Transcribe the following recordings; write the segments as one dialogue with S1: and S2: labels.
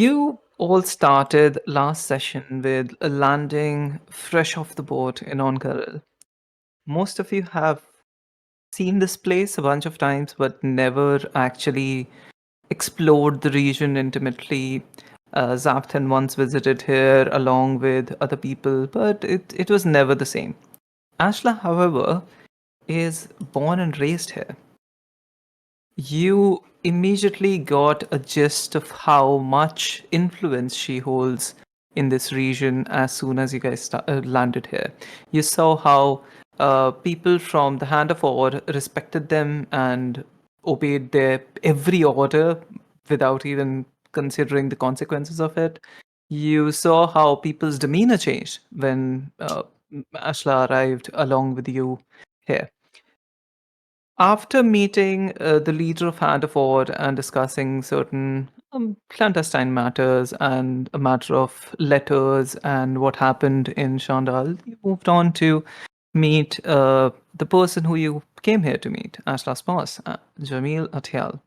S1: You all started last session with a landing fresh off the boat in Onkaril. Most of you have seen this place a bunch of times, but never actually explored the region intimately. Xavthan once visited here along with other people, but it was never the same. Ashla, however, is born and raised here. You immediately got a gist of how much influence she holds in this region as soon as you guys landed here. You saw how people from the Hand of Ord respected them and obeyed their every order without even considering the consequences of it. You saw how people's demeanor changed when Ashla arrived along with you here. After meeting the leader of Hand of Ord and discussing certain clandestine matters and a matter of letters and what happened in Chandal, you moved on to meet the person who you came here to meet, Ashla's boss, Jamil Atyal,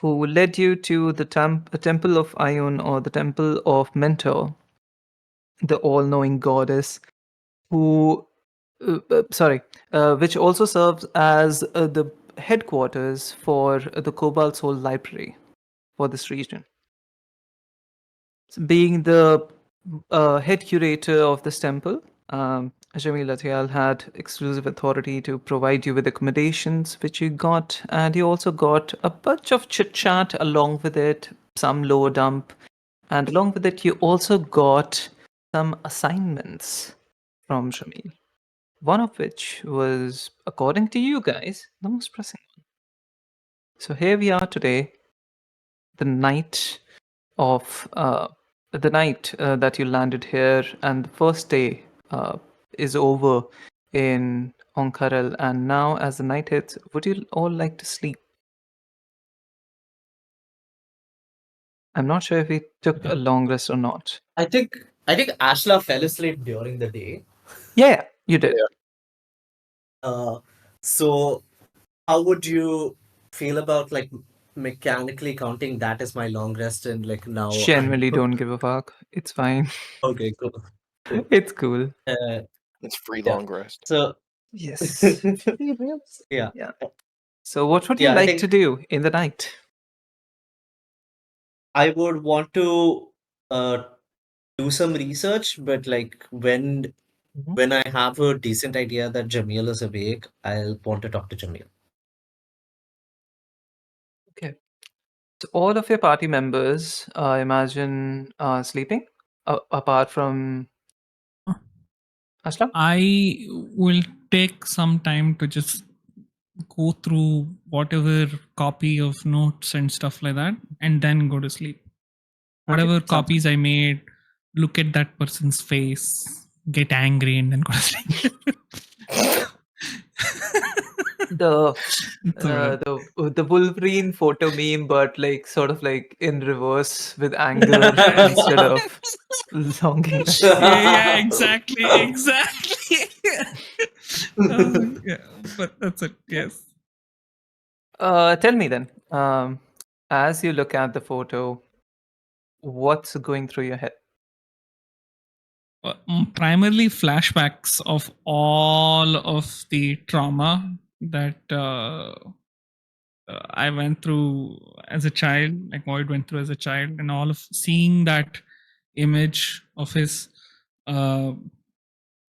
S1: who led you to the temple of Ayun, or the temple of Mentor, the all-knowing goddess who which also serves as the headquarters for the Cobalt Soul Library for this region. So being the head curator of this temple, Jamil Atyal had exclusive authority to provide you with accommodations, which you got, and you also got a bunch of chit chat along with it, some lower dump, and along with it, you also got some assignments from Jamil. One of which was, according to you guys, the most pressing one. So here we are today, the night of that you landed here, and the first day is over in Onkarel. And now, as the night hits, would you all like to sleep? I'm not sure if we took a long rest or not.
S2: I think Ashla fell asleep during the day.
S1: Yeah, you did.
S2: So how would you feel about like mechanically counting that as my long rest and like now
S1: Genuinely don't give a fuck. It's fine.
S2: Okay, cool.
S1: It's cool.
S3: It's free
S2: Yeah.
S3: long rest.
S2: So
S1: Yes.
S2: yeah.
S1: Yeah. So what would you
S2: Yeah, I
S1: like
S2: think
S1: to do in the night?
S2: I would want to do some research, but like when I have a decent idea that Jamil is awake, I'll want to talk to Jamil.
S1: Okay. So all of your party members, imagine, sleeping, apart from Ashla.
S4: I will take some time to just go through whatever copy of notes and stuff like that, and then go to sleep.
S1: Okay,
S4: Whatever
S1: sounds
S4: copies I made, look at that person's face, get angry, and then go to sleep.
S1: the
S4: It's alright.
S1: the Wolverine photo meme, but like sort of like in reverse with anger instead of longing.
S4: Yeah, exactly. Yeah, but that's it. Yes.
S1: Tell me then, as you look at the photo, what's going through your head?
S4: Primarily flashbacks of all of the trauma that I went through as a child, like Void went through as a child, and all of seeing that image of his uh,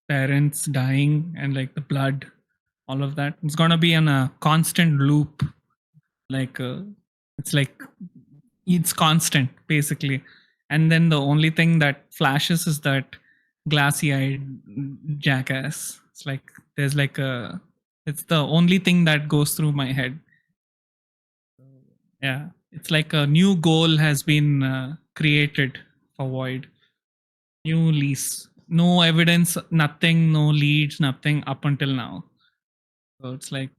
S4: parents dying and like the blood, all of that. It's gonna be in a constant loop. Like it's like it's constant basically. And then the only thing that flashes is that glassy-eyed jackass. It's like there's like a. It's the only thing that goes through my head. Yeah, it's like a new goal has been created for Void. New lease, no evidence, nothing, no leads, nothing up until now. So it's like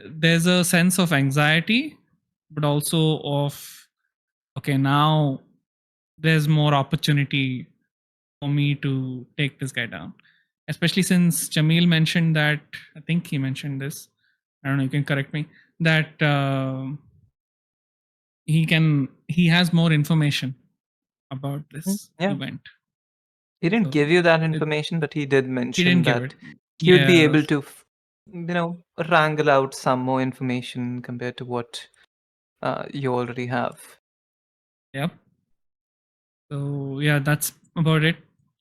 S4: there's a sense of anxiety, but also of okay, now there's more opportunity for me to take this guy down. Especially since Jamil mentioned that, I think he mentioned this. I don't know, you can correct me. That he has more information about this
S1: Yeah.
S4: event.
S1: He didn't
S4: So
S1: give you that information, but he did
S4: he
S1: mention
S4: didn't give
S1: that
S4: it.
S1: he would be
S4: Yeah.
S1: able to, wrangle out some more information compared to what you already have.
S4: Yep. So yeah, that's about it.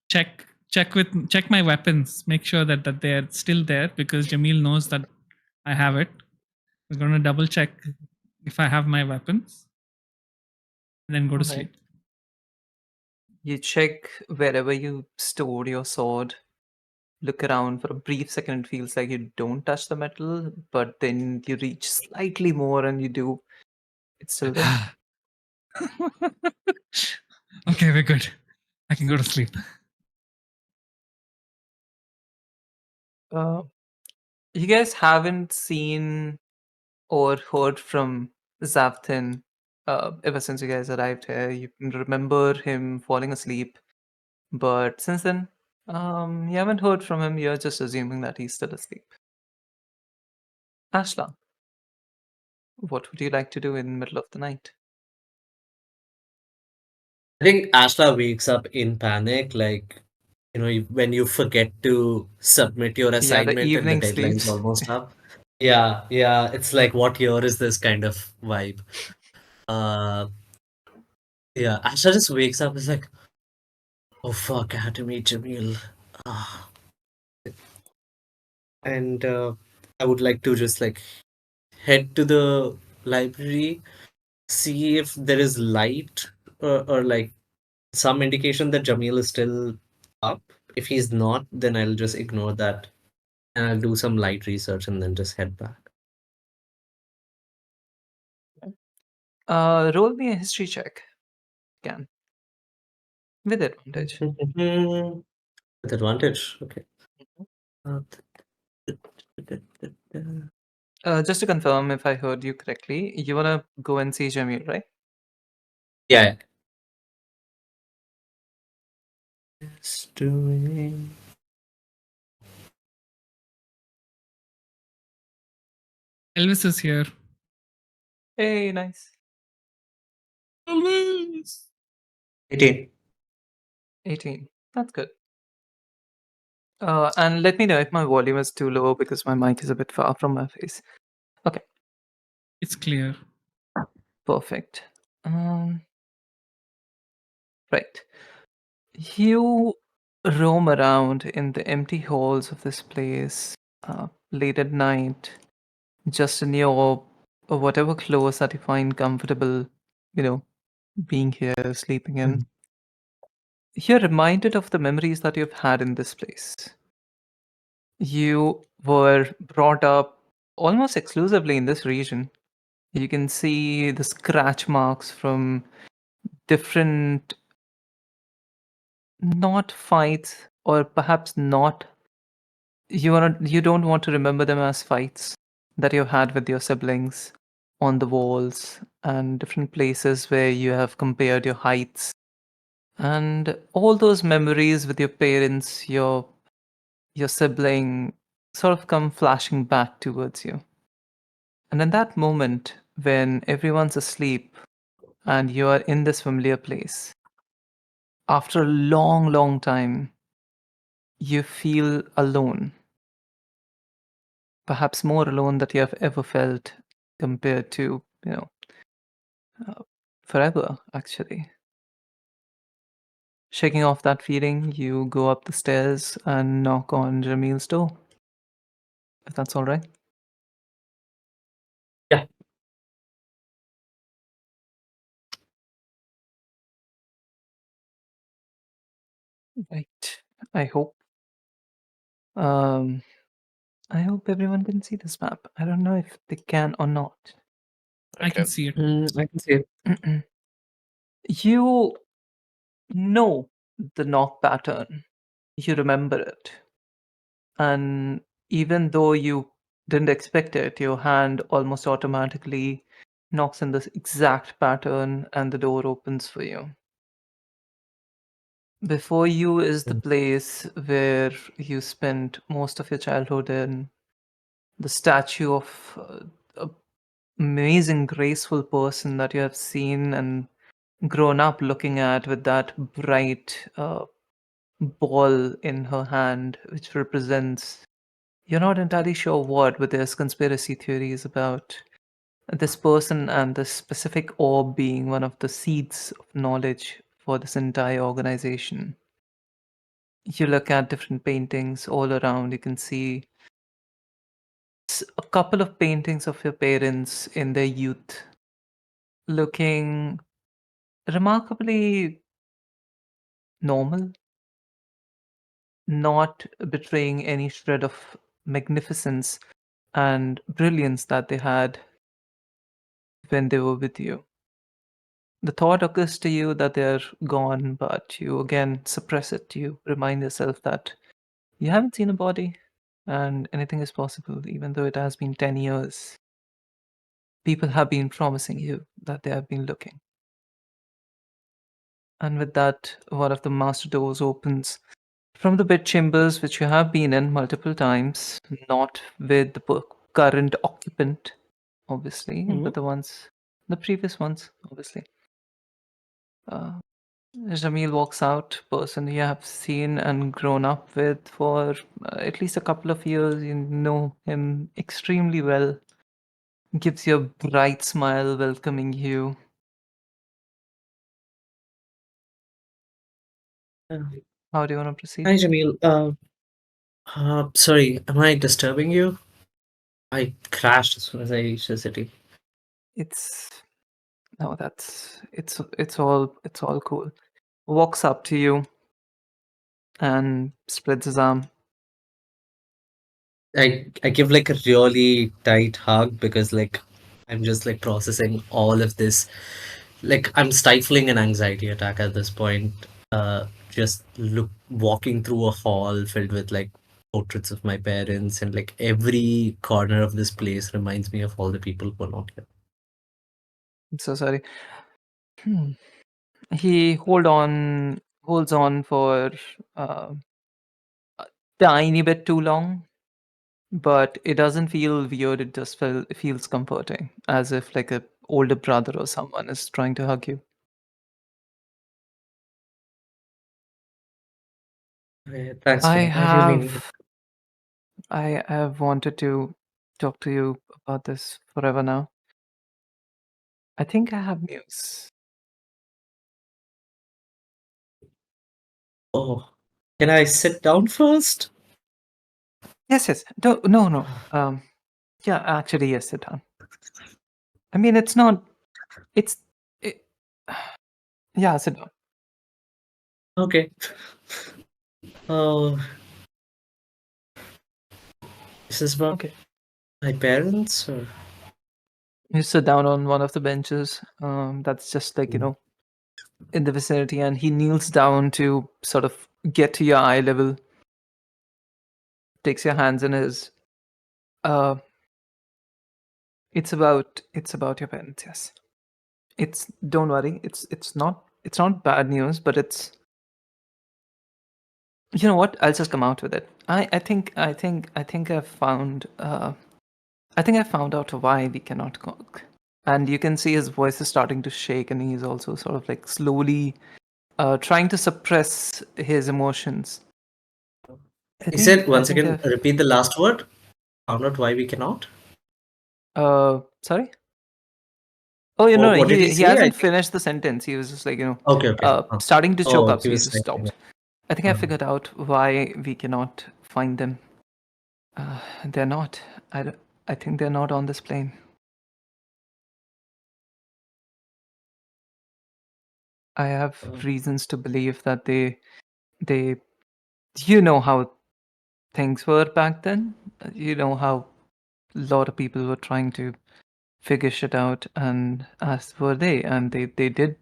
S4: Check my weapons. Make sure that they're still there, because Jamil knows that I have it. We're gonna double check if I have my weapons, and then go to
S1: Alright.
S4: sleep.
S1: You check wherever you stored your sword, look around for a brief second. It feels like you don't touch the metal, but then you reach slightly more and you do. It's still there.
S4: Okay, we're good. I can go to sleep.
S1: You guys haven't seen or heard from Xavthan ever since you guys arrived here. You can remember him falling asleep, but since then, you haven't heard from him. You're just assuming that he's still asleep. Ashla, what would you like to do in the middle of the night?
S2: I think Ashla wakes up in panic, like, when you forget to submit your
S1: Yeah, the
S2: assignment and the
S1: evening
S2: deadline's
S1: sleeps.
S2: almost up. Yeah, it's like, what year is this kind of vibe? Uh, yeah, Ashla just wakes up, is like, oh fuck, I had to meet Jamil. Ah. And I would like to just like head to the library, see if there is light, or like some indication that Jamil is still up. If he's not, then I'll just ignore that and I'll do some light research and then just head back.
S1: Roll me a history check, can, with advantage.
S2: With advantage. Okay.
S1: Just to confirm if I heard you correctly, you wanna go and see Jamil, right?
S2: Yeah. It's doing.
S4: Elvis is here.
S1: Hey, nice.
S4: Elvis.
S2: 18.
S1: 18. That's good. And let me know if my volume is too low because my mic is a bit far from my face. Okay,
S4: It's clear.
S1: perfect. Right. You roam around in the empty halls of this place late at night, just in your whatever clothes that you find comfortable, being here, sleeping in. You're reminded of the memories that you've had in this place. You were brought up almost exclusively in this region. You can see the scratch marks from different, not fights, or perhaps not. You don't want to remember them as fights that you've had with your siblings on the walls and different places where you have compared your heights and all those memories with your parents, your sibling sort of come flashing back towards you. And in that moment, when everyone's asleep and you are in this familiar place, after a long, long time, you feel alone. Perhaps more alone that you have ever felt compared to, uh, forever, actually. Shaking off that feeling, you go up the stairs and knock on Jamil's door, if that's all right.
S2: Yeah.
S1: Right. I hope. Um, I hope everyone can see this map. I don't know if they can or not.
S4: I can see it.
S2: I can see it.
S1: You know the knock pattern. You remember it. And even though you didn't expect it, your hand almost automatically knocks in this exact pattern and the door opens for you. Before you is the place where you spent most of your childhood in, the statue of a amazing, graceful person that you have seen and grown up looking at with that bright ball in her hand, which represents, you're not entirely sure what, but there's conspiracy theories about this person and this specific orb being one of the seeds of knowledge for this entire organization. You look at different paintings all around, you can see a couple of paintings of your parents in their youth looking remarkably normal, not betraying any shred of magnificence and brilliance that they had when they were with you. The thought occurs to you that they're gone, but you again suppress it. You remind yourself that you haven't seen a body and anything is possible, even though it has been 10 years. People have been promising you that they have been looking. And with that, one of the master doors opens from the bedchambers, which you have been in multiple times, not with the current occupant, obviously, but the previous ones, obviously. Uh, Jamil walks out, person you have seen and grown up with for at least a couple of years. You know him extremely well. Gives you a bright smile, welcoming you. How do you want to proceed?
S2: Hi, Jamil. Sorry, am I disturbing you? I crashed as soon as I reached the city.
S1: It's no, it's all cool. Walks up to you and spreads his arm.
S2: I give like a really tight hug because like I'm just like processing all of this. Like I'm stifling an anxiety attack at this point. Just walking through a hall filled with like portraits of my parents, and like every corner of this place reminds me of all the people who are not here.
S1: I'm so sorry. Hmm. He holds on for uh, a tiny bit too long, but it doesn't feel weird. It just feels comforting, as if like a older brother or someone is trying to hug you.
S2: Okay, thanks
S1: I
S2: for that. I really need it.
S1: have I have wanted to talk to you about this forever now. I think I have news.
S2: Oh, can I sit down first?
S1: Yes, yes. No. Yeah, actually, yes, sit down. I mean, it's not. It's. It, yeah, sit down.
S2: Okay. Oh, this is about
S1: Okay.
S2: my parents, or
S1: You sit down on one of the benches. That's just like in the vicinity, and he kneels down to sort of get to your eye level. Takes your hands in his. Uh, it's about your parents. Yes. It's don't worry. It's not bad news, but it's. You know what? I'll just come out with it. I think I've found. I think I found out why we cannot cook. And you can see his voice is starting to shake, and he's also sort of like slowly trying to suppress his emotions. I
S2: he
S1: think
S2: said
S1: I
S2: once
S1: think
S2: again,
S1: I've
S2: repeat the last word. Found out why we cannot.
S1: sorry. Oh,
S2: What did he
S1: he
S2: say?
S1: hasn't finished the sentence. He was just like
S2: Okay, okay.
S1: starting to choke
S2: Oh,
S1: up,
S2: he
S1: so he
S2: was
S1: just
S2: saying, yeah.
S1: stopped. I think I figured out why we cannot find them. They're not. I think they're not on this plane. I have reasons to believe that they you know how things were back then. You know how a lot of people were trying to figure shit out, and as were they, and they did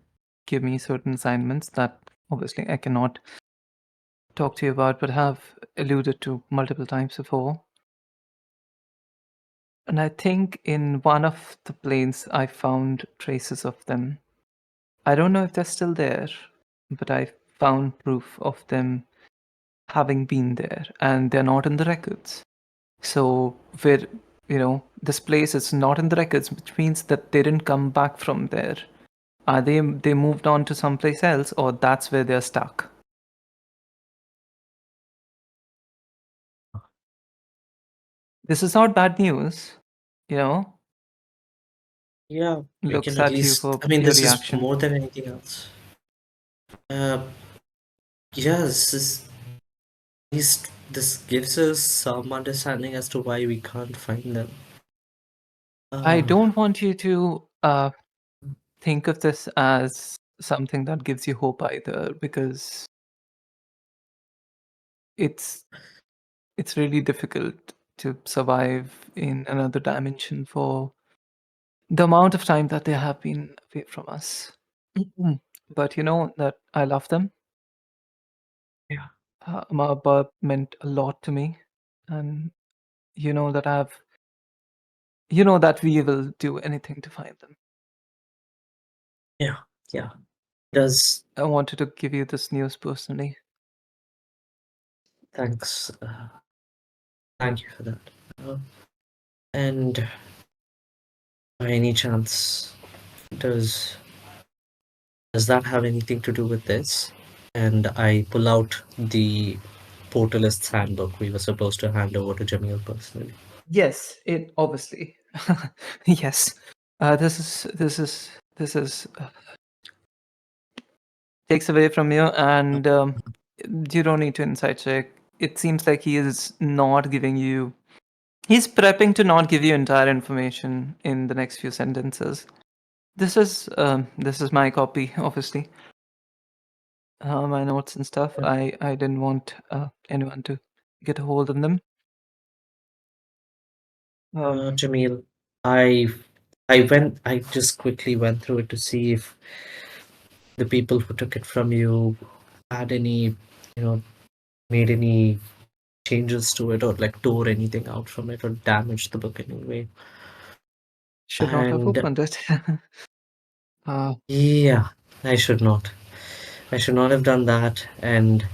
S1: give me certain assignments that obviously I cannot talk to you about, but have alluded to multiple times before. And I think in one of the planes I found traces of them. I don't know if they're still there, but I found proof of them having been there, and they're not in the records. So we're this place is not in the records, which means that they didn't come back from there. Are they moved on to someplace else, or that's where they're stuck? This is not bad news,
S2: Yeah, we can
S1: looks
S2: at
S1: at you
S2: least.
S1: for
S2: I mean,
S1: your
S2: this is
S1: reaction.
S2: more than anything else. Uh, yeah, at least this gives us some understanding as to why we can't find them.
S1: I
S2: Uh,
S1: don't want you to think of this as something that gives you hope either, because it's really difficult to survive in another dimension for the amount of time that they have been away from us. But you know that I love them.
S2: yeah,
S1: Maba meant a lot to me, and you know that we will do anything to find them.
S2: yeah, yeah. Does
S1: I wanted to give you this news personally.
S2: thanks. Thank you for that. Uh, and by any chance, does does that have anything to do with this? And I pull out the portalist's handbook we were supposed to hand over to Jamil personally.
S1: Yes, it obviously. Yes. This is takes away from you, and you don't need to insight check. It seems like he is not giving you. He's prepping to not give you entire information in the next few sentences. This is my copy, obviously. My notes and stuff.
S2: Yeah.
S1: I didn't want anyone to get a hold of them.
S2: Jamil, I just quickly went through it to see if the people who took it from you had any, made any changes to it or like tore anything out from it or damaged the book in any way.
S1: Should not have
S2: And
S1: opened it.
S2: yeah, I should not. I should not have done that. And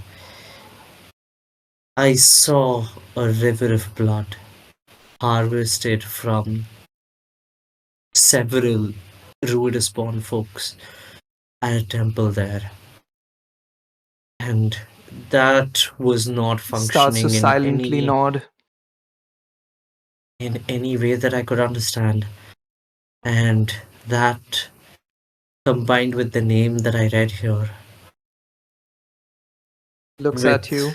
S2: I saw a river of blood harvested from several Ruiduspawn folks at a temple there. And that was not
S1: Starts to
S2: functioning
S1: silently nod.
S2: in any way that I could understand. And that combined with the name that I read here,
S1: Looks at
S2: with
S1: you,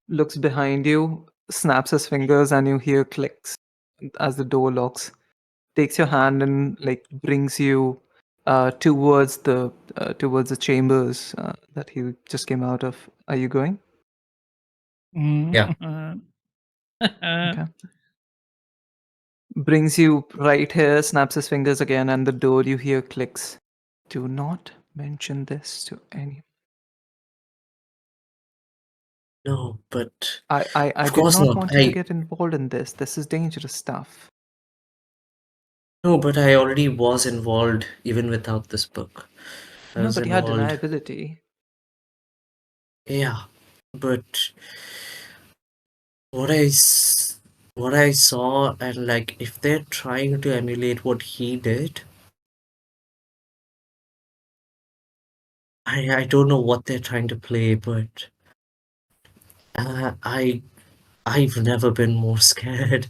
S1: looks behind you, snaps his fingers, and you hear clicks as the door locks. Takes your hand and like brings you towards the chambers that he just came out of. Are you going?
S2: yeah,
S1: Okay. Brings you right here, snaps his fingers again, and the door you hear clicks. Do not mention this to anyone.
S2: no, but
S1: I
S2: of
S1: did
S2: course
S1: not
S2: not.
S1: want you to get involved in this. This is dangerous stuff.
S2: No, but I already was involved even without this book. I
S1: No,
S2: was
S1: but you had
S2: involved,
S1: deniability.
S2: yeah, but what what I saw and like if they're trying to emulate what he did, I don't know what they're trying to play, but I I've never been more scared.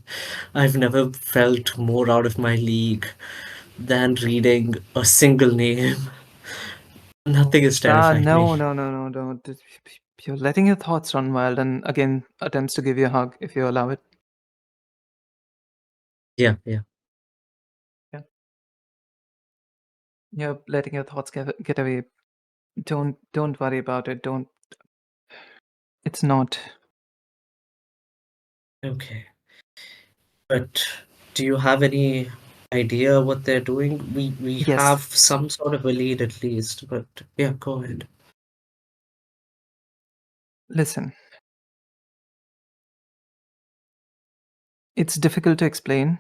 S2: I've never felt more out of my league than reading a single name. Nothing is terrified me.
S1: No, no, no, no, no. You're letting your thoughts run wild, and again attempts to give you a hug if you allow it.
S2: Yeah, yeah.
S1: Yeah, you're letting your thoughts get away. Don't worry about it. Don't. It's not.
S2: Okay. But do you have any idea what they're doing? We
S1: Yes.
S2: have some sort of a lead at least, but yeah, go ahead.
S1: Listen, it's difficult to explain,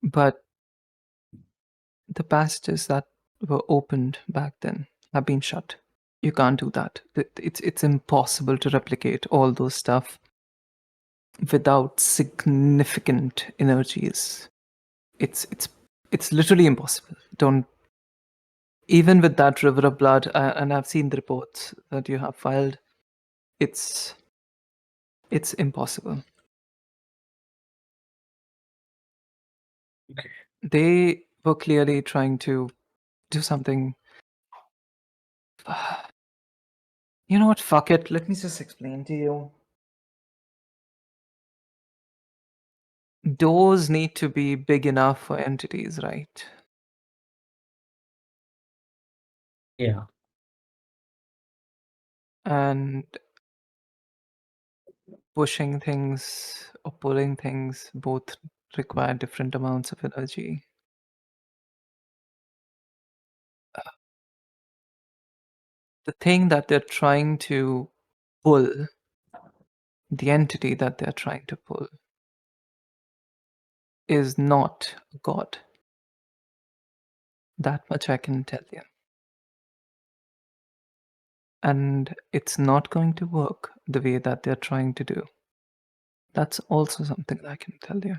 S1: but the passages that were opened back then have been shut. You can't do that. It's impossible to replicate all those stuff. without significant energies. It's literally impossible. Don't even with that river of blood, and I've seen the reports that you have filed. It's impossible.
S2: Okay.
S1: They were clearly trying to do something. You know what? Fuck it. Let me just explain to you. Doors need to be big enough for entities, right?
S2: Yeah.
S1: And pushing things or pulling things both require different amounts of energy. The thing that they're trying to pull, the entity that they're trying to pull, is not a god. That much I can tell you. And it's not going to work the way that they're trying to do. That's also something I can tell you.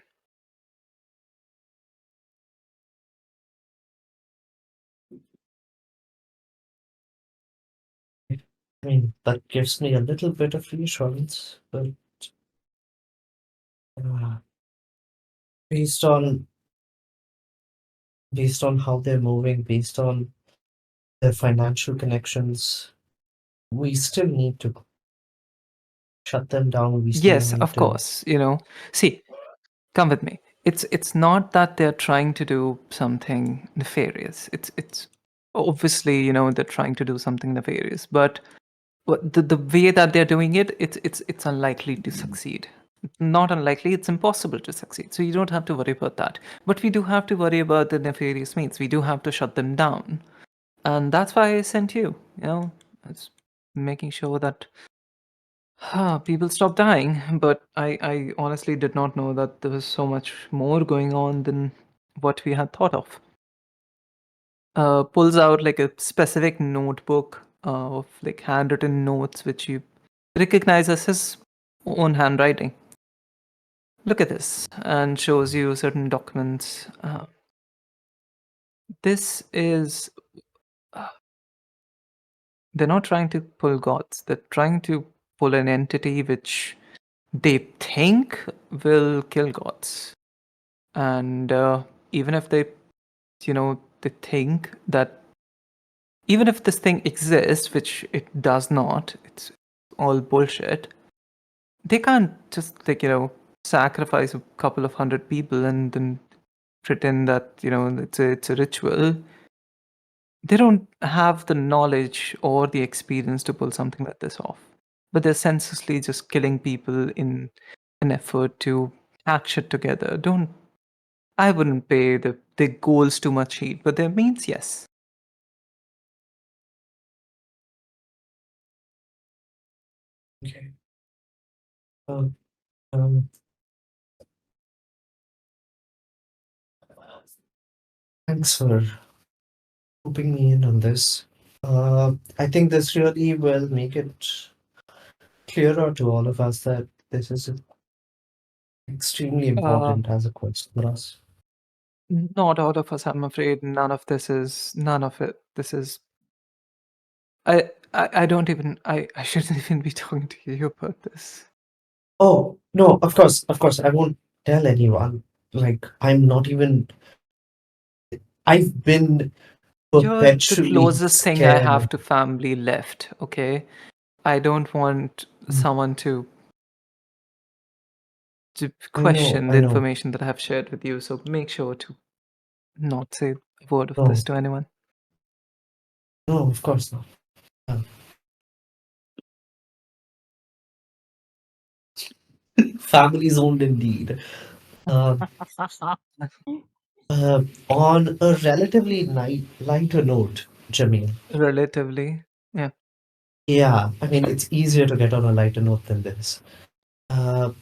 S2: I mean, that gives me a little bit of reassurance, but uh, based on how they're moving, based on their financial connections, we still need to shut them down. We still
S1: Yes,
S2: need
S1: of
S2: to.
S1: course. See, come with me. It's not that they're trying to do something nefarious. It's obviously, they're trying to do something nefarious, but the way that they're doing it, it's unlikely to succeed. Not unlikely, it's impossible to succeed. So you don't have to worry about that. But we do have to worry about the nefarious means. We do have to shut them down. And that's why I sent you, it's making sure that people stop dying. But I honestly did not know that there was so much more going on than what we had thought of. Pulls out like a specific notebook of like handwritten notes which you recognize as his own handwriting. Look at this, and shows you certain documents. This is. They're not trying to pull gods, they're trying to pull an entity which they think will kill gods. And even if they think that even if this thing exists, which it does not, it's all bullshit, they can't just sacrifice a couple of hundred people and then pretend that it's a ritual. They don't have the knowledge or the experience to pull something like this off, but they're senselessly just killing people in an effort to hack shit together. Don't I wouldn't pay the goals too much heed, but their means, yes.
S2: Okay. Um, um, Thanks for looping me in on this. I think this really will make it clearer to all of us that this is extremely
S1: Uh,
S2: important as a quest for us.
S1: Not all of us, I'm afraid. None of it. This is. I don't even. I shouldn't even be talking to you about this.
S2: Oh, no, of course, I won't tell anyone. Like, I'm not even. I've been
S1: You're the
S2: perpetually
S1: closest thing I have
S2: scared.
S1: to family left, okay? I don't want someone to question the
S2: I know.
S1: information that I have shared with you, so make sure to not say a word of this
S2: No,
S1: to anyone.
S2: no, of course not. Um, Families owned indeed. Uh, on a relatively lighter note, Jamil.
S1: Relatively. Yeah.
S2: Yeah, I mean, it's easier to get on a lighter note than this. Uh,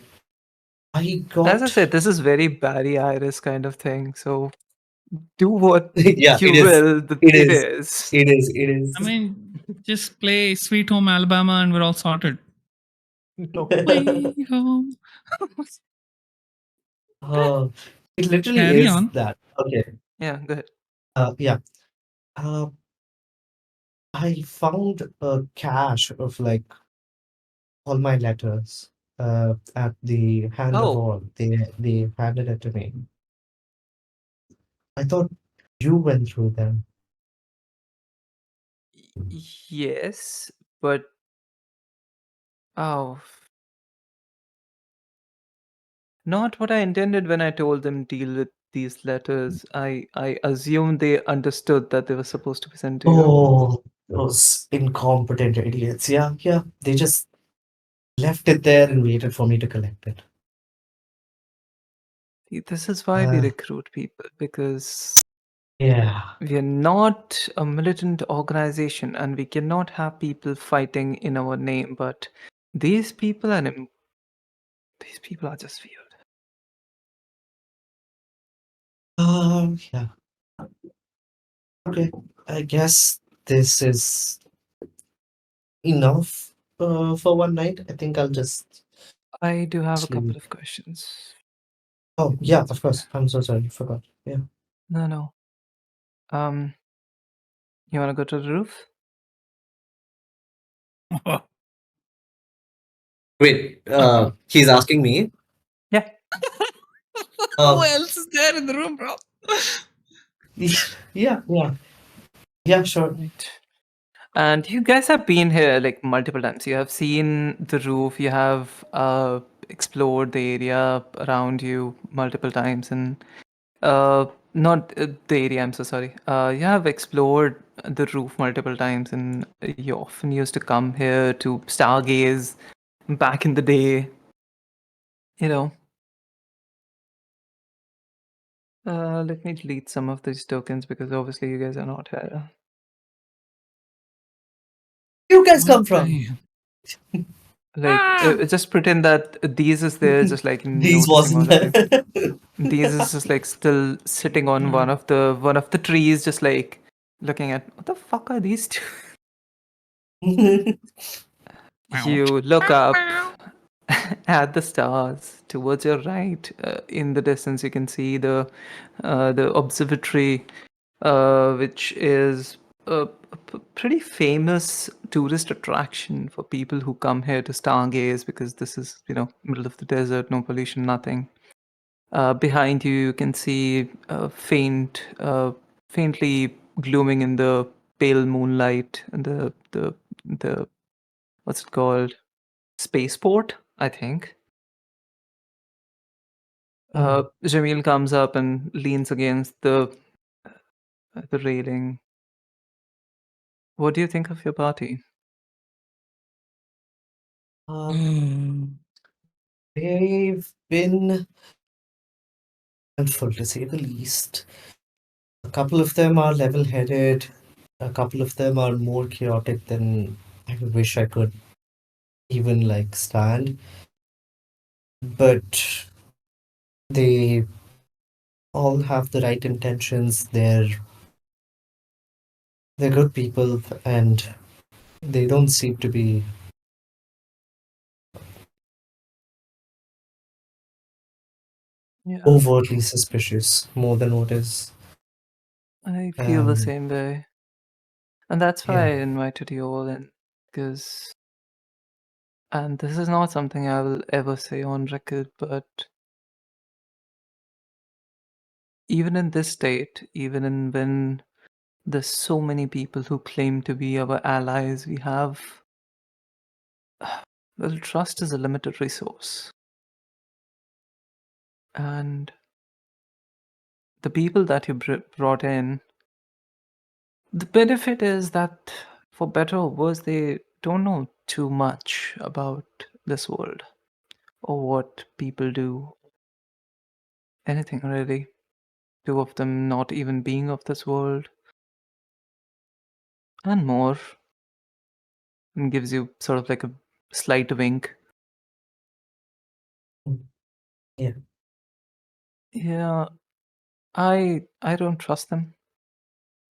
S2: I
S1: As I
S2: got.
S1: said, this is very Barry Iris kind of thing, so do what
S2: Yeah,
S1: you will.
S2: It
S1: It
S2: is.
S1: is.
S2: It is. It
S4: I
S2: is.
S4: mean, just play Sweet Home Alabama and we're all sorted.
S1: No.
S4: Sweet Home
S2: Uh, it literally
S4: Carry
S2: is
S4: on.
S2: that. Okay.
S1: Yeah, go ahead.
S2: Yeah. Uh, I found a cache of like all my letters at the hand of
S1: Oh,
S2: all. They handed it to me. I thought you went through them.
S1: yes, but oh, not what I intended when I told them deal with these letters. I assumed they understood that they were supposed to be sent to you.
S2: Oh, those incompetent idiots. Yeah, yeah. They just left it there and waited for me to collect it.
S1: See, this is why we
S2: Uh,
S1: recruit people, because
S2: yeah.
S1: we are not a militant organization and we cannot have people fighting in our name. But these people these people are just weird.
S2: Yeah. Okay. I guess this is enough for one night. I think I'll just
S1: I do have a couple
S2: sleep.
S1: of questions.
S2: Oh, yeah, of course. I'm so sorry. Forgot. Yeah.
S1: No. Um, you want to go to the roof?
S2: Wait,
S1: Uh-huh.
S2: he's asking me.
S1: Yeah.
S4: Who
S2: Uh,
S4: else is there in the room, bro?
S2: yeah, yeah, yeah, sure.
S1: Right. And you guys have been here like multiple times. You have seen the roof. You have explored the area around you multiple times, and not the area. I'm so sorry. You have explored the roof multiple times, and you often used to come here to stargaze back in the day. You know. Let me delete some of these tokens because obviously you guys are not here.
S2: You guys come
S4: What
S2: from?
S4: the?
S1: Like, just pretend that these is there, just like
S2: These
S1: noticing
S2: wasn't
S1: all of
S2: there.
S1: you. These is just like still sitting on
S4: Hmm.
S1: one of the trees, just like looking at what the fuck are these two? You look up at the stars towards your right. In the distance, you can see the observatory, which is a pretty famous tourist attraction for people who come here to stargaze because this is, middle of the desert, no pollution, nothing. Behind you, you can see faintly glooming in the pale moonlight, and the what's it called? Spaceport, I think. Jamil comes up and leans against the railing. What do you think of your party?
S2: Um, they've been helpful to say the least. A couple of them are level-headed. A couple of them are more chaotic than I wish I could even like stand. But they all have the right intentions. They're good people, and they don't seem to be
S1: Yeah,
S2: overtly suspicious more than what is.
S1: I feel the
S2: Um,
S1: same way. And that's why
S2: yeah.
S1: I invited you all in. Because, and this is not something I will ever say on record, but even in this state, even in when there's so many people who claim to be our allies, we have, well, trust is a limited resource. And the people that you brought in, the benefit is that, for better or worse, they don't know too much about this world or what people do. Anything really. Two of them not even being of this world, and more. And gives you sort of like a slight wink.
S2: Yeah.
S1: Yeah, I don't trust them,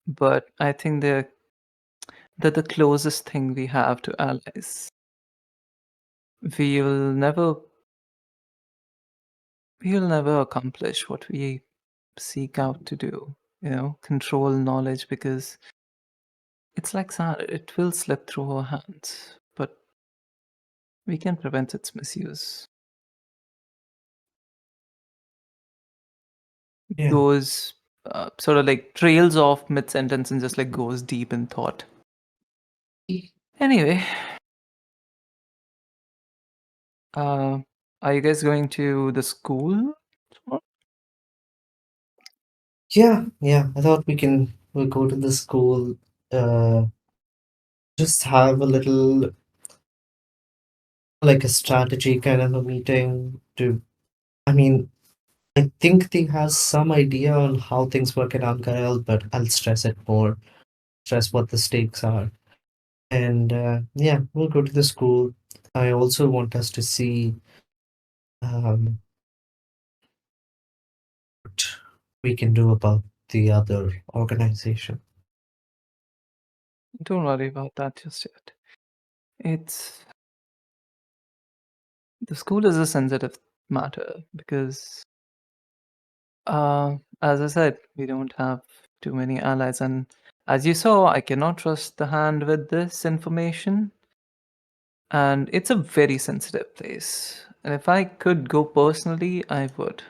S1: but I think they're the closest thing we have to allies. We'll never we'll never accomplish what we seek out to do. Control knowledge, because it's like sand; it will slip through our hands, but we can prevent its misuse.
S2: Yeah.
S1: Goes sort of like trails off mid sentence and just like goes deep in thought. Anyway, are you guys going to the school?
S2: Yeah, I thought we'll go to the school, uh, just have a little like a strategy kind of a meeting to. I mean, I think they has some idea on how things work at Ankarel, but I'll stress it more. Stress what the stakes are, and yeah, we'll go to the school. I also want us to see what we can do about the other organization.
S1: Don't worry about that just yet. The school is a sensitive matter because, as I said, we don't have too many allies, and as you saw, I cannot trust the hand with this information, and it's a very sensitive place. And if I could go personally, I would.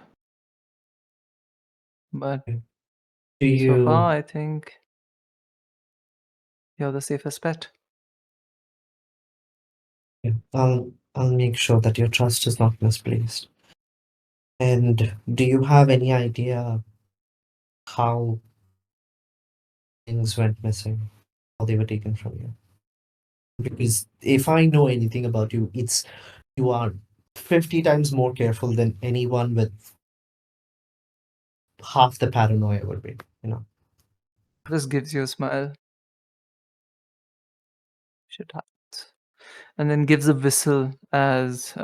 S1: But
S2: Do
S1: so far,
S2: you?
S1: I think you're the safest bet.
S2: Yeah, I'll make sure that your trust is not misplaced. And do you have any idea how things went missing, how they were taken from you? Because if I know anything about you, it's you are 50 times more careful than anyone with half the paranoia would be, you know.
S1: This gives you a smile. Shit happens. And then gives a whistle as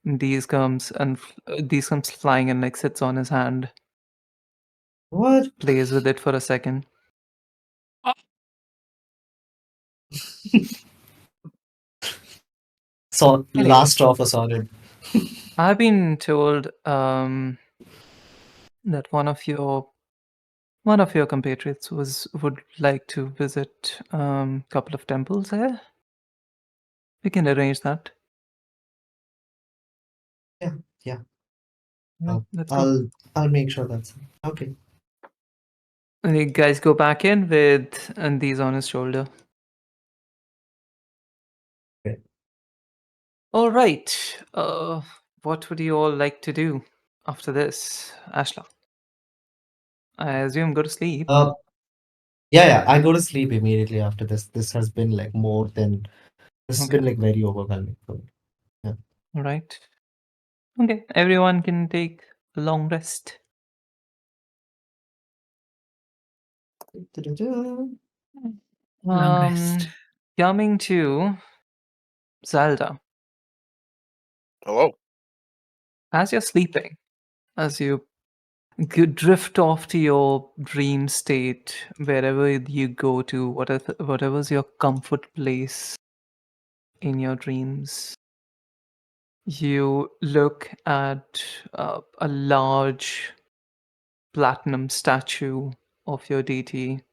S1: these comes flying and like sits on his hand,
S2: What?
S1: plays with it for a second.
S2: So
S1: Anyway,
S2: last straw for Sorren.
S1: I've been told that one of your compatriots would like to visit couple of temples here. We can arrange that.
S2: Yeah, yeah.
S1: Yeah, let's go.
S2: I'll make sure that's okay.
S1: And you guys go back in with these on his shoulder.
S2: Okay.
S1: All right. What would you all like to do after this, Ashla? I assume go to sleep.
S2: Yeah, I go to sleep immediately after this. This has been like this has
S1: Okay.
S2: been like very overwhelming for me. Yeah.
S1: All right. Okay. Everyone can take a long rest.
S2: Du-du-du.
S4: Long rest.
S1: Coming to Zelda.
S3: Hello.
S1: As you're sleeping, as you drift off to your dream state, wherever you go to, whatever's your comfort place in your dreams, you look at a large platinum statue of your deity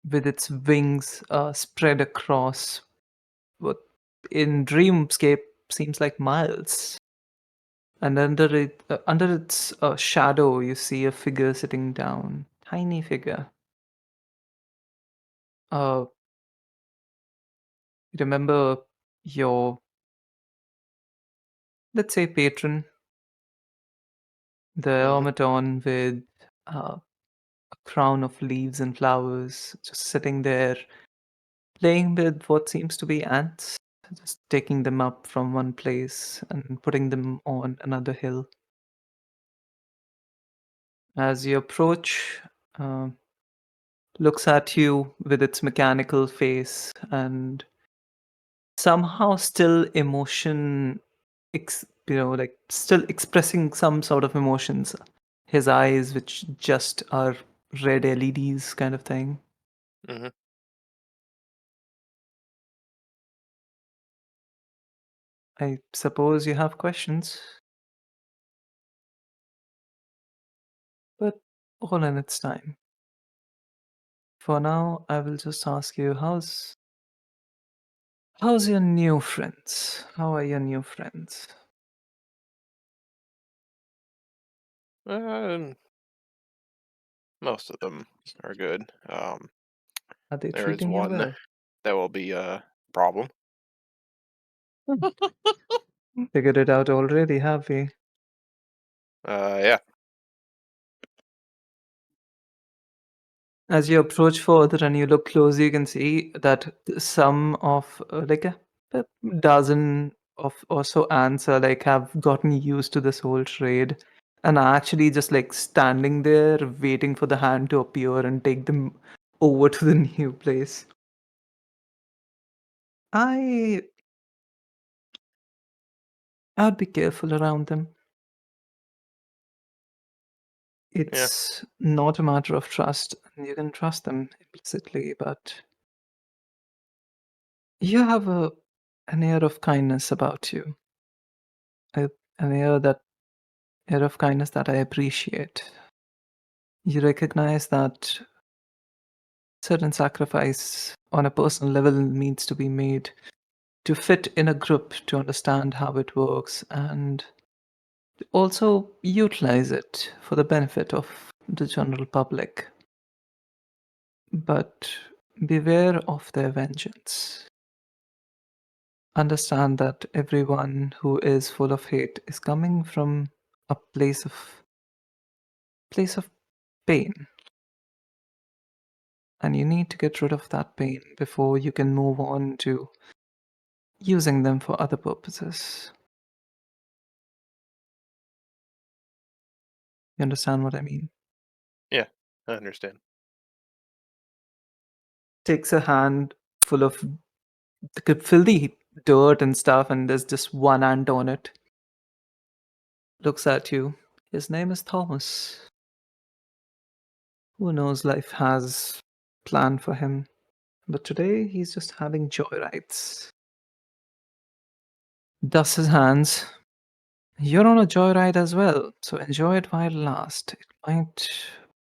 S1: with its wings spread across what in dreamscape seems like miles. And under its shadow, you see a figure sitting down, tiny figure. Uh, remember your, let's say, patron, the
S3: hmm
S1: automaton with a crown of leaves and flowers, just sitting there, playing with what seems to be ants, just taking them up from one place and putting them on another hill. As you approach, uh, looks at you with its mechanical face and somehow still emotion, like still expressing some sort of emotions. His eyes, which just are red LEDs kind of thing.
S3: hmm
S1: I suppose you have questions. But all in its time. For now, I will just ask you, how's your new friends? How are your new friends?
S3: Most of them are good.
S1: Are they
S3: There is
S1: treating you
S3: one
S1: well?
S3: that will be a problem.
S1: Figured it out already, have we?
S3: Yeah.
S1: As you approach further and you look closer, you can see that some of like a dozen of or so ants are like have gotten used to this whole trade and are actually just like standing there waiting for the hand to appear and take them over to the new place. I'd be careful around them. It's not a matter of trust. You can trust them implicitly, but you have an air of kindness about you. An air of kindness that I appreciate. You recognize that certain sacrifice on a personal level needs to be made to fit in a group, to understand how it works, and also utilize it for the benefit of the general public. But beware of their vengeance. Understand that everyone who is full of hate is coming from a place of pain, and you need to get rid of that pain before you can move on to using them for other purposes. You understand what I mean?
S3: Yeah, I understand.
S1: Takes a hand full of filthy dirt and stuff, and there's just one ant on it. Looks at you. His name is Thomas. Who knows, life has planned for him. But today he's just having joyrides. Dusts his hands. You're on a joyride as well, so enjoy it while it lasts. It might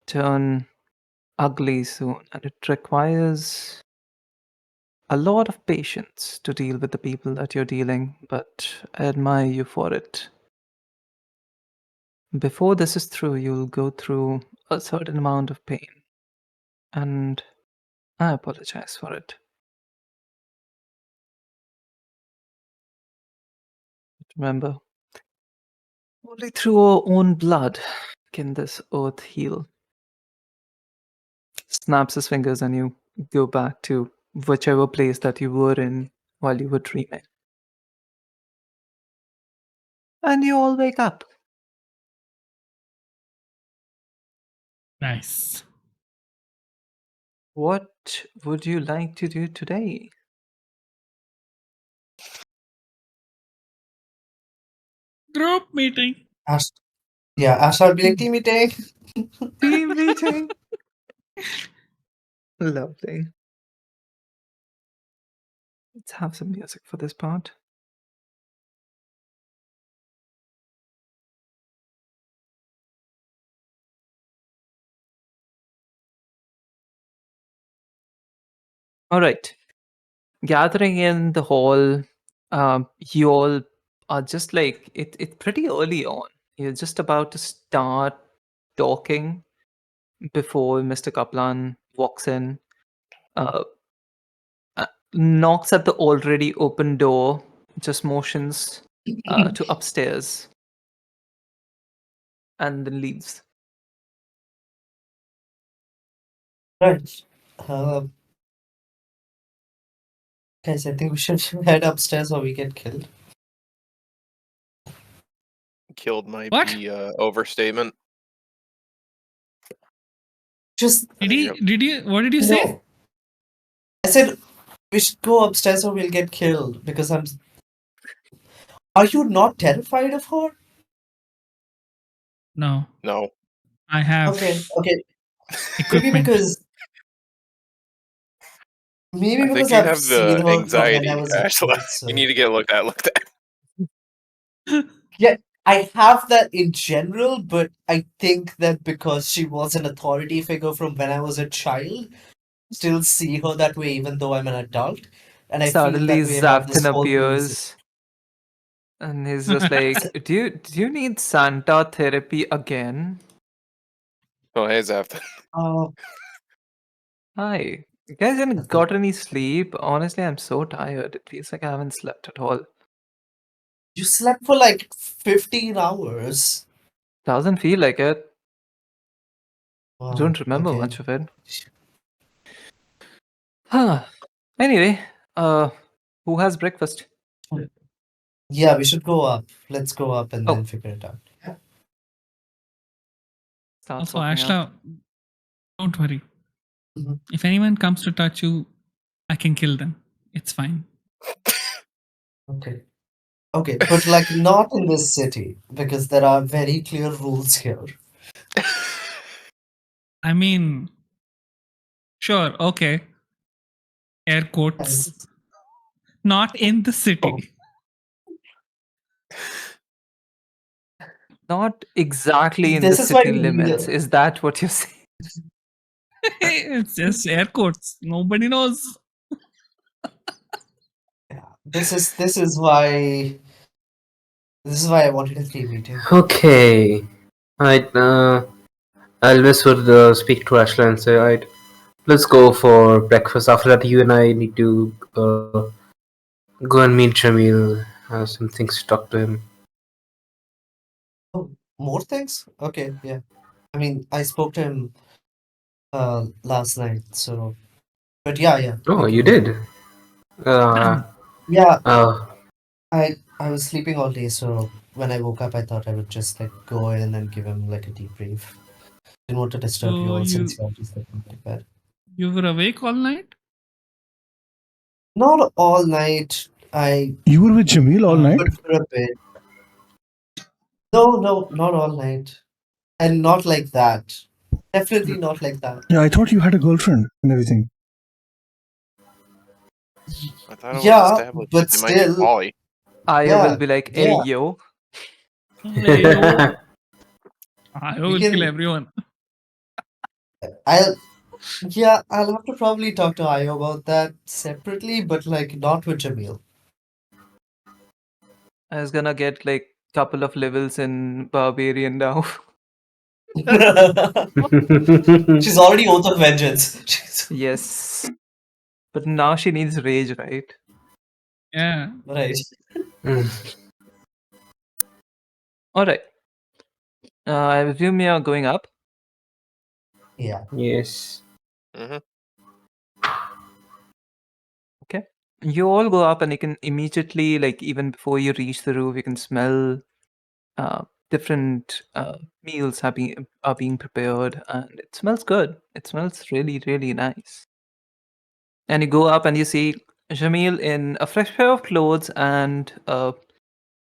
S1: turn ugly soon, and it requires a lot of patience to deal with the people that you're dealing, but I admire you for it. Before this is through, you'll go through a certain amount of pain, and I apologize for it. Remember, only through our own blood can this earth heal. Snaps his fingers, and you go back to whichever place that you were in while you were dreaming. And you all wake up.
S4: Nice.
S1: What would you like to do today?
S4: Group meeting.
S2: Ashla will be like, team meeting.
S1: Team meeting. Lovely. Let's have some music for this part. All right. Gathering in the hall, you all are just like it's pretty early on. You're just about to start talking before Mr. Kaplan walks in, uh, knocks at the already open door, just motions to upstairs, and then leaves.
S2: Right. Guys, I think we should head upstairs or we get killed.
S3: Killed might
S4: What?
S3: be overstatement.
S2: Just
S4: Did he? What did you say?
S2: no. I said we should go upstairs or we'll get killed because I'm. Are you not terrified of her?
S4: No,
S3: No.
S4: I have
S2: Okay. Maybe
S4: equipment.
S2: Maybe
S3: I
S2: because
S3: think you
S2: I've
S3: have
S2: seen
S3: the
S2: her from when I
S3: anxiety,
S2: was a
S3: Ashla.
S2: kid. So.
S3: You need to get looked at.
S2: Yeah, I have that in general, but I think that because she was an authority figure from when I was a child, still see her that way even though I'm an adult. And I feel
S1: Suddenly
S2: that way about this
S1: Xavthan
S2: whole music.
S1: appears and he's just like, do you need Santa therapy again?
S3: Oh, hey, Xavthan.
S2: Oh,
S1: Hi. You guys haven't got any sleep? Honestly, I'm so tired. It feels like I haven't slept at all.
S2: you slept for like 15 hours.
S1: Doesn't feel like it. I
S2: Wow,
S1: don't remember
S2: okay.
S1: much of it. Huh. Anyway, who has breakfast?
S2: Yeah, we should go up. Let's go up and
S1: Oh.
S2: then figure it out.
S1: Starts
S4: Also,
S1: walking up.
S4: Ashla, don't worry.
S2: Mhm.
S4: If anyone comes to touch you, I can kill them. It's fine.
S2: Okay. Okay, but like not in this city because there are very clear rules here.
S4: I mean, sure, okay. Air quotes. Not in the
S2: Oh.
S4: city.
S1: Not exactly in the
S2: This is why
S1: city
S2: we need
S1: limits. Is that what you're saying?
S4: It's just air quotes. Nobody knows.
S2: Yeah, this is why I wanted a free meeting.
S5: Okay. Elvis would speak to Ashla and say, "Alright, let's go for breakfast. After that, you and I need to go and meet Jamil. Some things to talk to him."
S2: Oh, more things? Okay, yeah. I mean, I spoke to him last night, so but yeah, we
S5: Oh,
S2: can
S5: you
S2: go.
S5: did? Uh,
S2: Yeah,
S5: uh,
S2: I was sleeping all day, so when I woke up I thought I would just like go in and give him like a debrief. Didn't want to disturb you
S4: So
S2: all
S4: you
S2: since you're just like going to bed.
S4: you were awake all night?
S2: Not all night. I
S6: You were with Jamil all night?
S2: but for a bit. No, not all night. And not like that. Definitely not like that.
S6: Yeah, I thought you had a girlfriend and everything.
S3: I thought it was
S2: Yeah,
S3: established
S2: but
S3: they might be
S2: still,
S3: poly.
S1: Io will
S2: yeah,
S1: be like, hey,
S2: yeah.
S1: yo.
S4: Leo. I
S2: We
S4: will kill
S2: can.
S4: everyone.
S2: I'll have to probably talk to Io about that separately, but like not with Jamil.
S1: I was gonna get like couple of levels in Barbarian now.
S2: She's already Oath of Vengeance.
S1: Yes. But now she needs rage, right?
S4: Yeah.
S2: Right.
S1: Alright. I assume you're going up.
S2: Yeah.
S5: yes.
S3: Mm-hmm.
S1: Okay. You all go up and you can immediately, like even before you reach the roof, you can smell different meals are being prepared, and it smells good. It smells really, really nice. And you go up and you see Jamil in a fresh pair of clothes and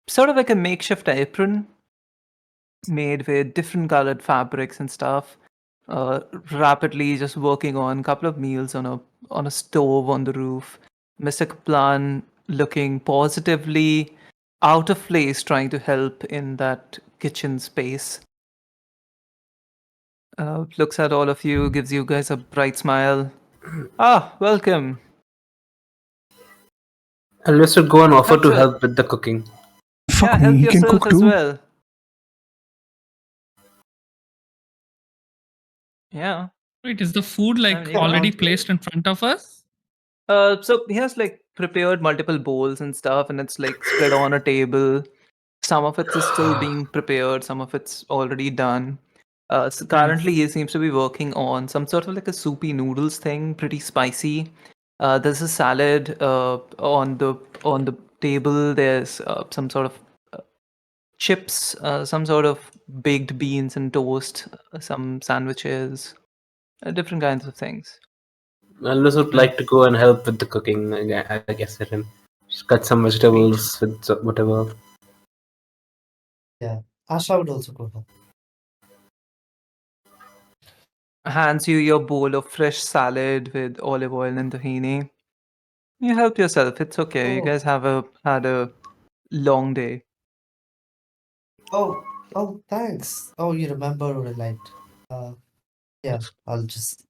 S1: sort of like a makeshift apron made with different colored fabrics and stuff. Rapidly just working on a couple of meals on a stove on the roof. Mr. Kaplan looking positively out of place, trying to help in that kitchen space. Looks at all of you, gives you guys a bright smile. Ah, welcome.
S5: Elvis would go and offer
S1: Help
S5: to
S1: your-
S5: help with the cooking.
S6: Fuck
S1: Yeah,
S6: me,
S1: help
S6: he can
S1: yourselves
S6: cook
S1: as
S6: too.
S1: well. Yeah.
S4: Wait, is the food like
S1: mean,
S4: already
S2: yeah.
S4: placed in front of us?
S1: So he has like prepared multiple bowls and stuff, and it's like spread on a table. Some of it is still being prepared, some of it's already done. So currently, he seems to be working on some sort of like a soupy noodles thing, pretty spicy. There's a salad on the table. There's some sort of chips, some sort of baked beans and toast, some sandwiches, different kinds of things.
S5: Elvis would like to go and help with the cooking, I guess, let him. Just cut some vegetables with whatever.
S2: Yeah. Ashla would also go help.
S1: Hands you your bowl of fresh salad with olive oil and tahini. You help yourself. It's okay. You
S2: Oh,
S1: guys have had a long day.
S2: Oh, thanks. Oh, you remember what I liked. Yeah, I'll just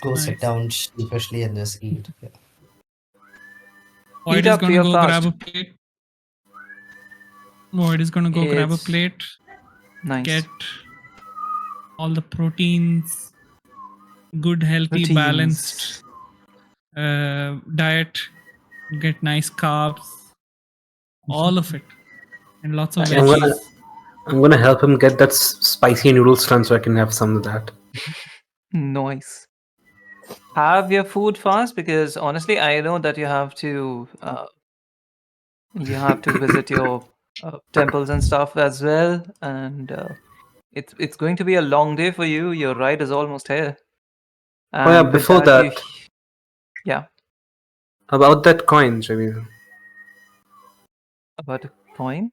S2: go sit
S4: Nice.
S2: down sheepishly and just eat. Yeah.
S4: Void
S1: Eat
S4: is
S1: up
S4: gonna
S1: real
S4: go grab
S1: fast.
S4: a plate. Void is gonna go grab a
S1: It's
S4: plate,
S1: nice.
S4: get all the proteins, good, healthy, balanced
S1: Proteins.
S4: diet, get nice carbs, all of it, and lots of
S1: Nice.
S4: veggies.
S5: I'm gonna help him get that spicy noodles done so I can have some of that.
S1: Nice. Have your food fast because honestly, I know that you have to visit your temples and stuff as well, and it's going to be a long day for you. Your ride is almost here,
S5: Oh yeah,
S1: and with
S5: before
S1: that,
S5: that,
S1: yeah,
S5: about that coin, Jamil.
S1: about a coin.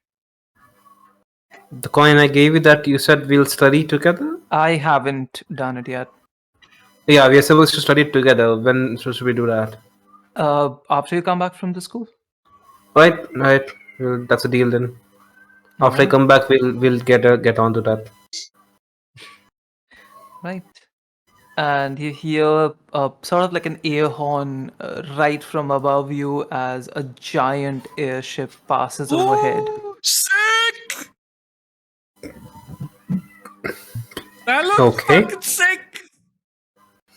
S5: The coin I gave you that you said we'll study together?
S1: I haven't done it yet.
S5: Yeah, we are supposed to study it together. When should we do that?
S1: After you come back from the school.
S5: Right. Well, that's a deal then. After I
S1: Alright.
S5: come back, we'll get onto that.
S1: Right. And you hear sort of like an air horn right from above you as a giant airship passes overhead.
S4: Ooh, sick! That looks
S5: Okay.
S4: fucking sick.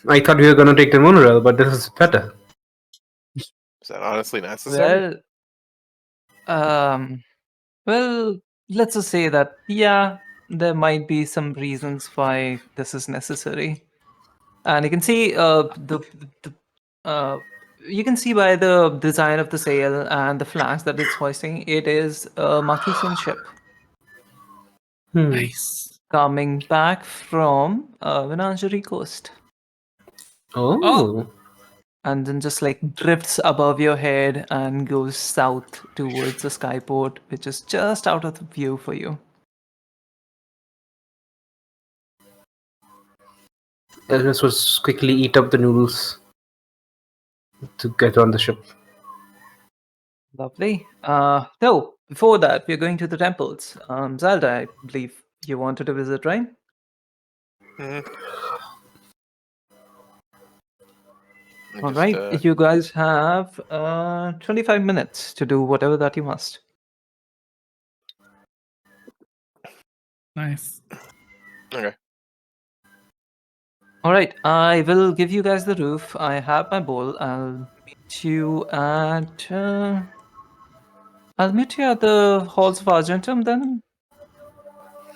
S5: I thought we were gonna take the monorail, but this is better.
S3: Is that honestly necessary?
S1: Well, well, let's just say that yeah, there might be some reasons why this is necessary, and you can see you can see by the design of the sail and the flags that it's hoisting, it is a Marquesian ship
S4: Nice.
S1: coming back from Menagerie Coast,
S5: Oh.
S1: and then just like drifts above your head and goes south towards the skyport, which is just out of the view for you.
S5: Elvis was quickly eat up the noodles to get on the ship.
S1: Lovely. So before that, we're going to the temples. Zelda, I believe you wanted to visit, right?
S3: Mhm. I
S1: All
S3: just,
S1: right. You guys have 25 minutes to do whatever that you must.
S4: Nice.
S3: Okay.
S1: All right. I will give you guys the roof. I have my bowl. I'll meet you at the halls of Argentum then.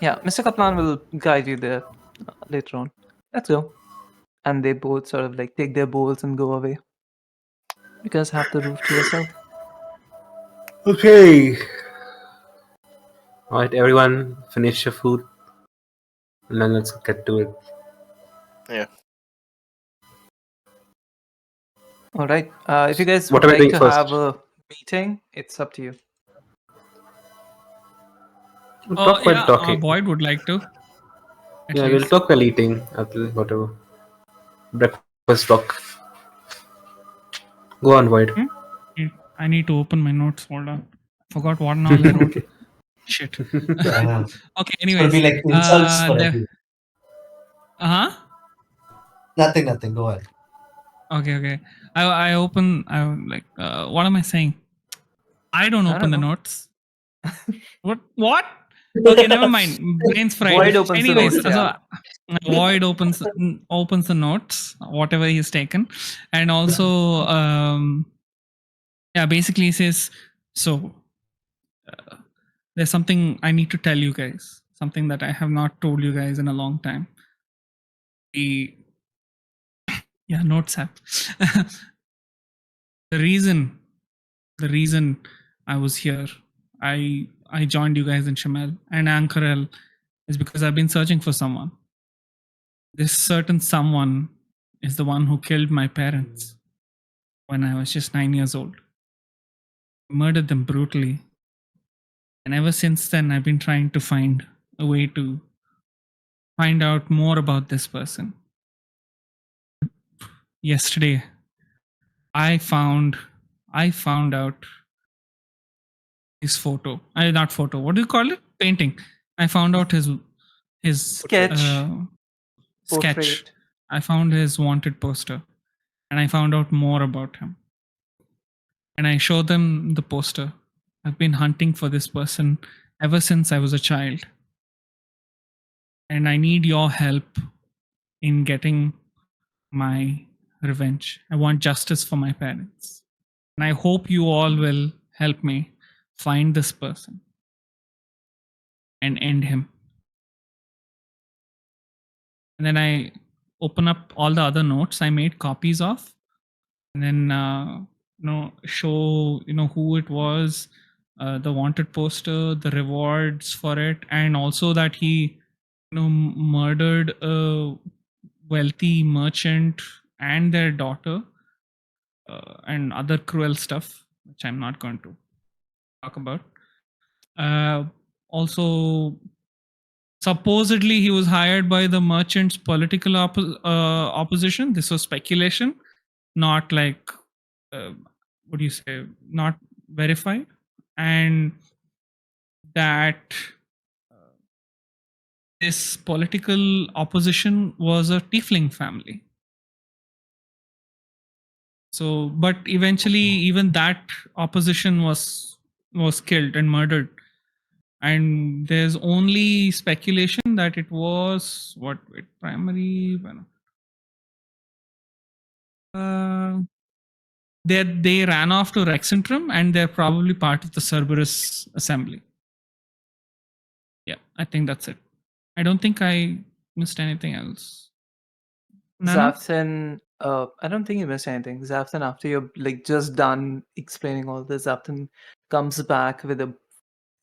S1: Yeah, Mr. Kaplan will guide you there later on. Let's go. And they both sort of like take their bowls and go away. You guys have the roof to yourself.
S5: Okay. Alright, everyone, finish your food. And then let's get to it.
S3: Yeah.
S1: All right. If you guys
S5: What
S1: would
S5: are we
S1: like
S5: doing
S1: to
S5: first?
S1: have a meeting, it's up to you.
S5: We'll talk while talking.
S4: Void would like to. At
S5: Yeah, we'll
S4: least.
S5: talk while eating. After whatever. Breakfast talk. Go on, Void.
S4: I need to open my notes. Hold on. Forgot what all I wrote. Shit.
S2: Yeah.
S4: Okay.
S2: It's gonna be
S4: Anyways.
S2: like insults for everyone.
S4: Uh huh.
S2: Nothing. Go ahead.
S4: Okay. I open. I'm like, what am I saying? I don't
S1: I
S4: open
S1: don't
S4: the
S1: know.
S4: notes. What? Okay, never mind. Brain's fried.
S1: Void opens the
S4: Anyways,
S1: notes, yeah.
S4: so Void opens the notes, whatever he's taken, and also basically he says, so there's something I need to tell you guys, something that I have not told you guys in a long time. The notes app. the reason I was here, I joined you guys in Shamel and Ankarel is because I've been searching for someone. This certain someone is the one who killed my parents when I was just 9 years old. Murdered them brutally. And ever since then, I've been trying to find a way to find out more about this person. Yesterday, I found out his photo. Not photo. What do you call it? Painting. I found out his
S1: Sketch.
S4: sketch.
S1: Portrait.
S4: I found his wanted poster, and I found out more about him. And I showed them the poster. I've been hunting for this person ever since I was a child, and I need your help in getting my revenge. I want justice for my parents, and I hope you all will help me find this person and end him. And then I open up all the other notes I made copies of, and then show who it was, the wanted poster, the rewards for it, and also that he murdered a wealthy merchant and their daughter, and other cruel stuff which I'm not going to talk about. Also, supposedly he was hired by the merchant's political opposition. This was speculation, not like what do you say, not verified. And that this political opposition was a tiefling family. So, but eventually even that opposition was killed and murdered. And there's only speculation that it was primary. They ran off to Rexentrum, and they're probably part of the Cerberus assembly. Yeah, I think that's it. I don't think I missed anything else. Nano?
S1: Xavthan, I don't think you missed anything. Xavthan, after you're like just done explaining all this, Xavthan comes back with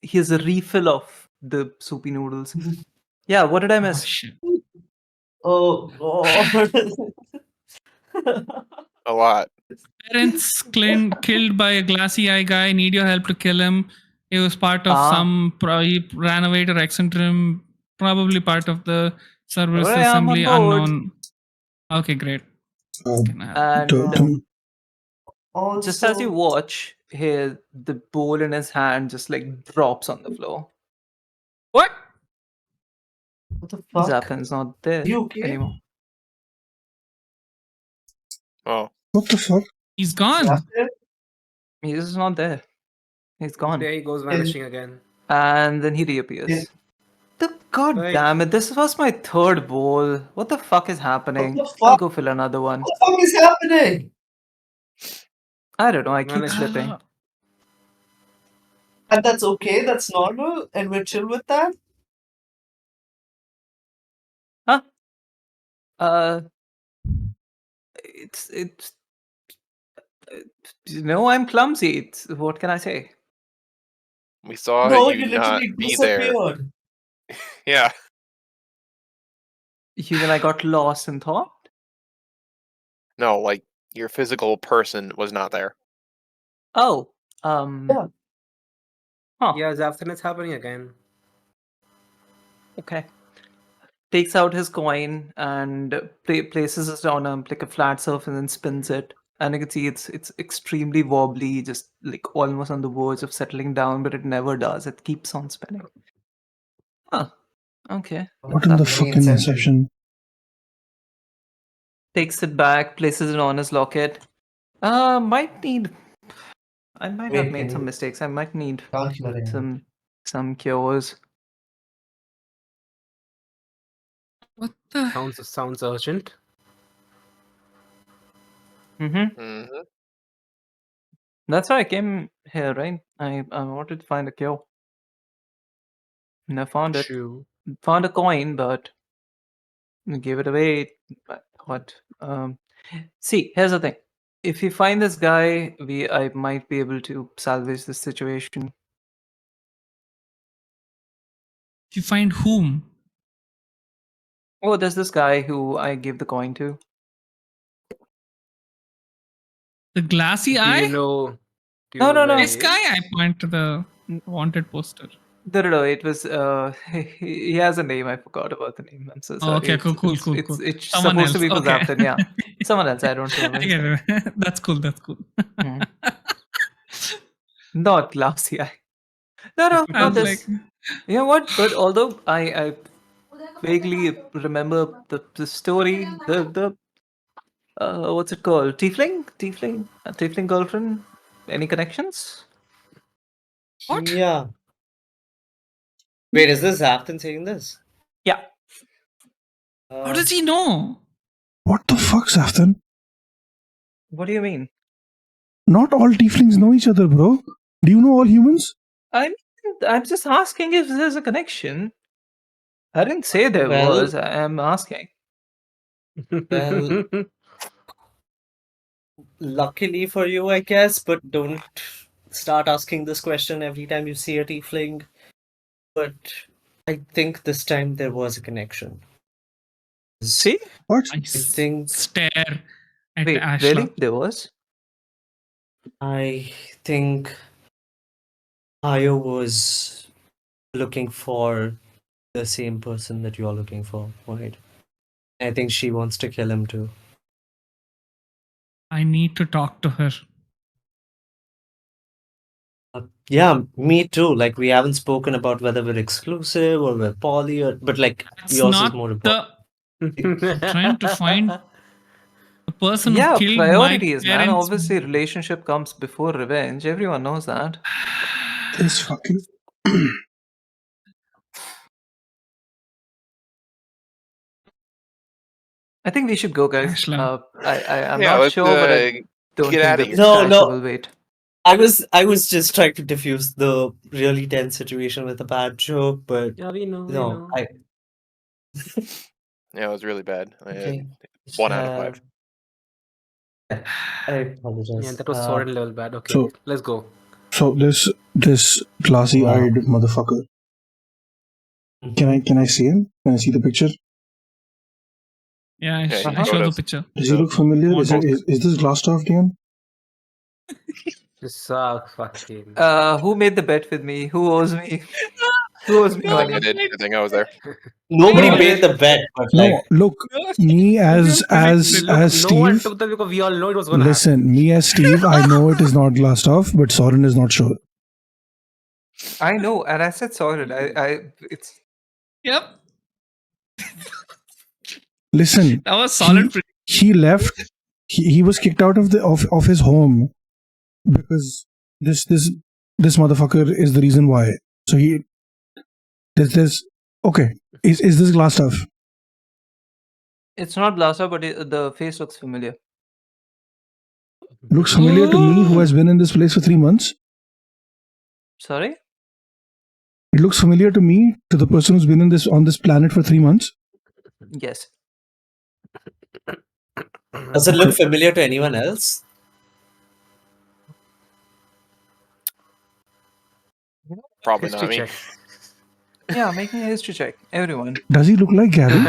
S1: he has a refill of the soupy noodles. Yeah, what did I
S4: Oh,
S1: miss?
S4: shit.
S2: Oh god.
S3: A lot.
S4: Parents killed by a glassy eye guy. Need your help to kill him. He was part of he ran away to Rexentrum, probably part of the Cerberus
S1: Alright, I'm
S4: assembly,
S1: on board.
S4: unknown. Okay, great. Can I help?
S1: And just as you
S2: Also,
S1: watch, the bowl in his hand just like drops on the floor.
S4: What?
S2: what the fuck?
S1: Xavthan's not there
S2: You okay?
S1: anymore.
S3: Oh,
S6: What the fuck?
S4: He's gone.
S2: Xavthan?
S1: He's just not there. He's gone.
S5: There he goes vanishing again.
S1: And then he reappears.
S2: Yeah.
S1: God
S5: Right.
S1: damn it, this was my third bowl. What the fuck is happening?
S2: What the
S1: I'll
S2: fuck?
S1: go fill another one.
S2: What the fuck is happening?
S1: I don't know, I keep
S5: Manage-
S1: slipping.
S2: And that's okay, that's normal, and we're chill with that?
S1: It's I'm clumsy. What can I say?
S3: we saw
S2: No,
S3: you
S2: you
S3: not
S2: literally
S3: be there.
S2: disappeared.
S3: Yeah.
S1: You mean I got lost in thought?
S3: No, like your physical person was not there.
S1: Oh,
S2: Yeah.
S1: Huh.
S5: Yeah, Xavthan, it's happening again.
S1: Okay. Takes out his coin and places it on like a flat surface and then spins it. And you can see it's extremely wobbly, just like almost on the verge of settling down, but it never does. It keeps on spinning. Huh. Okay.
S6: What in the fucking inception?
S1: Takes it back, places it on his locket. I might have made some mistakes. I might need
S2: Can't hear him.
S1: some cures.
S4: What the?
S5: Sounds urgent.
S1: Mm-hmm.
S3: Mm-hmm.
S1: That's why I came here, right? I wanted to find a cure. And I found it.
S5: True.
S1: Found a coin, but I gave it away. I thought, see, here's the thing. If we find this guy, I might be able to salvage this situation.
S4: You find whom?
S1: Oh, there's this guy who I gave the coin to.
S4: The glassy
S5: Do
S4: eye?
S5: you know? Do you
S1: No,
S5: know
S1: no, no.
S5: where
S4: This
S5: he
S4: guy?
S5: is?
S4: I point to the wanted poster.
S1: No. It was he has a name. I forgot about the name. I'm so sorry.
S4: Oh, okay, cool.
S1: It's
S4: Someone
S1: supposed to
S4: else.
S1: be for
S4: Okay.
S1: Xavthan, yeah. Someone else. I don't remember.
S4: I
S1: his
S4: get
S1: name.
S4: it. That's cool.
S1: Not glassy eye. No,
S4: I
S1: not
S4: was
S1: this.
S4: like,
S1: You know what? But although I vaguely remember the story, the what's it called? Tiefling girlfriend. Any connections?
S4: what?
S2: Yeah. Wait, is this Xavthan saying this?
S1: Yeah.
S4: How does he know?
S6: What the fuck, Xavthan?
S1: What do you mean?
S6: Not all tieflings know each other, bro. Do you know all humans?
S1: I'm just asking if there's a connection. I didn't say there
S2: Well-
S1: was. I am asking.
S2: Well, luckily for you, I guess, but don't start asking this question every time you see a tiefling. But I think this time there was a connection.
S1: See?
S6: What?
S4: I
S2: think-
S4: stare at
S1: Wait,
S4: Ashla.
S1: really? There was?
S2: I think Ayo was looking for the same person that you're looking for, right? I think she wants to kill him too.
S4: I need to talk to her.
S2: Yeah, me too. Like we haven't spoken about whether we're exclusive or we're poly, but like
S4: That's
S2: yours is
S4: not
S2: more important.
S4: trying to find the person who
S1: Yeah,
S4: killed
S1: priorities,
S4: my
S1: man.
S4: parents.
S1: Obviously, relationship comes before revenge. Everyone knows that.
S6: This fucking.
S1: I think we should go, guys.
S4: Ashla.
S1: I'm
S3: Yeah,
S1: not
S3: let's,
S1: sure, but I don't
S3: get
S1: think
S3: outta
S1: that
S3: here.
S1: the
S2: No,
S1: statue
S2: no.
S1: will wait.
S2: I was just trying to diffuse the really tense situation with a bad joke, but
S5: Yeah, we know.
S2: no, I
S3: Yeah, it was really bad. I had
S2: okay.
S3: 1 out of 5.
S2: I apologize.
S5: Yeah, that was Sorren level bad. Okay,
S6: So-
S5: let's go.
S6: So this glassy-eyed motherfucker. Can I see him? Can I see the picture?
S4: Yeah,
S3: Yeah,
S4: I
S3: he
S4: show
S3: showed
S4: the
S3: us.
S4: picture.
S6: Does he look familiar? Is this Glassstaff, Dion?
S5: This sucks, fucking.
S1: Who made the bet with me? Who owes me? Who owes me
S4: No,
S1: money?
S3: I did. I think I was there.
S2: Nobody
S6: No.
S2: made the bet, but
S6: No,
S2: like
S6: look, me as
S5: Look, no one
S6: Steve.
S5: took that because we all know it was going to happen.
S6: Listen, me as Steve, I know it is not Glassstaff, but Sorren is not sure.
S1: I know, and I said sorry. It's
S4: Yep,
S6: Listen,
S4: that was solid.
S6: he left. He was kicked out of of his home because this motherfucker is the reason why. So this okay. Is this Glassstaff?
S1: it's not Blasta, but the face looks familiar.
S6: Looks familiar to me, who has been in this place for 3 months.
S1: Sorry?
S6: It looks familiar to me, to the person who's been on this planet for 3 months.
S1: Yes.
S2: does it look familiar to anyone else?
S3: Probably not
S5: History
S3: me.
S5: check.
S1: Yeah, making a history check. Everyone.
S6: Does he look like Gary?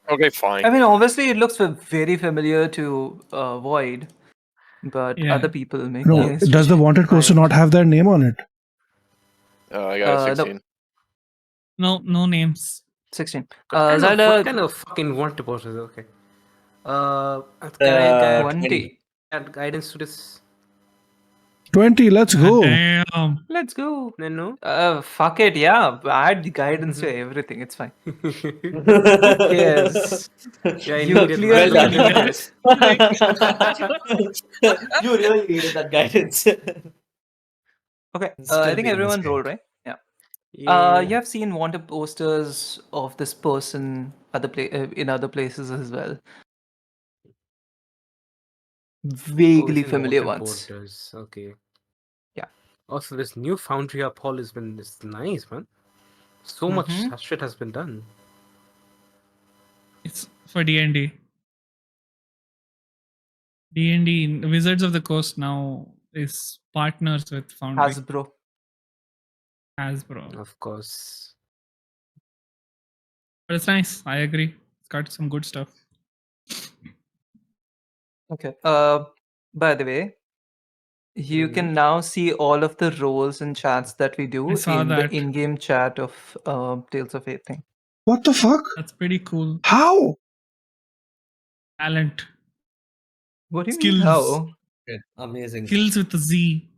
S3: Okay, fine.
S1: I mean, obviously, it looks very familiar to Void, but
S4: Yeah.
S1: other people make
S6: No.
S1: a history
S6: Does the
S1: check.
S6: wanted poster not have their name on it?
S3: I got a
S1: no.
S3: 16.
S4: No names.
S1: 16.
S5: What
S1: Zelda,
S5: kind of fucking want to post is okay? Can I
S1: 20.
S5: add guidance to this?
S6: 20. Let's go.
S4: Damn.
S1: Let's go.
S5: No.
S1: Fuck it, yeah. Add the guidance to everything. It's fine. Who cares?
S5: Yeah, I
S1: You
S5: needed
S1: clearly
S2: well
S1: need
S2: done.
S1: this.
S2: You really needed that guidance.
S1: Okay,
S2: Still
S1: I think
S2: being
S1: everyone
S2: mistake.
S1: rolled, right? Yeah.
S5: Yeah.
S1: You have seen wanted posters of this person in other places as well. Vaguely familiar ones.
S5: Porters. Okay.
S1: Yeah.
S5: Also, this new foundry up hall is nice, man. So much shit has been done.
S4: It's for D&D. D&D, Wizards of the Coast now is partners with Foundry. Hasbro.
S5: Of course.
S4: But it's nice. I agree. It's got some good stuff.
S1: Okay. By the way, you can now see all of the roles and chats that we do
S4: I saw
S1: in
S4: that.
S1: the in-game chat of Tales of Fate thing.
S6: What the fuck?
S4: That's pretty cool.
S6: How?
S4: Talent.
S1: What do you
S4: Skills.
S1: mean how?
S2: Amazing.
S4: Skills with a Z.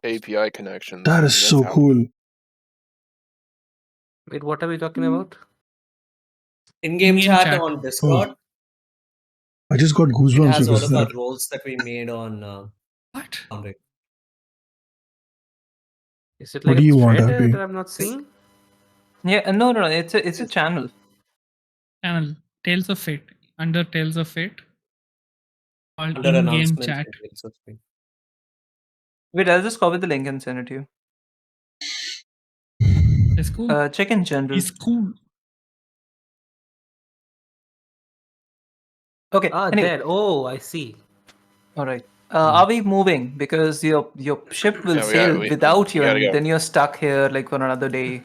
S3: API connections.
S6: That is
S3: That's
S6: so
S3: how-
S6: cool.
S5: Wait, what are we talking about?
S2: In-game
S4: In-game
S2: chat
S4: chat.
S2: on Discord.
S6: I just got
S2: It
S6: goosebumps
S2: has all
S6: because
S2: of
S6: of
S2: our
S6: that.
S2: roles that we made on
S4: What?
S2: Foundry.
S5: Is it
S6: What
S5: like
S6: do
S5: a
S6: you want,
S5: thread
S6: RP?
S5: that I'm not seeing?
S1: Yeah, no. It's a channel.
S4: Channel Tales of Fate. Under Tales of Fate. Called
S2: Under
S4: in-game
S2: announcements.
S4: chat.
S2: and things of things.
S1: Wait, I'll just copy the link and send it to you.
S4: It's cool.
S1: Check in general.
S4: It's cool.
S1: Okay. Anyway,
S5: There. Oh, I see.
S1: all right. Are we moving? Because your ship will
S3: Yeah,
S1: sail
S3: we
S1: without you,
S3: gotta
S1: and
S3: go.
S1: then you're stuck here like for another day,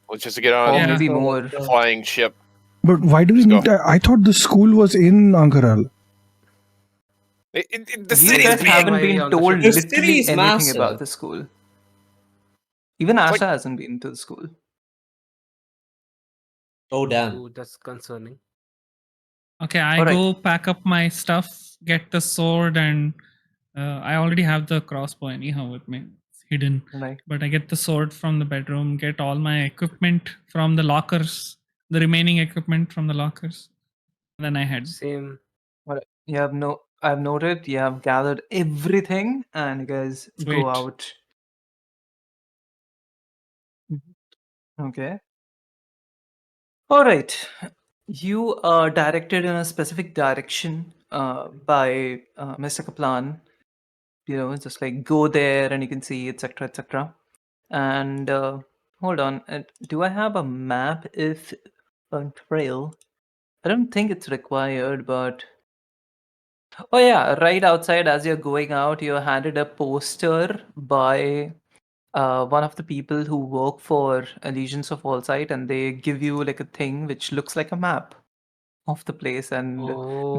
S3: Let's just get on
S1: or
S4: Yeah.
S1: maybe
S2: So,
S1: more.
S3: a flying ship.
S6: But why do we
S3: Let's go.
S6: need? I thought the school was in Ankaral.
S3: The
S1: You
S3: city's
S1: guys
S3: big.
S1: haven't
S5: Why are we
S1: been
S5: on the
S1: told
S5: ship?
S2: The
S1: literally
S2: city is
S1: anything
S2: massive.
S1: about the school. Even
S3: like-
S1: Asha hasn't been to the school.
S2: Oh damn.
S5: Ooh, that's concerning.
S4: Okay, I
S1: Alright.
S4: go pack up my stuff, get the sword, and I already have the crossbow anyhow with me. It's hidden.
S1: Right.
S4: But I get the sword from the bedroom, get all my equipment from the lockers, the remaining equipment from the lockers. And then I head.
S5: Same.
S1: Alright. I've noted you have gathered everything, and you guys
S4: Sweet.
S1: go out. Okay. All right. You are directed in a specific direction by Mr. Kaplan. You know, just like go there and you can see, etc., etc. And hold on, do I have a map if on trail? I don't think it's required, but oh yeah, right outside as you're going out, you're handed a poster by one of the people who work for Allegiance of Allsight, and they give you like a thing which looks like a map of the place, and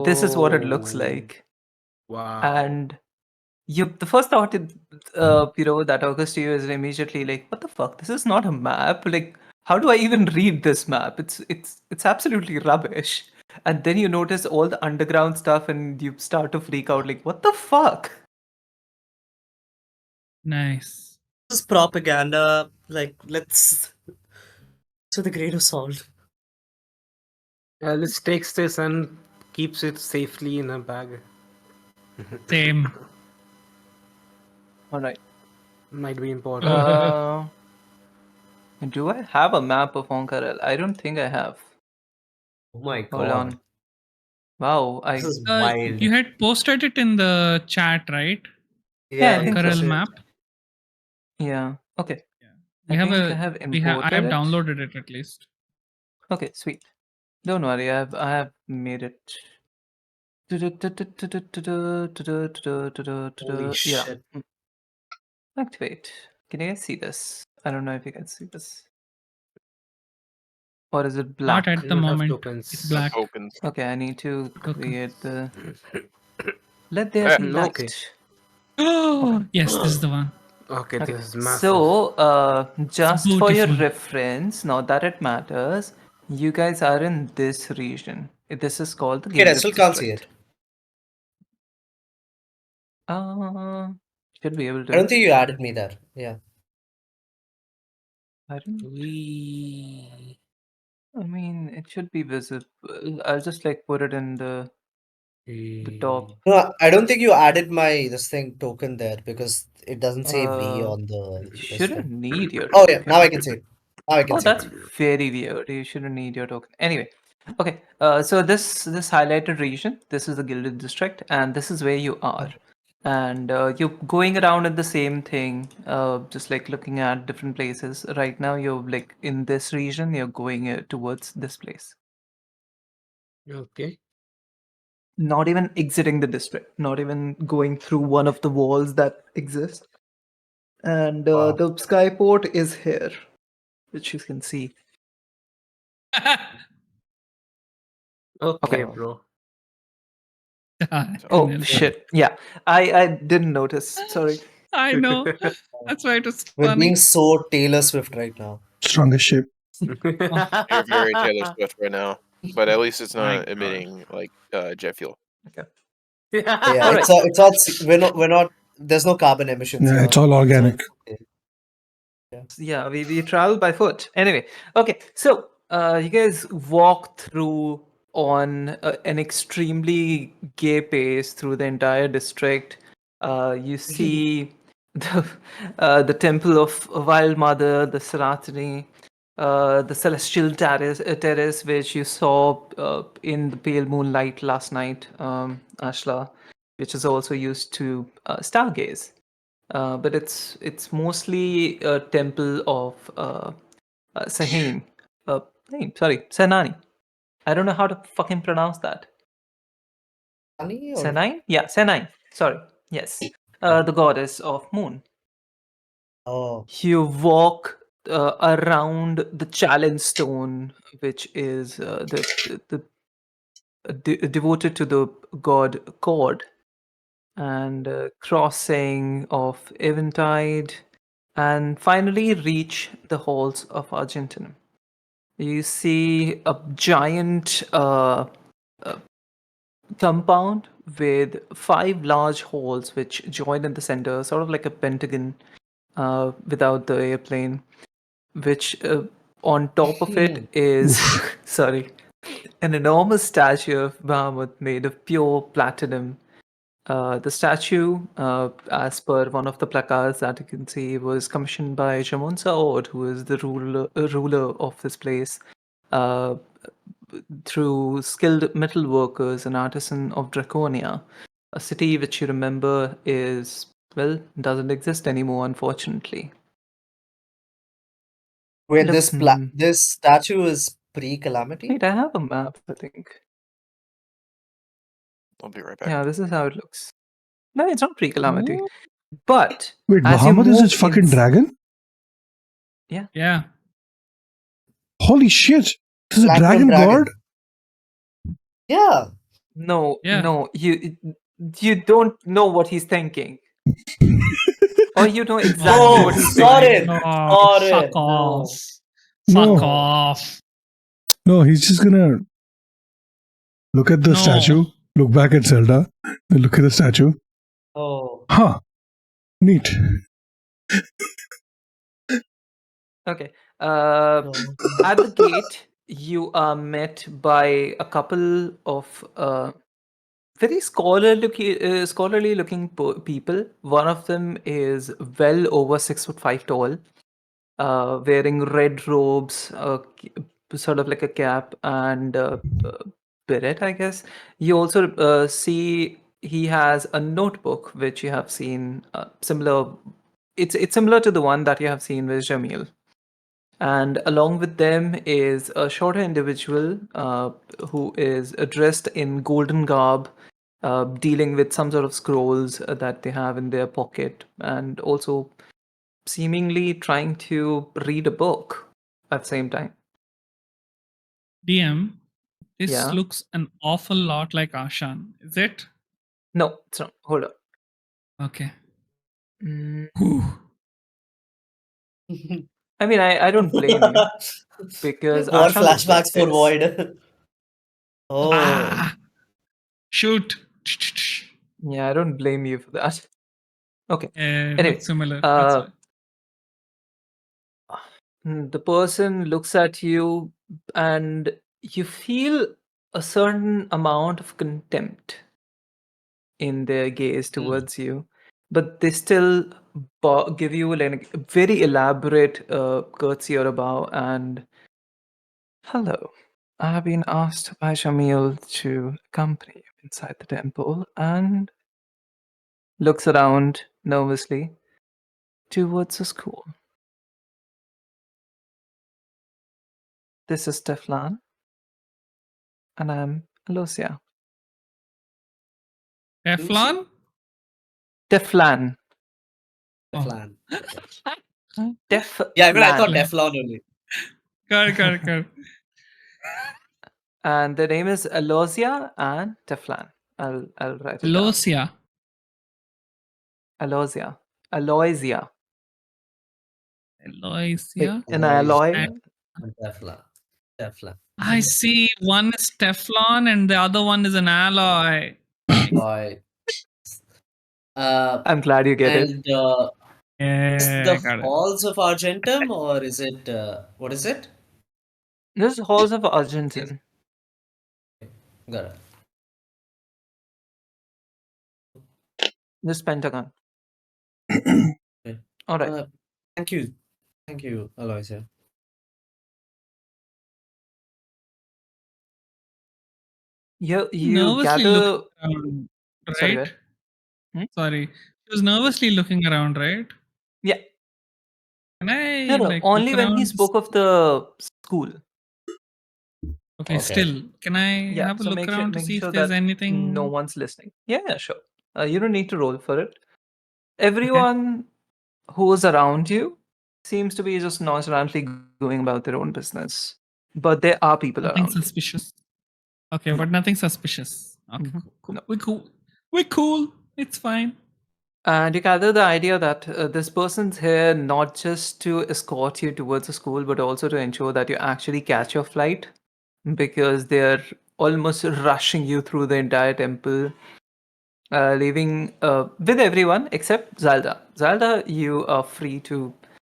S1: this is what it looks
S5: Oh.
S1: like.
S5: Wow.
S1: And the first thought that occurs to you is immediately like, what the fuck? This is not a map. Like, how do I even read this map? It's absolutely rubbish. And then you notice all the underground stuff, and you start to freak out. Like, what the fuck?
S4: Nice.
S2: This is propaganda. Like, let's with a grain of salt.
S5: Alice takes this and keeps it safely in a bag.
S4: Same.
S1: All right.
S5: Might be important.
S1: Do I have a map of Onkarel? I don't think I have.
S2: Oh my god.
S1: Hold on. Wow.
S2: This is wild.
S4: You had posted it in the chat, right?
S1: Yeah, I think
S4: Ankarel
S1: so.
S4: map.
S1: Yeah. Okay.
S4: We
S1: I
S4: have
S1: think
S4: a.
S1: I have
S4: I have
S1: imported it.
S4: downloaded it at least.
S1: Okay, sweet. Don't worry, I have made it.
S2: Holy
S1: Yeah.
S2: shit.
S1: Activate. Can you guys see this? I don't know if you can see this. Or is it black?
S4: Not at
S5: I
S4: the
S5: don't have
S4: moment.
S5: tokens.
S4: It's black.
S3: Tokens.
S1: Okay, I need to
S4: Tokens.
S1: create the. Let there be light.
S5: Okay.
S4: Oh, yes, this is the one.
S5: Okay,
S1: Okay.
S5: this is massive.
S1: So, just for your
S4: beautiful.
S1: reference, not that it matters, you guys are in this region. This is called the
S2: Okay, I
S1: Gilded
S2: still can't see
S1: District.
S2: it.
S1: Should be able to.
S2: I don't think you added me there. Yeah.
S1: I don't.
S5: We...
S1: I mean, it should be visible. I'll just like put it in the top.
S2: No, I don't think you added my this thing token there because it doesn't say V on the
S1: You
S2: this
S1: shouldn't
S2: thing.
S1: need your
S2: Oh yeah,
S1: token.
S2: now I can see it. Now I can
S1: Oh,
S2: see
S1: that's
S2: it.
S1: very weird. You shouldn't need your token. Anyway, okay. So this highlighted region, this is the Gilded District, and this is where you are. And you're going around at the same thing, just like looking at different places. Right now, you're like in this region. You're going towards this place.
S5: Okay.
S1: Not even exiting the district. Not even going through one of the walls that exist. And
S2: Wow.
S1: the skyport is here, which you can see.
S5: Okay,
S1: Okay.
S5: bro.
S1: Oh
S4: Anil.
S1: shit! Yeah, I didn't notice. Sorry.
S4: I know. That's why it was
S2: We're
S4: funny.
S2: being so Taylor Swift right now.
S6: Strongest shape.
S3: You're very Taylor Swift right now, but at least it's
S4: My
S3: not
S4: God.
S3: emitting like jet fuel.
S2: Yeah,
S1: Alright.
S2: it's not. We're not. There's no carbon emissions.
S6: Yeah,
S2: here.
S6: it's all organic.
S2: okay.
S1: Yeah, we travel by foot. Anyway, okay, so you guys walk through on an extremely gay pace through the entire district. You see the temple of Wild Mother, the Saratani, the Celestial Terrace, which you saw in the pale moonlight last night, Ashla, which is also used to stargaze. But it's mostly a temple of Sahin. Sorry, Senani. I don't know how to fucking pronounce that.
S2: Funny or
S1: Senine? Yeah, Senine. Sorry. Yes. The goddess of moon.
S2: oh,
S1: You walk around the challenge stone, which is devoted to the god Cord, and crossing of Eventide, and finally reach the halls of Argentinum. You see a giant compound with 5 large halls which join in the center, sort of like a pentagon without the airplane, which on top of it is, sorry, an enormous statue of Bahamut made of pure platinum. The statue, as per one of the placards that you can see, was commissioned by Jamon Saud, who is the ruler of this place, uh, through skilled metal workers and artisan of Draconia, a city which you remember is, well, doesn't exist anymore, unfortunately.
S2: wait,
S1: Look,
S2: this statue is pre-calamity?
S1: wait, I have a map, I think.
S3: I'll be right back.
S1: Yeah, this is how it looks. No, it's not pre-calamity. But
S6: Wait,
S1: as you
S6: Bahamut is
S1: move
S6: its fucking
S1: ins-
S6: dragon?
S4: Yeah.
S6: Holy shit! This is a
S2: Platinum
S6: dragon god?
S2: Yeah.
S1: No,
S4: Yeah.
S1: no, you don't know what he's thinking. Or you know exactly
S2: Oh,
S1: what he's
S2: sorry.
S1: thinking.
S4: Oh,
S2: Sorry,
S4: fuck
S2: no.
S4: off.
S6: No.
S4: Fuck off.
S6: No, he's just gonna look at the
S4: No.
S6: statue, look back at Zelda, then look at the statue.
S2: Oh.
S6: Huh. Neat.
S1: Okay.
S2: No.
S1: At the gate, you are met by a couple of very scholarly looking people. One of them is well over 6'5" tall, wearing red robes, sort of like a cap and beret, I guess. You also see he has a notebook which you have seen similar. It's similar to the one that you have seen with Jamil. And along with them is a shorter individual who is dressed in golden garb, dealing with some sort of scrolls that they have in their pocket, and also seemingly trying to read a book at the same time.
S4: DM, this
S1: Yeah.
S4: looks an awful lot like Ashan. Is it?
S1: No, it's not. Hold on.
S4: Okay.
S1: Mm,
S4: Whew.
S1: I mean, I don't blame you because
S2: More
S1: Asha looks like
S2: flashbacks for
S1: this.
S2: Void. Oh.
S4: Ah. Shoot.
S1: Yeah, I don't blame you for that. Okay.
S4: It
S1: Anyway,
S4: looks similar. That's why.
S1: the person looks at you and you feel a certain amount of contempt in their gaze towards you, but they still give you like a very elaborate curtsy or a bow and hello. I have been asked by Jamil to accompany you inside the temple and looks around nervously towards the school. This is Teflan, and I'm Alosia.
S4: Teflon?
S1: Teflan.
S4: Oh.
S2: Teflon.
S1: Teflan.
S2: Yeah, even I thought Teflon only.
S4: Correct.
S1: And the name is Alosia and Teflan. I'll write it down.
S4: Losia.
S1: Alosia. Aloisia.
S4: Eloisia.
S1: An alloy.
S2: And Teflon. Teflon.
S4: I see. One is Teflon and the other one is an alloy.
S2: Boy.
S1: I'm glad you get it.
S2: And Is
S4: Yeah,
S2: the
S4: got it.
S2: halls of Argentum, or is it what is it?
S1: This is Halls of Argentum.
S2: Got it.
S1: This Pentagon.
S2: Okay.
S1: All right.
S2: Thank you, Aloysia.
S1: You
S4: Nervously
S1: gather.
S4: looking around,
S1: Sorry,
S4: right?
S1: what?
S4: Sorry. She was nervously looking around, right?
S1: Yeah.
S4: Can I
S1: No,
S4: like
S1: only
S4: look
S1: when he
S4: around?
S1: spoke of the school.
S4: Okay,
S2: Okay.
S4: still, can I
S1: Yeah.
S4: have a
S1: So
S4: look around to
S1: make
S4: see
S1: sure
S4: if there's
S1: that
S4: anything?
S1: no one's listening. Yeah, sure. You don't need to roll for it. Everyone who's around you seems to be just nonchalantly going about their own business. But there are people
S4: Nothing
S1: around you.
S4: suspicious. Okay,
S1: No.
S4: but nothing suspicious. Okay,
S1: Mhm.
S4: cool.
S1: No.
S4: We're cool. We're cool. It's fine.
S1: And you gather the idea that this person's here not just to escort you towards the school, but also to ensure that you actually catch your flight, because they're almost rushing you through the entire temple, leaving with everyone except Zalda. Zalda, you are free to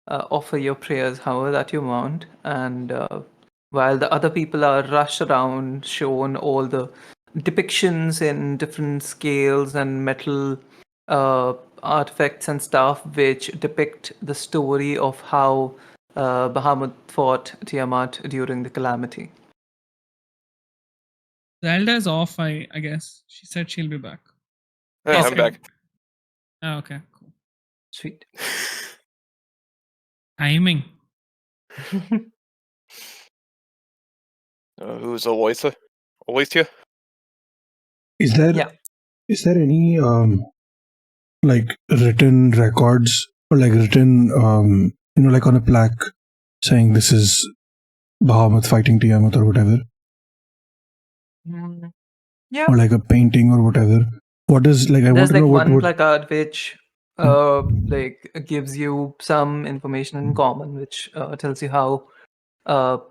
S1: offer your prayers however that you want, and while the other people are rushed around, shown all the depictions in different scales and metal artifacts and stuff which depict the story of how Bahamut fought Tiamat during the calamity.
S4: Zelda's off, I guess. She said she'll be back.
S3: Yeah, I'm
S1: Okay.
S3: back.
S4: Oh, okay, cool.
S1: Sweet.
S4: Timing.
S3: Who's Aloysia? Aloysia?
S6: Is there
S1: Yeah.
S6: any like written records or like written like on a plaque saying this is Bahamut fighting Tiamat or whatever,
S1: Mm, yeah.
S6: or like a painting or whatever? What is like? I want
S1: There's
S6: to
S1: like
S6: know what
S1: one placard which like gives you some information in common, which tells you how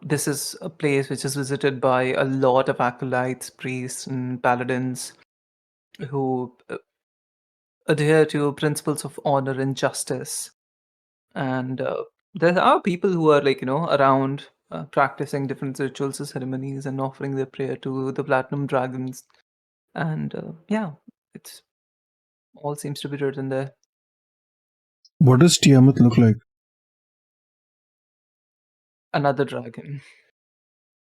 S1: this is a place which is visited by a lot of acolytes, priests, and paladins who adhere to principles of honor and justice. And there are people who are like around practicing different rituals and ceremonies and offering their prayer to the platinum dragons. And yeah, it's all seems to be written there.
S6: what does Tiamat look like?
S1: Another dragon.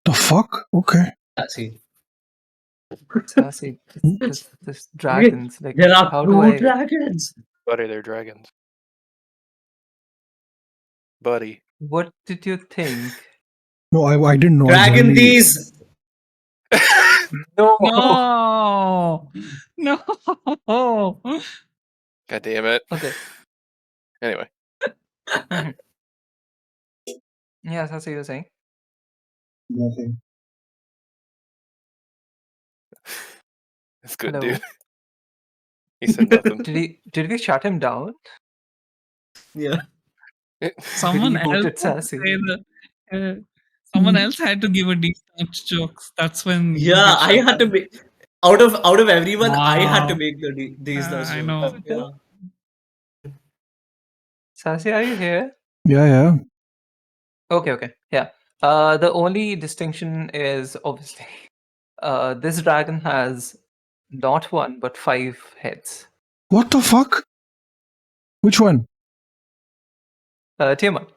S6: The fuck? Okay.
S2: See,
S1: Sassy, this dragons. Like,
S2: there are
S1: how do
S2: two
S1: I?
S2: dragons.
S3: Buddy, they're dragons. Buddy.
S1: What did you think?
S6: No, I didn't know.
S2: Dragon
S6: exactly.
S2: these.
S1: No.
S4: No, no.
S3: God damn it.
S1: Okay.
S3: Anyway.
S1: Mhm. Yeah, Sassy, you were saying.
S6: Nothing.
S3: It's good,
S1: Hello.
S3: dude. He said nothing.
S1: Did we shut him down?
S2: Yeah.
S4: Someone else
S1: Rebooted
S4: had to
S1: Sassy.
S4: say someone else had to give a deep touch jokes. That's when you
S2: Yeah,
S4: get
S2: I
S4: shut
S2: had to
S4: down.
S2: make out of everyone. I had to
S4: Wow.
S2: make these
S4: I
S2: jokes.
S4: know.
S2: Yeah.
S1: Sassy, are you here?
S6: Yeah.
S1: Okay. Yeah. The only distinction is obviously this dragon has not one but 5 heads.
S6: What the fuck? Which one?
S1: Tiamat.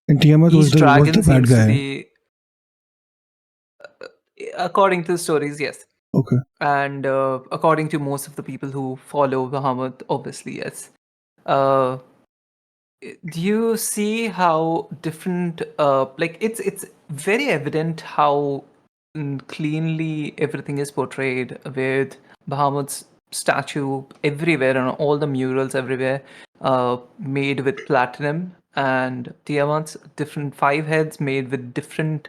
S6: And Tiamat was
S1: Each
S6: the
S1: dragon
S6: bad
S1: seems
S6: guy.
S1: to be, according to the stories, yes.
S6: Okay.
S1: And according to most of the people who follow Bahamut, obviously, yes. Do you see how different? Like it's very evident how cleanly everything is portrayed with Bahamut's statue everywhere and all the murals everywhere, made with platinum, and Tiamat's different 5 heads made with different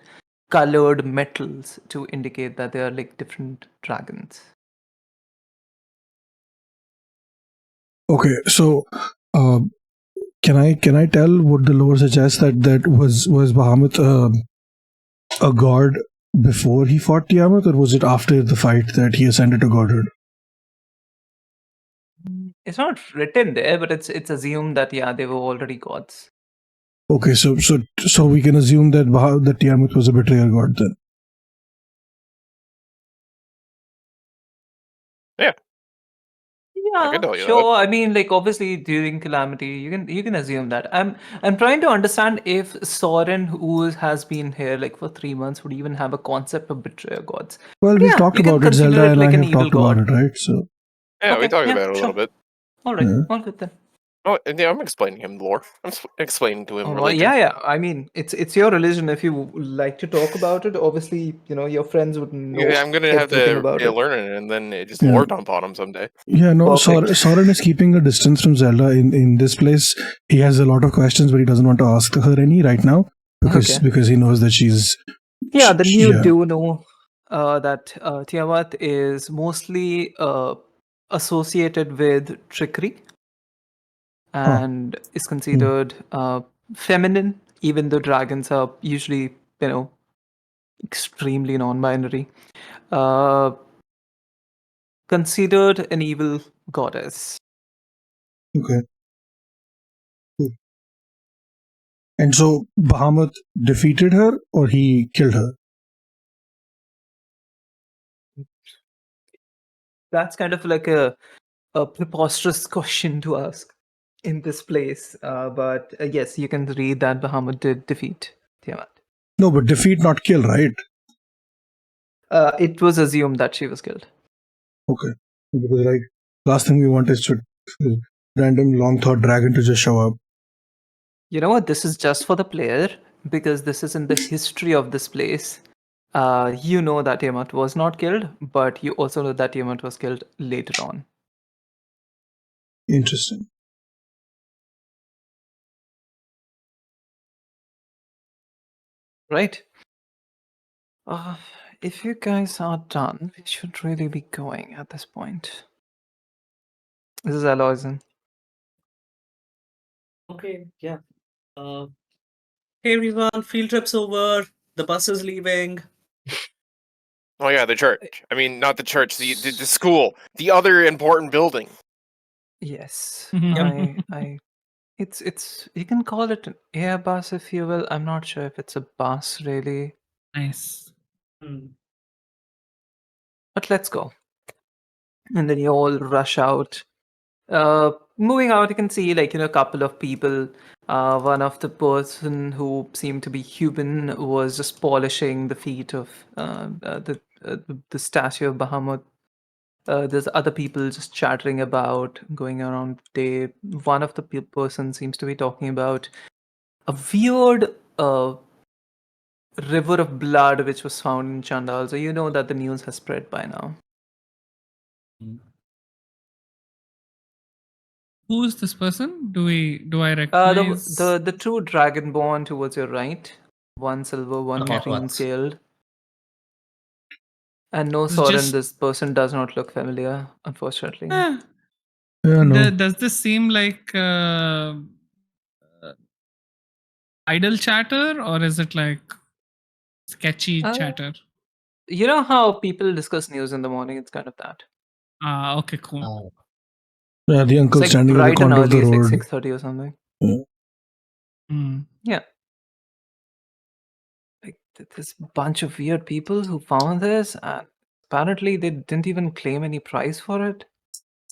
S1: colored metals to indicate that they are like different dragons.
S6: Okay. So, can I tell what the lore suggests that was Bahamut a god before he fought Tiamat, or was it after the fight that he ascended to godhood?
S1: It's not written there, but it's assumed that they were already gods.
S6: Okay, so we can assume that that Tiamat was a betrayer god then.
S3: I can
S1: Yeah,
S3: tell you
S1: sure. I mean, like obviously during calamity, you can assume that. I'm trying to understand if Sorren, who has been here like for 3 months, would even have a concept of betrayer gods.
S6: Well,
S1: But
S6: we've
S1: yeah,
S6: talked
S1: you can
S6: about it.
S1: consider
S6: Zelda
S1: it
S6: and
S1: like
S6: I
S1: an
S6: have
S1: evil
S6: talked about
S1: god.
S6: it, right? So
S3: Yeah, we
S1: Okay,
S3: talked
S1: yeah,
S3: about it a
S1: sure.
S3: little bit.
S1: All right,
S6: Yeah.
S1: all good then.
S3: Oh, and yeah, I'm explaining him lore. I'm explaining to him
S1: Oh, well,
S3: religion.
S1: yeah. I mean, it's your religion. If you like to talk about it, obviously, your friends would know
S3: Yeah, I'm gonna have
S1: everything
S3: to
S1: about it.
S3: learn it, and then just
S6: Yeah.
S3: lore dump on him someday.
S6: Yeah, no,
S1: Perfect.
S6: Sorren is keeping a distance from Zelda in this place. He has a lot of questions, but he doesn't want to ask her any right now because he knows that she's.
S1: Yeah, then you
S6: yeah.
S1: do know that Tiamat is mostly associated with trickery and is considered feminine, even though dragons are usually, extremely non-binary. Considered an evil goddess.
S6: Okay. Cool. And so Bahamut defeated her, or he killed her?
S1: That's kind of like a preposterous question to ask in this place. But yes, you can read that Bahamut did defeat Tiamat.
S6: No, but defeat, not kill, right?
S1: It was assumed that she was killed.
S6: Okay. Because like last thing we want is to random long thought dragon to just show up.
S1: You know what? This is just for the player because this is in the history of this place. You know that Tiamat was not killed, but you also know that Tiamat was killed later on.
S6: Interesting.
S1: Right? If you guys are done, we should really be going at this point. This is Aloysian.
S2: Okay, yeah. Hey everyone, field trip's over. The bus is leaving.
S3: Oh yeah, the church. I mean, not the church. The school. The other important building.
S1: Yes,
S4: Yep.
S1: it's you can call it an air bus if you will. I'm not sure if it's a bus really,
S4: Nice.
S1: but let's go. And then you all rush out. Moving out, you can see a couple of people. One of the person who seemed to be human was just polishing the feet of the statue of Bahamut. There's other people just chattering about, going around. One of the person seems to be talking about a weird river of blood which was found in Chandal. So you know that the news has spread by now.
S4: Who's this person? Do I recognize?
S1: The true dragonborn towards your right, 1 silver, 1
S2: hot
S1: green
S2: ones.
S1: scaled. And no,
S4: It's
S1: Sorren,
S4: just-
S1: this person does not look familiar, unfortunately.
S4: Eh,
S6: Yeah, no.
S4: does this seem like idle chatter, or is it like sketchy chatter?
S1: You know how people discuss news in the morning? It's kind of that.
S4: Okay, cool.
S6: Yeah, the uncle
S1: It's like
S6: standing at the
S1: bright and
S6: corner of the
S1: early, it's
S6: road.
S1: like 6:30 or something.
S4: Mm.
S1: Yeah. Like this bunch of weird people who found this, and apparently they didn't even claim any price for it.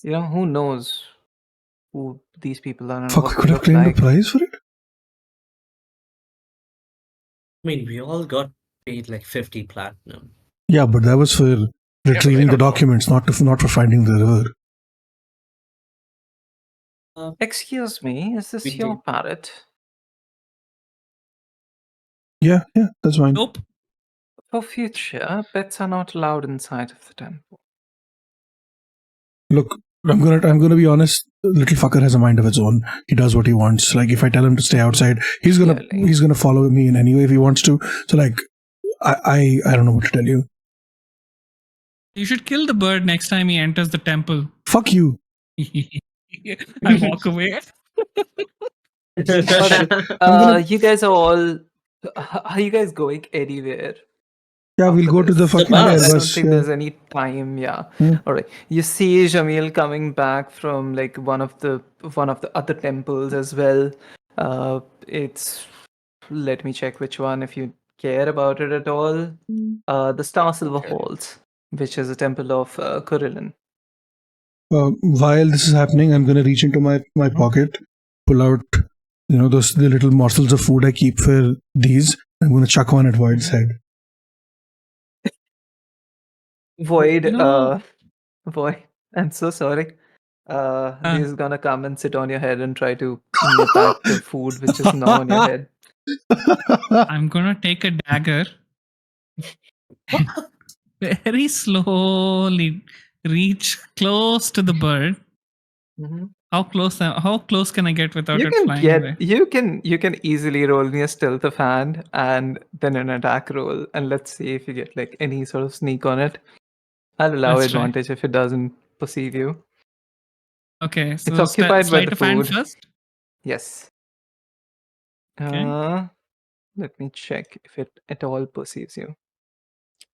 S1: Who knows who these people are and
S6: Fuck, we
S1: what they
S6: could have
S1: look
S6: claimed
S1: like.
S6: a prize for it?
S2: I mean, we all got paid like 50 platinum.
S6: Yeah, but that was for retrieving the
S3: don't know.
S6: documents, not for finding the river.
S1: Excuse me, is this
S2: We
S1: your
S2: did.
S1: parrot?
S6: Yeah, that's fine.
S4: Nope.
S1: For future, pets are not allowed inside of the temple.
S6: Look, I'm gonna be honest. Little fucker has a mind of its own. He does what he wants. Like if I tell him to stay outside, he's gonna follow me in any way if he wants to. So like, I don't know what to tell you.
S4: You should kill the bird next time he enters the temple.
S6: Fuck you.
S4: I walk away.
S1: You guys are all. Are you guys going anywhere?
S6: Yeah, we'll
S1: after
S6: go to the
S1: this.
S6: fucking
S2: bus.
S1: I don't
S6: Airbus.
S1: think
S6: Yeah.
S1: there's any time. Yeah.
S6: Yeah.
S1: All right. You see Jamil coming back from like one of the other temples as well. It's let me check which one if you care about it at all. The Star Silver
S3: Okay.
S1: Halls, which is a temple of Kurilin.
S6: While this is happening, I'm gonna reach into my pocket, pull out, the little morsels of food I keep for these. I'm gonna chuck one at Void's head.
S1: Void,
S4: You know-
S1: Void, I'm so sorry. This is gonna come and sit on your head and try to nip at the food which is now on your head.
S4: I'm gonna take a dagger and very slowly reach close to the bird.
S1: Mhm.
S4: How close can I get without
S1: You
S4: it
S1: can
S4: flying away?
S1: you can easily roll me a stealth of hand and then an attack roll, and let's see if you get like any sort of sneak on it. I'll allow
S4: Let's try.
S1: advantage if it doesn't perceive you.
S4: Okay, so
S1: It's occupied by
S4: sleight
S1: the
S4: of hand
S1: food.
S4: first.
S1: Yes.
S4: Okay.
S1: Let me check if it at all perceives you.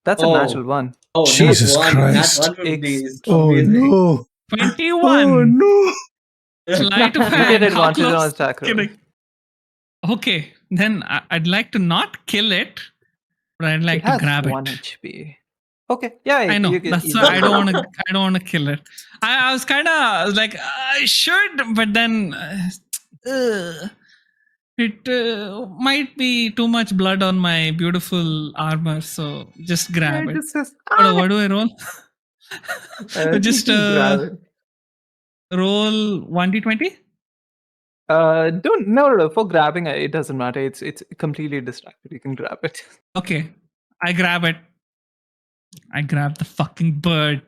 S1: That's a
S2: Oh.
S1: natural one.
S2: Oh,
S6: Jesus
S2: not one.
S6: Christ.
S2: Not one would be
S6: Oh
S2: amazing.
S6: no!
S4: 21.
S6: Oh no!
S4: Sleight of
S1: You get
S4: hand. How
S1: advantage on
S4: close
S1: attack
S4: can
S1: roll.
S4: I? Okay, then I'd like to not kill it, but I'd like
S1: It
S4: to
S1: has
S4: grab
S1: 1
S4: it.
S1: HP. Okay, yeah,
S4: I know.
S1: you can
S4: That's
S1: easily
S4: why I don't
S1: grab
S4: want to. I don't want to kill it. I was kind of like I should, but then it might be too much blood on my beautiful armor. So just
S1: it.
S4: grab
S1: Yeah,
S4: it.
S1: it says,
S4: What do I roll? Just
S1: you can grab it.
S4: roll 1d20.
S1: Don't no, for grabbing it doesn't matter. It's completely distracted. You can grab it.
S4: Okay, I grab it. I grab the fucking bird.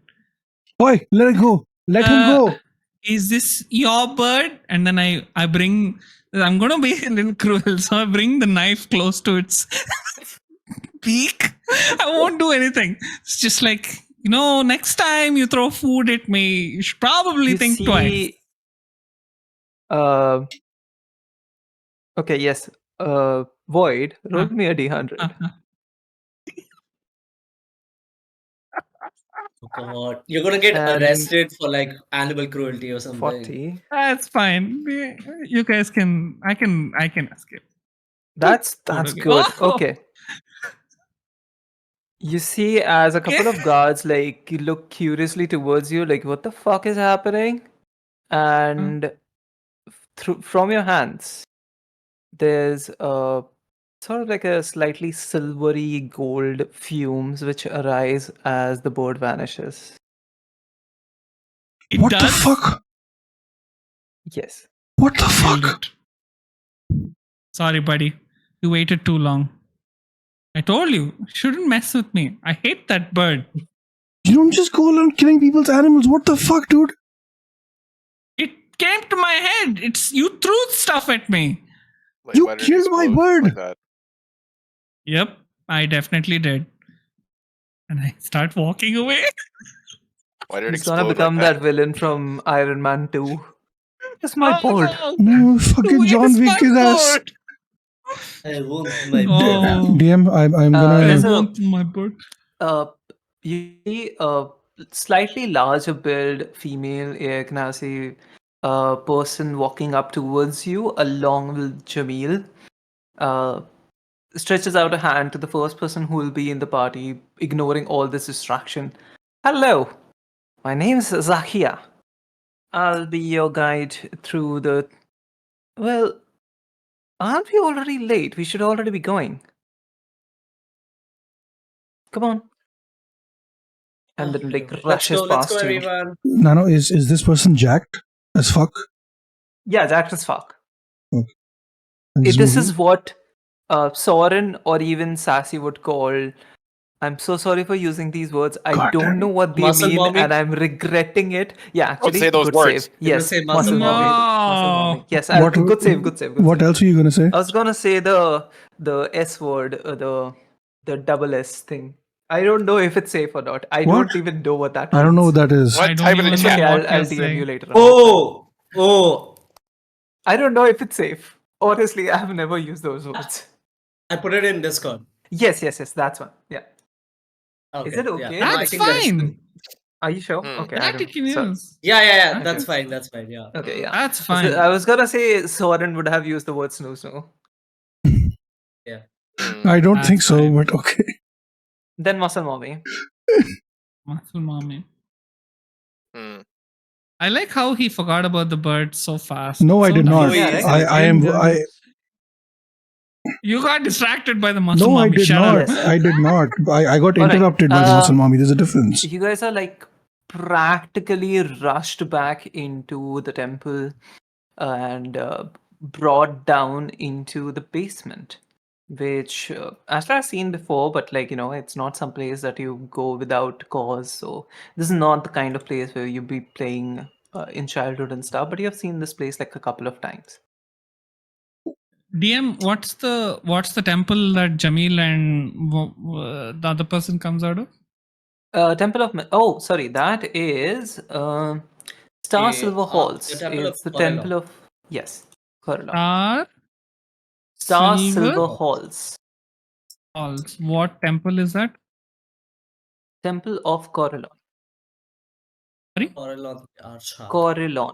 S6: Boy, let it go. Let him go.
S4: Is this your bird? And then I bring. I'm gonna be a little cruel, so I bring the knife close to its beak. I won't do anything. It's just like next time you throw food at me, you should probably
S1: You
S4: think twice.
S1: see, okay, yes. Void, roll me a d100.
S4: Uh-huh.
S2: Oh God, you're gonna get
S1: And-
S2: arrested for like animal cruelty or something.
S1: 40.
S4: That's fine. You guys can. I can escape.
S1: That's
S4: okay.
S1: good.
S4: Oh!
S1: Okay. You see, as a couple of guards like look curiously towards you, like what the fuck is happening? And from your hands, there's a sort of like a slightly silvery gold fumes which arise as the bird vanishes.
S4: It
S6: What
S4: does.
S6: the fuck?
S1: Yes.
S6: What the
S4: Killed
S6: fuck?
S4: it. Sorry, buddy. You waited too long. I told you, shouldn't mess with me. I hate that bird.
S6: You don't just go around killing people's animals. What the fuck, dude?
S4: It came to my head. You threw stuff at me.
S3: Like,
S6: You
S3: why did it
S6: killed my
S3: explode
S6: bird.
S3: like that?
S4: Yep, I definitely did. And I start walking away.
S3: Why did it
S1: He's gonna
S3: explode
S1: become
S3: like
S1: that villain from Iron Man 2. It's my bird.
S6: No, fucking
S4: Where's
S6: John
S4: my
S6: Wick his ass.
S4: bird?
S2: I want my
S4: Oh.
S2: bird.
S6: DM, I'm
S4: I
S6: gonna.
S1: There's a-
S4: want my bird.
S1: You see a slightly larger build female Genasi person walking up towards you along with Jamil. Stretches out a hand to the first person who will be in the party, ignoring all this distraction. Hello, my name's Zakia. I'll be your guide through the. Well, aren't we already late? We should already be going. Come on. And then like rushes
S2: Let's
S1: past
S2: go,
S1: you.
S2: everyone.
S6: Nano, is this person jacked as fuck?
S1: Yeah, Jack as fuck.
S6: And
S1: This
S6: Zoom-
S1: is what Sorren or even Sassy would call. I'm so sorry for using these words. I
S6: God damn
S1: don't know what they
S2: Muscle
S1: mean,
S2: mommy?
S1: and I'm regretting it. Yeah, actually,
S3: say those
S1: good
S3: words.
S1: save.
S2: You're gonna
S1: Yes,
S2: say
S1: muscle
S2: muscle
S1: mommy.
S4: mommy?
S1: Muscle
S4: No.
S1: mommy. Yes,
S6: What-
S1: good save. Good save. Good
S6: What
S1: save.
S6: else were you gonna say?
S1: I was gonna say the S word, the double S thing. I don't know if it's safe or not. I
S6: What?
S1: don't even know what that.
S6: I don't know what
S1: means.
S6: that is.
S3: What?
S4: I don't
S3: Type it in
S4: even
S3: the
S4: know
S3: chat.
S1: Okay,
S4: what
S1: I'll
S4: you're
S1: DM
S4: saying.
S1: you later. on.
S2: Oh,
S1: I don't know if it's safe. Honestly, I have never used those words.
S2: I put it in Discord.
S1: Yes, that's one. Yeah.
S2: Okay.
S1: Is it
S2: Yeah.
S1: okay?
S2: No, I
S4: That's
S2: think that is
S4: fine.
S1: Are you sure?
S3: Hmm.
S1: Okay, I
S4: That you
S1: don't.
S4: can
S1: So,
S4: use.
S2: Yeah.
S1: Okay.
S2: That's fine. That's fine. Yeah.
S1: okay, yeah.
S4: That's
S1: So
S4: fine.
S1: I was gonna say Sorren would have used the word snow.
S2: Yeah.
S3: Hmm.
S6: I don't
S4: That's
S6: think so,
S4: fine.
S6: but okay.
S1: Then muscle mommy.
S4: Muscle mommy.
S3: Hmm.
S4: I like how he forgot about the bird so fast.
S6: No, I
S4: So
S6: did not.
S2: So
S1: Yeah,
S2: easily.
S1: right?
S6: I am. I
S4: You got distracted by the muscle
S6: no, I
S4: mommy.
S6: did
S4: Shut
S6: not.
S4: up.
S1: Yes.
S6: I did not. I got
S1: All right.
S6: interrupted by the muscle mommy. There's a difference.
S1: You guys are like practically rushed back into the temple and brought down into the basement, which Ashla has seen before, but like, it's not some place that you go without cause. So this is not the kind of place where you be playing in childhood and stuff, but you have seen this place like a couple of times.
S4: DM, what's the temple that Jamil and the other person comes out of?
S1: Temple of oh, sorry, that is Star Silver
S2: The
S1: Halls.
S2: Temple of
S1: It's the
S2: Corellon.
S1: temple of yes, Corellon.
S4: Star
S1: Star
S4: Silver
S1: Silver Halls.
S4: Halls. What temple is that?
S1: Temple of Corellon.
S4: Sorry?
S2: Corellon Archard.
S1: Corellon.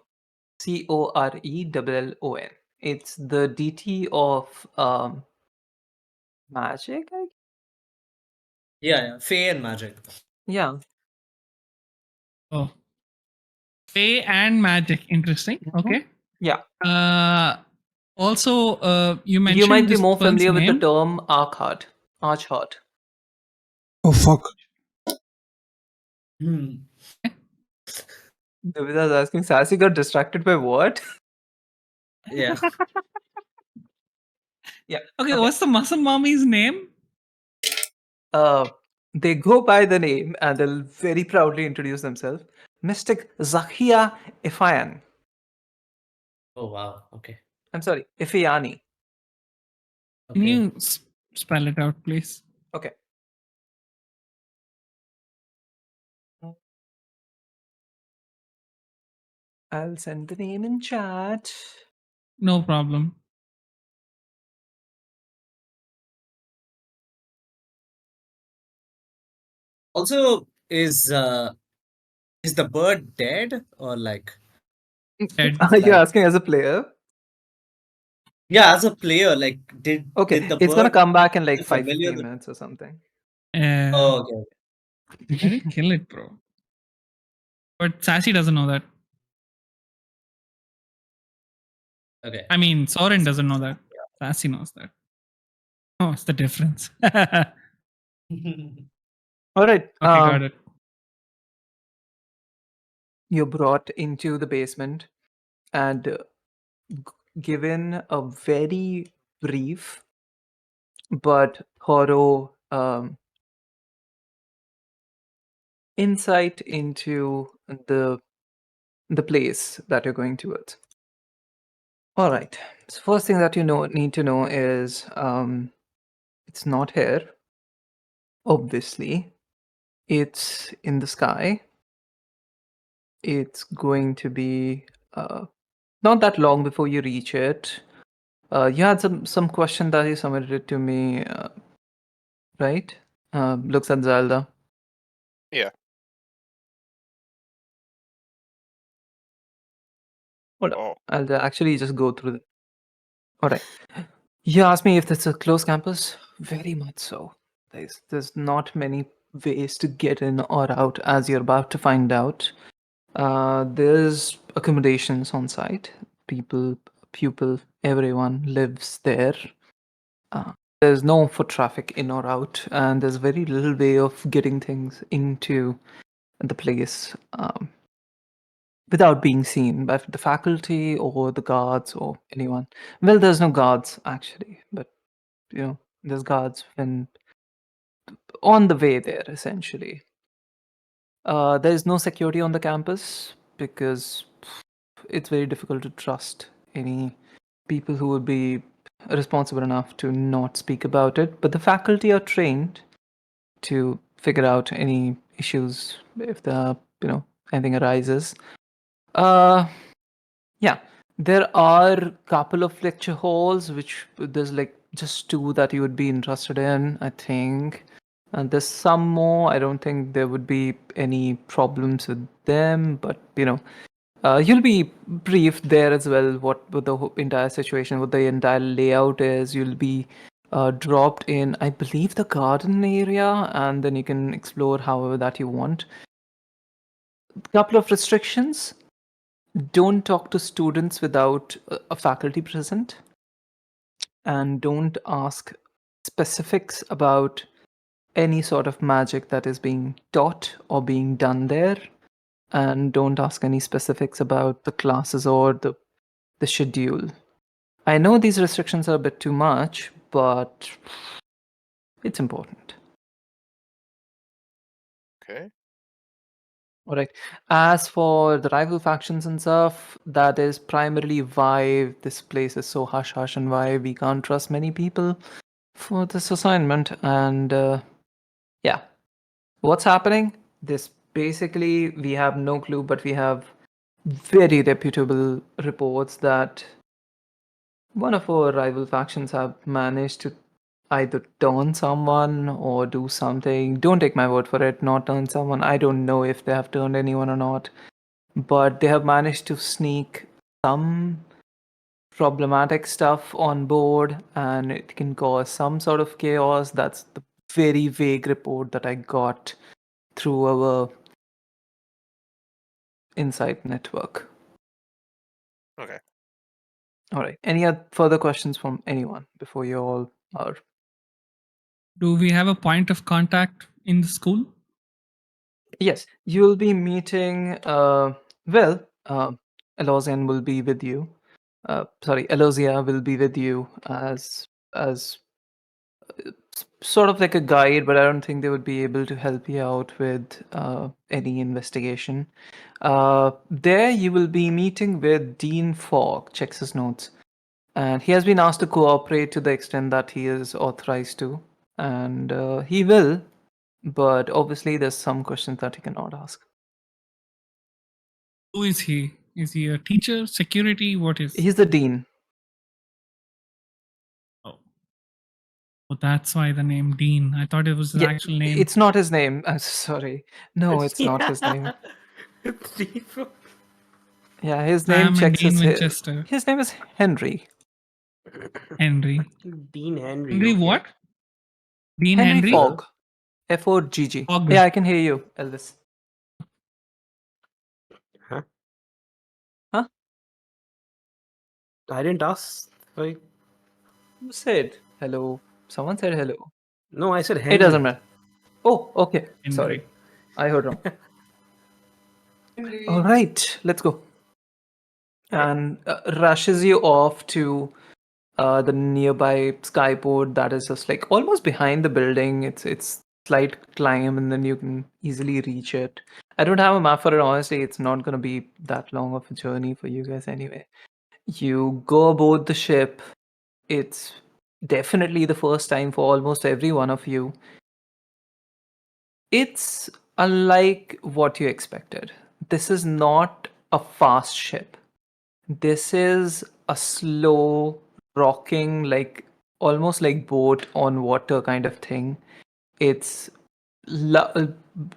S1: Corellon. It's the deity of magic, I guess?
S2: Yeah. Fae and magic.
S1: Yeah.
S4: Oh. Fae and magic. Interesting.
S1: Mhm.
S4: Okay.
S1: Yeah.
S4: Also, you
S1: You
S4: mentioned
S1: might be
S4: this
S1: more
S4: person's
S1: familiar with the
S4: name.
S1: term Archheart.
S6: Oh fuck.
S1: David was asking, Sassy got distracted by what?
S2: Yeah.
S1: Yeah.
S4: Okay,
S1: Okay.
S4: what's the muscle mommy's name?
S1: They go by the name and they'll very proudly introduce themselves. Mystic Zakia Ifayan.
S2: Oh wow. Okay.
S1: I'm sorry, Ifayani.
S4: Can
S2: Okay.
S4: you spell it out, please?
S1: Okay. I'll send the name in chat.
S4: No problem.
S2: Also, is the bird dead or like?
S4: Dead.
S1: Are you
S2: Like-
S1: asking as a player?
S2: Yeah, as a player, like did
S1: Okay,
S2: the
S1: it's gonna
S2: bird
S1: come back in like
S2: familiar
S1: 5-15
S2: with-
S1: minutes or something.
S2: Oh, okay.
S4: I didn't kill it, bro. But Sassy doesn't know that.
S2: Okay.
S4: I mean, Sorren doesn't know that. Sassy knows that. Oh, it's the difference. Okay,
S1: All right.
S4: got it.
S1: You're brought into the basement and given a very brief but thorough insight into the place that you're going towards. All right. So first thing that you need to know is it's not here. Obviously, it's in the sky. It's going to be not that long before you reach it. You had some question that you submitted to me, right? Looks at Zelda.
S3: Yeah.
S1: Hold on.
S3: Oh.
S1: I'll actually just go through it. All right. You asked me if it's a close campus. Very much so. There's not many ways to get in or out, as you're about to find out. There's accommodations on site. Pupil, everyone lives there. There's no foot traffic in or out, and there's very little way of getting things into the place without being seen by the faculty or the guards or anyone. Well, there's no guards actually, but there's guards when on the way there essentially. There's no security on the campus because it's very difficult to trust any people who would be responsible enough to not speak about it. But the faculty are trained to figure out any issues if anything arises. Yeah, there are a couple of lecture halls which there's like just two that you would be interested in, I think. And there's some more. I don't think there would be any problems with them, but you'll be briefed there as well. What the entire situation, what the entire layout is. You'll be dropped in, I believe, the garden area, and then you can explore however that you want. Couple of restrictions: don't talk to students without a faculty present, and don't ask specifics about any sort of magic that is being taught or being done there, and don't ask any specifics about the classes or the schedule. I know these restrictions are a bit too much, but it's important.
S3: Okay.
S1: All right. As for the rival factions and stuff, that is primarily why this place is so hush hush and why we can't trust many people for this assignment. And yeah, what's happening? This basically, we have no clue, but we have very reputable reports that one of our rival factions have managed to either turn someone or do something. Don't take my word for it, not turn someone. I don't know if they have turned anyone or not, but they have managed to sneak some problematic stuff on board, and it can cause some sort of chaos. That's the very vague report that I got through our Insight network.
S3: Okay.
S1: All right. Any further questions from anyone before you all are?
S4: Do we have a point of contact in the school?
S1: Yes, you'll be meeting. Well, Elosian will be with you. Sorry, Elosia will be with you as sort of like a guide, but I don't think they would be able to help you out with any investigation. There, you will be meeting with Dean Fogg. Checks his notes, and he has been asked to cooperate to the extent that he is authorized to, and he will. But obviously, there's some questions that he cannot ask.
S4: Who is he? Is he a teacher, security? What is?
S1: He's the dean.
S4: Oh, that's why the name Dean. I thought it was his
S1: Yeah,
S4: actual name.
S1: it's not his name. I'm sorry. No, it's not his name. Yeah, his name
S4: Sam and
S1: checks
S4: Dean
S1: his
S4: Winchester.
S1: his name is Henry.
S4: Henry.
S5: Dean Henry.
S4: Henry
S5: okay.
S4: what? Dean
S1: Henry
S4: Henry?
S1: Fogg. Fogg.
S4: Fogg.
S1: Yeah, I can hear you, Elvis.
S5: Huh?
S1: Huh?
S5: I didn't ask. Like,
S1: Who said hello? Someone said hello.
S5: no, I said Henry.
S1: It doesn't matter. Oh, okay.
S4: Henry.
S1: Sorry. I heard wrong. All right, let's go. And rushes you off to the nearby skyport that is just like almost behind the building. It's slight climb, and then you can easily reach it. I don't have a map for it, honestly. It's not gonna be that long of a journey for you guys anyway. You go aboard the ship. It's definitely the first time for almost every one of you. It's unlike what you expected. This is not a fast ship. This is a slow, rocking, like almost like boat on water kind of thing. It's a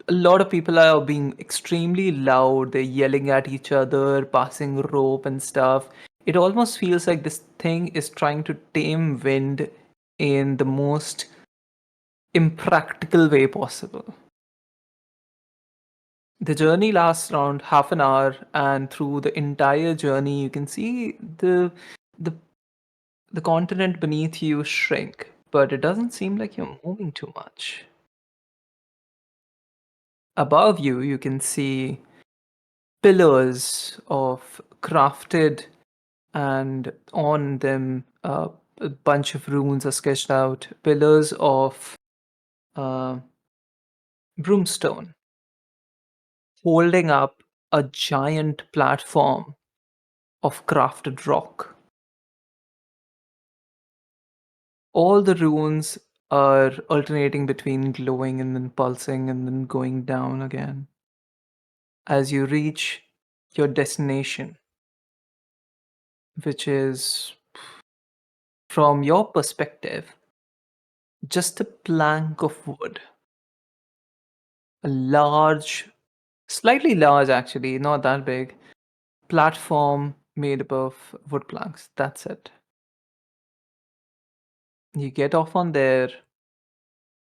S1: lot of people are being extremely loud. They're yelling at each other, passing rope and stuff. It almost feels like this thing is trying to tame wind in the most impractical way possible. The journey lasts around half an hour, and through the entire journey, you can see the the continent beneath you shrink, but it doesn't seem like you're moving too much. Above you, you can see pillars of crafted, and on them a bunch of runes are sketched out. Pillars of uh, broomstone, holding up a giant platform of crafted rock. All the runes are alternating between glowing and then pulsing and then going down again. As you reach your destination, which is, from your perspective, just a plank of wood. a large, slightly large actually, not that big, platform made up of wood planks. That's it. You get off on there,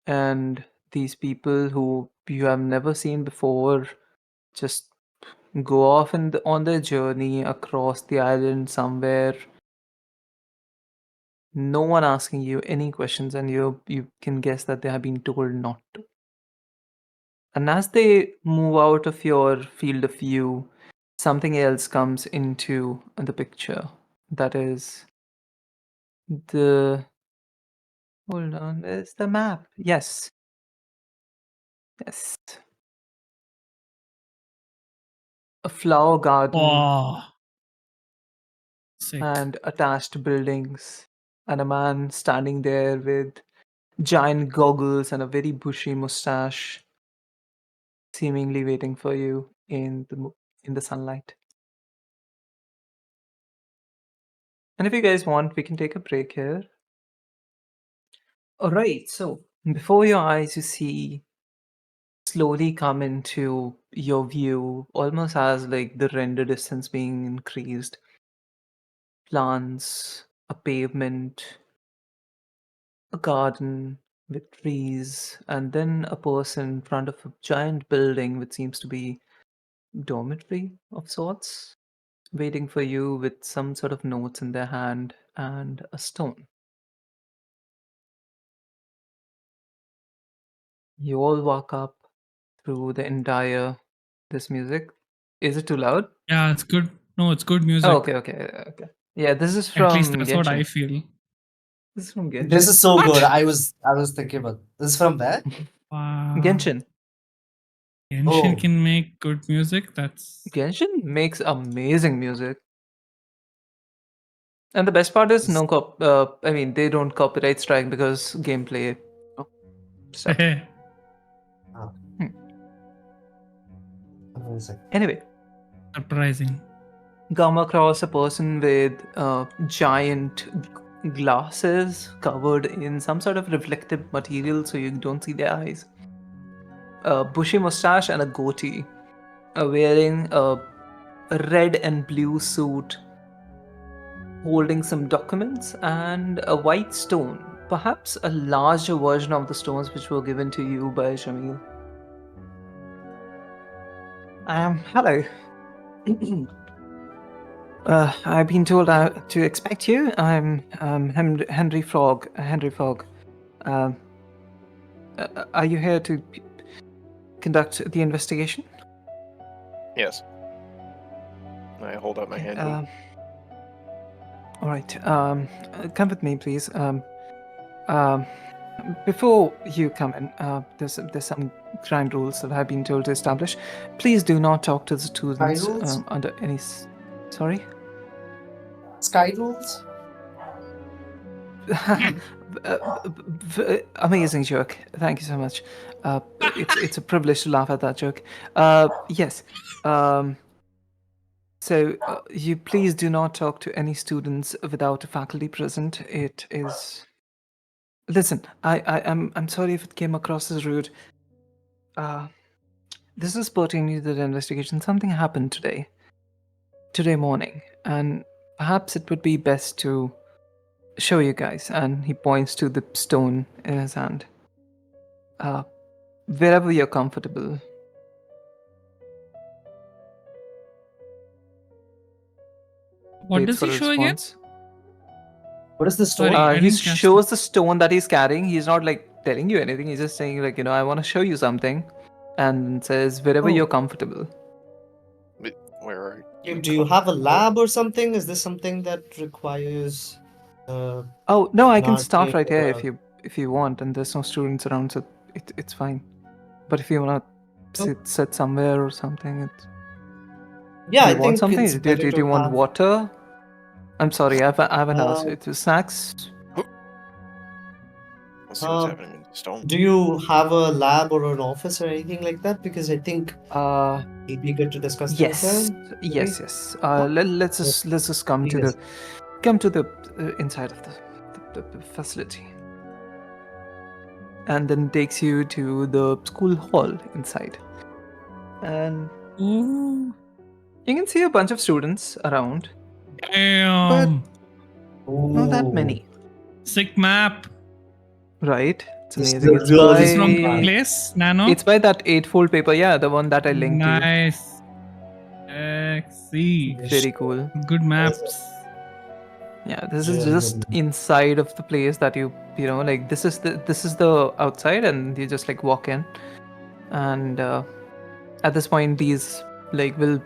S1: and these people who you have never seen before just go off on their journey across the island somewhere. No one asking you any questions, and you can guess that they have been told not to. And as they move out of your field of view, something else comes into the picture. That is the. Hold on, where's the map? Yes. Yes. A flower garden
S4: Oh, sick.
S1: and attached buildings, and a man standing there with giant goggles and a very bushy mustache, seemingly waiting for you in the sunlight. And if you guys want, we can take a break here. All right, so before your eyes, you see slowly come into your view, almost as like the render distance being increased. Plants, a pavement, a garden with trees, and then a person in front of a giant building which seems to be dormitory of sorts, waiting for you with some sort of notes in their hand and a stone. You all walk up through the entire this music. Is it too loud?
S4: Yeah, it's good. No, it's good music.
S1: Oh, okay. Yeah, this is
S4: At least
S1: from
S4: that's what I
S1: Genshin.
S4: feel.
S1: This is from Genshin.
S2: This is so
S4: What?
S2: good. I was thinking about this is from where?
S4: Wow.
S1: Genshin.
S4: Genshin
S2: Oh.
S4: can make good music. That's
S1: Genshin makes amazing music. And the best part is I mean, they don't copyright strike because gameplay stuff.
S2: Amazing.
S1: Anyway,
S4: surprising.
S1: come across a person with giant glasses covered in some sort of reflective material so you don't see their eyes. A bushy mustache and a goatee. Wearing a red and blue suit, holding some documents and a white stone. Perhaps a larger version of the stones which were given to you by Jamil. Hello. I've been told to expect you. I'm Henry Fogg. Henry Fogg. Are you here to conduct the investigation?
S3: Yes. I hold up my hand.
S1: All right. Come with me, please. Before you come in, there's some ground rules that I've been told to establish. Please do not talk to the students
S2: Ground rules?
S1: under any. Sorry.
S2: Sky rules?
S1: Amazing joke. Thank you so much. It's a privilege to laugh at that joke. Yes. So you please do not talk to any students without a faculty present. It is. Listen, I'm sorry if it came across as rude. This is pertaining to the investigation. Something happened today morning, and perhaps it would be best to show you guys. And he points to the stone in his hand. Wherever you're comfortable.
S4: What
S1: Waits
S4: does
S1: for
S4: he
S1: a
S4: show again?
S1: response.
S2: What is the story?
S4: Sorry. I
S1: He
S4: didn't catch
S1: shows the stone that he's carrying. He's not like telling you anything. He's just saying like, I want to show you something, and says wherever
S2: Oh.
S1: you're comfortable.
S3: Where are you?
S2: Do you have a lab or something? Is this something that requires
S1: Oh no, I can
S2: not
S1: start
S2: being
S1: right here
S2: around?
S1: if you want, and there's no students around, so it's fine. But if you wanna sit somewhere or something,
S2: Yeah,
S1: do
S2: I
S1: you want
S2: think
S1: something?
S2: it's
S1: Do
S2: better
S1: you
S2: to
S1: want
S2: have
S1: water? I'm sorry, I haven't asked. It's snacks.
S3: Let's see what's happening in the stone.
S2: do you have a lab or an office or anything like that? Because I think it'd be good to discuss things
S1: Yes,
S2: there.
S1: yes. Let's just come to
S2: Yes.
S1: the inside of the facility. and then takes you to the school hall inside. And
S4: Ooh,
S1: you can see a bunch of students around,
S4: damn.
S1: not that many,
S4: Sick map.
S1: right? It's
S2: This is
S1: amazing.
S2: a
S1: It's
S2: really
S4: Is this from
S2: Bye.
S4: the place, Nano?
S1: It's by that eightfold paper, yeah, the one that I linked to.
S4: Nice. Sexy.
S1: Very cool.
S4: Good maps.
S1: Yeah, this is
S2: Yeah,
S1: just inside of the place that you know, like this is the outside, and you just like walk in, and at this point these like will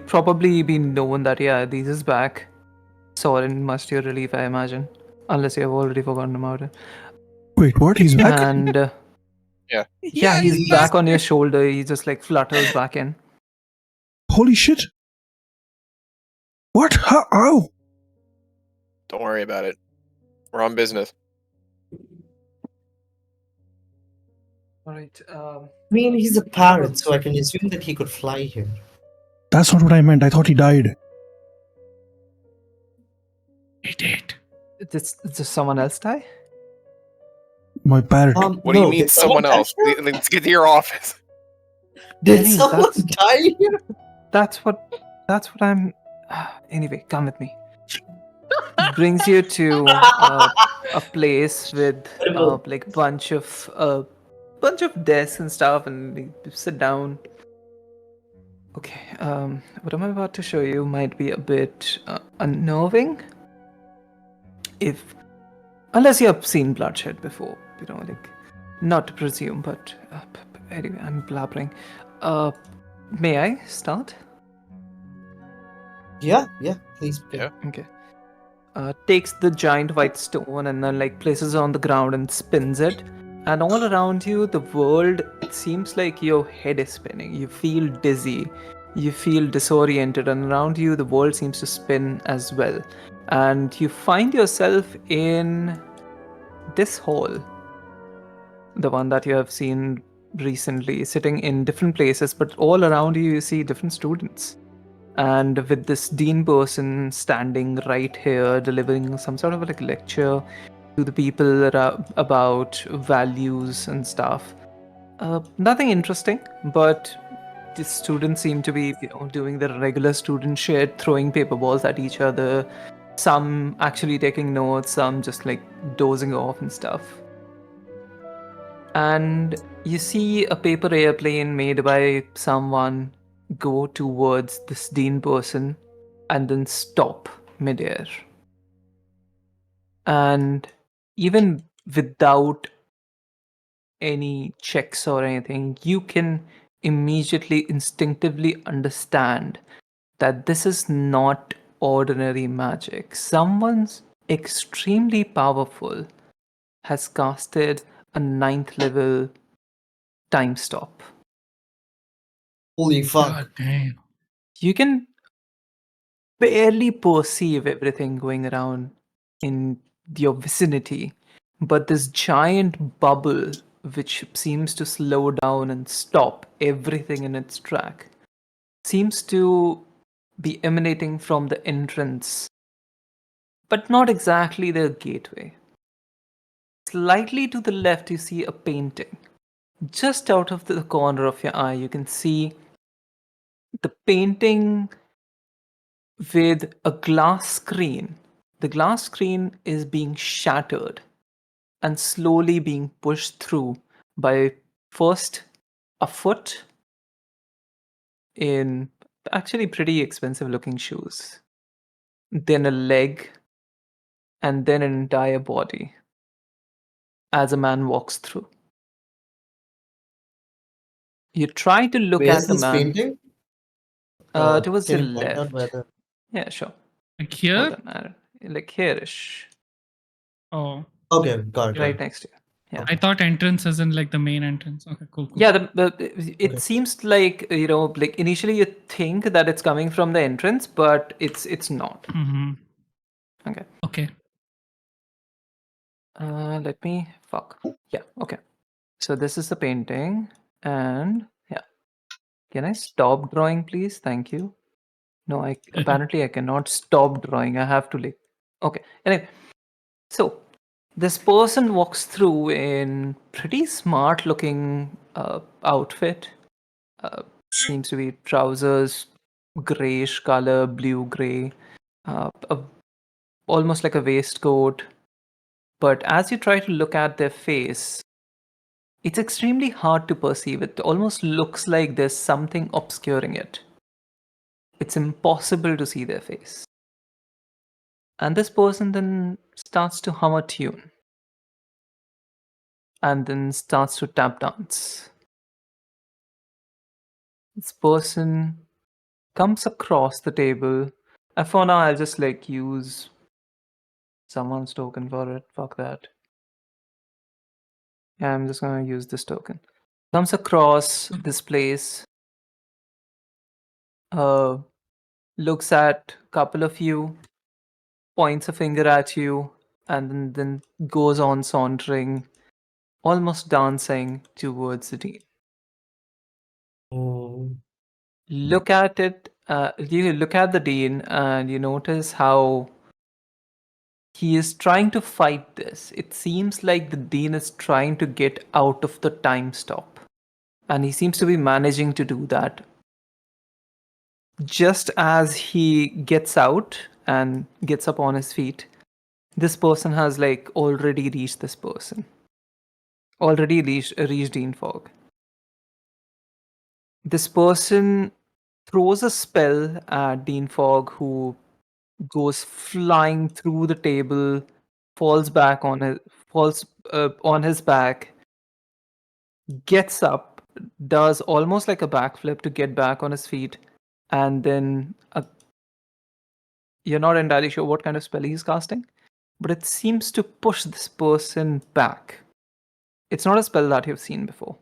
S1: probably be known that yeah, these is back. Sorren must your relief, I imagine, unless you have already forgotten about it.
S6: Wait, what? He's back?
S1: And
S3: Yeah.
S1: yeah, he's back on your shoulder. He just like flutters back in.
S6: Holy shit. What? How?
S3: Don't worry about it. We're on business.
S1: All right.
S2: I mean, he's a parrot, so I can assume that he could fly here.
S6: That's not what I meant. I thought he died.
S4: He did.
S1: Did someone else die?
S6: My parrot.
S3: What do you
S2: no,
S3: mean
S2: did
S3: someone
S2: die
S3: else?
S2: here?
S3: Let's get to your office.
S2: Did
S1: Jenny,
S2: someone
S1: that's-
S2: die here?
S1: That's what I'm. Anyway, come with me. Brings you to a place with
S2: Terrible.
S1: like bunch of desks and stuff, and you sit down. Okay, what I'm about to show you might be a bit unnerving, unless you have seen bloodshed before, you know, like not to presume, but anyway, I'm blabbering. May I start?
S2: Yeah, please.
S3: Yeah.
S1: Okay. Takes the giant white stone and then like places it on the ground and spins it. And all around you, the world, it seems like your head is spinning. You feel dizzy. You feel disoriented. And around you, the world seems to spin as well. And you find yourself in this hall. The one that you have seen recently, sitting in different places, but all around you, you see different students. And with this dean person standing right here delivering some sort of like lecture to the people about values and stuff. Nothing interesting, but the students seem to be doing the regular student shit, throwing paper balls at each other, some actually taking notes, some just like dozing off and stuff. And you see a paper airplane made by someone go towards this dean person and then stop midair. And even without any checks or anything, you can immediately instinctively understand that this is not ordinary magic. Someone's extremely powerful has casted a 9th level time stop.
S2: Holy fuck.
S4: God damn.
S1: You can barely perceive everything going around in your vicinity, but this giant bubble, which seems to slow down and stop everything in its track, seems to be emanating from the entrance, but not exactly the gateway. Slightly to the left, you see a painting. Just out of the corner of your eye, you can see the painting with a glass screen. The glass screen is being shattered and slowly being pushed through by first a foot in actually pretty expensive looking shoes, then a leg, and then an entire body as a man walks through. You try to look
S2: Where's
S1: at the
S2: this
S1: man.
S2: painting?
S1: Towards your
S2: Can you point out
S1: left.
S2: where the...
S1: Yeah, sure.
S4: Like
S1: Hold
S4: here?
S1: on, like here-ish.
S4: Oh.
S2: Okay, got it.
S1: Right next to you. Yeah.
S4: I thought entrance is in like the main entrance. Okay, cool.
S1: Yeah, it
S2: Okay.
S1: seems like like initially you think that it's coming from the entrance, but it's not.
S4: Mm-hmm.
S1: Okay.
S4: Okay.
S1: Let me Yeah. Okay. So this is the painting, and yeah. Can I stop drawing, please? Thank you. No, apparently I cannot stop drawing. I have to like. Okay. Anyway, so This person walks through in pretty smart looking outfit. Seems to be trousers, grayish color, blue gray, almost like a waistcoat. But as you try to look at their face, it's extremely hard to perceive. It almost looks like there's something obscuring it. It's impossible to see their face. And this person then starts to hum a tune. And then starts to tap dance. This person comes across the table. And for now, I'll just like use someone's token for it. Fuck that. Yeah, I'm just gonna use this token. Comes across this place. Looks at a couple of you, points a finger at you, and then goes on sauntering, almost dancing towards the dean.
S2: Oh.
S1: Look at it. You look at the dean, and you notice how he is trying to fight this. It seems like the dean is trying to get out of the time stop, and he seems to be managing to do that. Just as he gets out and gets up on his feet, this person has like already reached this person. Already reached Dean Fogg. This person throws a spell at Dean Fogg, who goes flying through the table, falls on his back, gets up, does almost like a backflip to get back on his feet, and then you're not entirely sure what kind of spell he's casting, but it seems to push this person back. It's not a spell that you've seen before.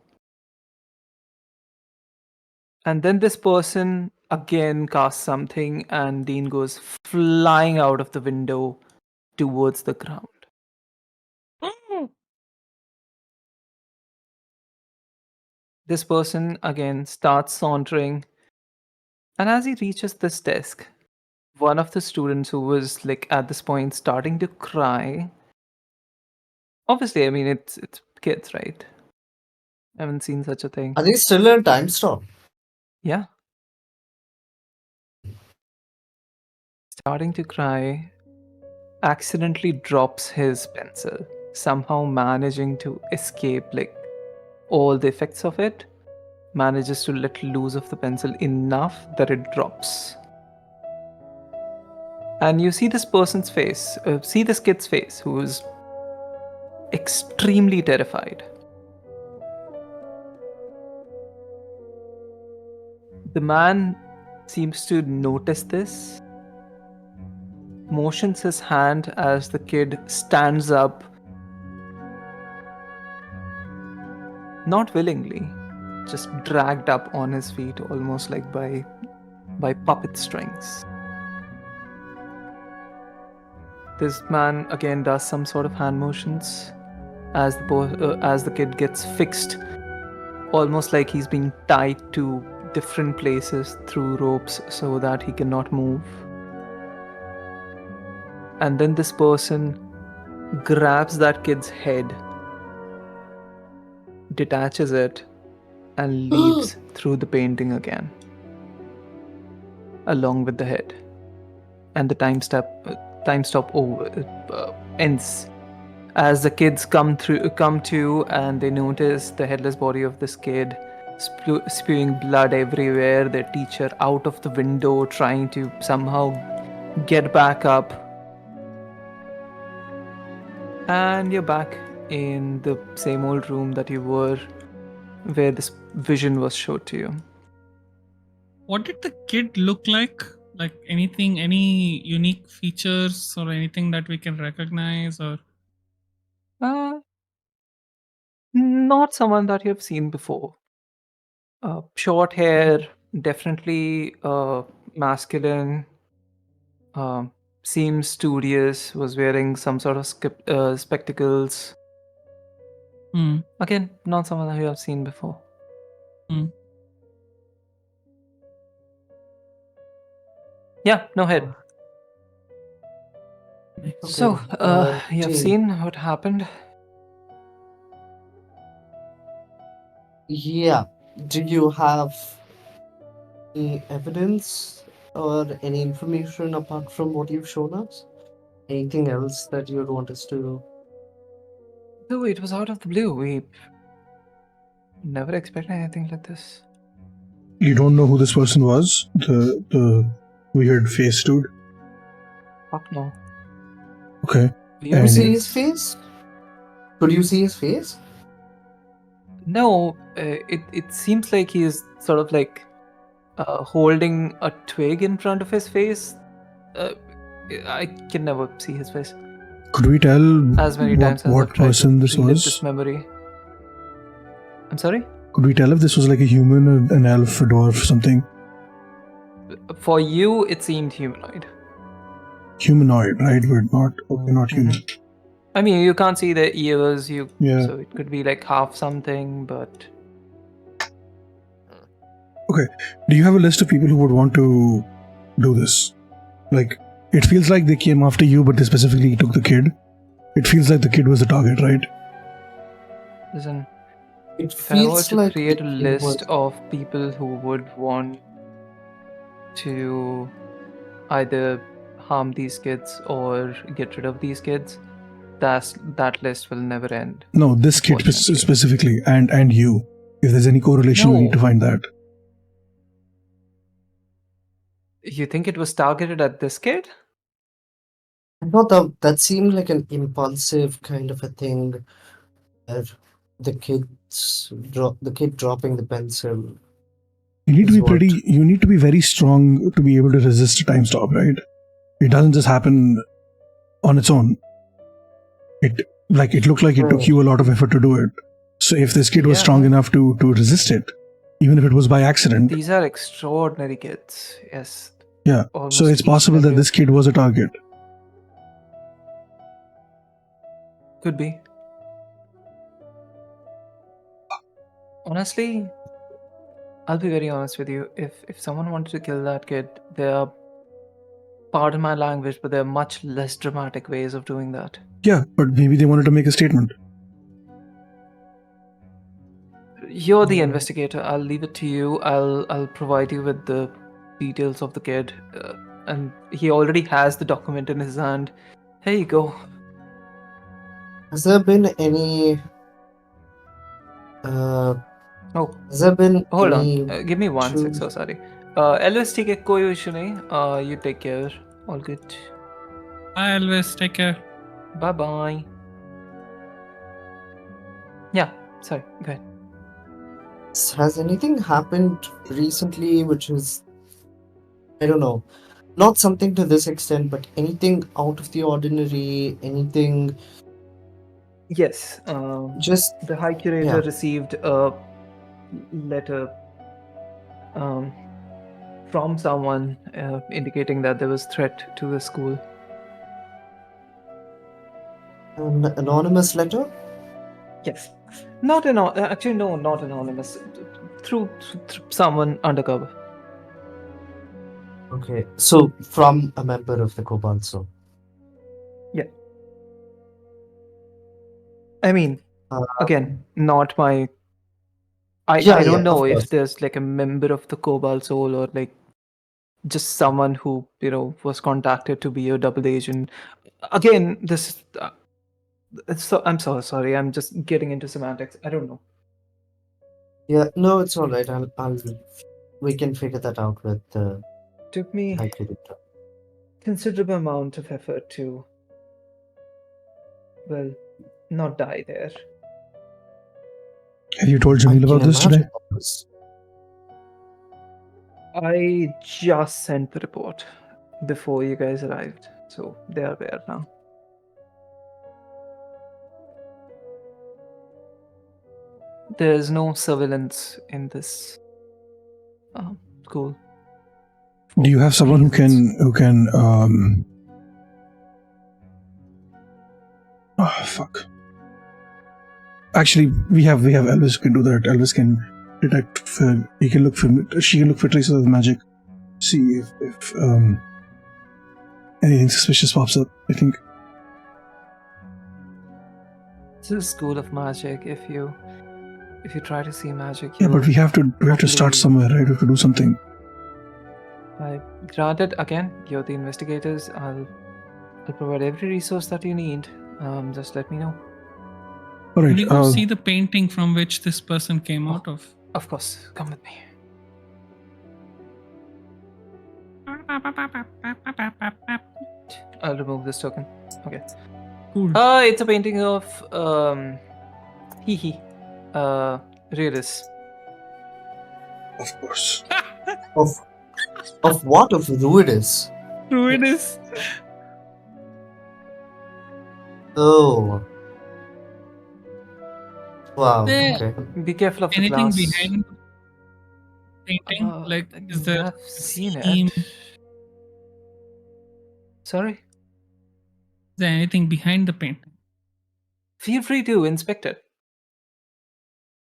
S1: And then this person again casts something, and Dean goes flying out of the window towards the ground. This person again starts sauntering, and as he reaches this desk, one of the students who was like at this point starting to cry. Obviously, I mean it's kids, right? I haven't seen such a thing.
S2: Are they still in time stop?
S1: Yeah. Starting to cry, accidentally drops his pencil, somehow managing to escape like all the effects of it, manages to let loose of the pencil enough that it drops. And you see this person's face, see this kid's face, who is extremely terrified. The man seems to notice this, motions his hand as the kid stands up, not willingly, just dragged up on his feet, almost like by puppet strings. This man again does some sort of hand motions as the kid gets fixed, almost like he's being tied to different places through ropes so that he cannot move. And then this person grabs that kid's head, detaches it, and leaves through the painting again, along with the head. And the time stop ends as the kids come to, and they notice the headless body of this kid spewing blood everywhere. Their teacher out of the window trying to somehow get back up. And you're back in the same old room that you were, where this vision was showed to you.
S4: What did the kid look like? Like anything, any unique features or anything that we can recognize? Or
S1: Not someone that you've seen before. Short hair, definitely masculine. Seems studious. Was wearing some sort of spectacles. Again, not someone that you have seen before. Yeah, no head. So, you have
S7: Gene,
S1: seen what happened?
S7: Yeah. Do you have any evidence or any information apart from what you've shown us? Anything else that you'd want us to?
S1: No, it was out of the blue. We never expected anything like this.
S6: You don't know who this person was? The weird face dude?
S1: Fuck no.
S6: Okay.
S7: Did you
S6: And-
S7: see his face? Could you see his face?
S1: No, it seems like he is sort of like holding a twig in front of his face. I can never see his face.
S6: Could we tell
S1: As many times as
S6: what
S1: I've tried
S6: person
S1: to
S6: this
S1: relive
S6: was?
S1: this memory. I'm sorry?
S6: Could we tell if this was like a human, an elf, a dwarf, something?
S1: For you, it seemed humanoid.
S6: Humanoid, right? But not not human.
S1: I mean, you can't see the ears,
S6: Yeah.
S1: so it could be like half something, but
S6: Do you have a list of people who would want to do this? Like, it feels like they came after you, but they specifically took the kid. It feels like the kid was the target, right?
S1: listen,
S7: It
S1: if I were
S7: feels
S1: to
S7: like
S1: create a
S7: it
S1: list
S7: was-
S1: of people who would want to either harm these kids or get rid of these kids, that list will never end.
S6: No, this kid
S1: Unfortunately.
S6: specifically, and you. If there's any correlation, we need to
S1: No.
S6: find that.
S1: You think it was targeted at this kid?
S7: I thought that seemed like an impulsive kind of a thing, where the kid dropping the pencil.
S6: You need to
S7: Is
S6: be pretty.
S7: what-
S6: You need to be very strong to be able to resist a time stop, right? It doesn't just happen on its own. It looked like it took
S7: Right.
S6: you a lot of effort to do it. So if this kid was
S1: Yeah.
S6: strong enough to resist it, even if it was by accident,
S1: These are extraordinary kids. Yes.
S6: yeah.
S1: Almost
S6: So it's
S1: each
S6: possible
S1: and
S6: that
S1: every-
S6: this kid was a target.
S1: Could be. Honestly, I'll be very honest with you. If someone wanted to kill that kid, there are, pardon my language, but there are much less dramatic ways of doing that.
S6: Yeah, but maybe they wanted to make a statement.
S1: You're the investigator. I'll leave it to you. I'll provide you with the details of the kid, and he already has the document in his hand. Here you go.
S7: Has there been any?
S1: Oh,
S7: Has there been
S1: hold
S7: any?
S1: on. Give me 1 sec.
S7: choose-
S1: So sorry. Elvis, ठीक है कोई issue नहीं. You take care. All good.
S4: Bye, Elvis. Take care.
S1: Bye bye. Yeah. Sorry. Go ahead.
S7: Has anything happened recently which is, I don't know, not something to this extent, but anything out of the ordinary, anything
S1: Yes.
S7: just
S1: The High Curator
S7: Yeah.
S1: received a letter from someone indicating that there was threat to the school.
S7: an anonymous letter?
S1: Yes. Not actually no, not anonymous. Through someone undercover.
S7: Okay, so from a member of the Cobalt Soul.
S1: I mean,
S7: Uh,
S1: again, not my. I
S7: Yeah,
S1: don't
S7: yeah,
S1: know
S7: of
S1: if
S7: course.
S1: there's like a member of the Cobalt Soul or like just someone who was contacted to be a double agent. Again, this. So I'm so sorry. I'm just getting into semantics. I don't know.
S7: Yeah, no, it's all right. We can figure that out with the
S1: Took me
S7: High Curator.
S1: considerable amount of effort to, well, not die there.
S6: Have you told
S7: I
S6: Jamil about
S7: can
S6: this today?
S7: imagine that was-
S1: I just sent the report before you guys arrived, so they are there now. There's no surveillance in this school.
S6: Do you have someone who can oh fuck. Actually, we have Elvis who can do that. Elvis can detect she can look for traces of magic. See if anything suspicious pops up. I think
S1: This is School of Magic. If you try to see magic,
S6: Yeah, but we have to start
S1: probably-
S6: somewhere, right? We have to do something.
S1: Granted, again, you're the investigators. I'll provide every resource that you need. Just let me know.
S6: All
S4: Can
S6: right.
S4: we go see the painting from which this person came out of?
S1: Of course, come with me. I'll remove this token. Okay.
S4: Cool.
S1: It's a painting of Reris.
S6: Of course.
S7: Of what? Of Ruidus?
S4: Ruinous.
S7: Oh. Wow.
S4: There-
S7: Okay.
S1: Be careful of the
S4: Anything
S1: glass.
S4: behind the painting? Like, is there
S1: I've seen
S4: theme?
S1: it. Sorry.
S4: Is there anything behind the painting?
S1: Feel free to inspect it.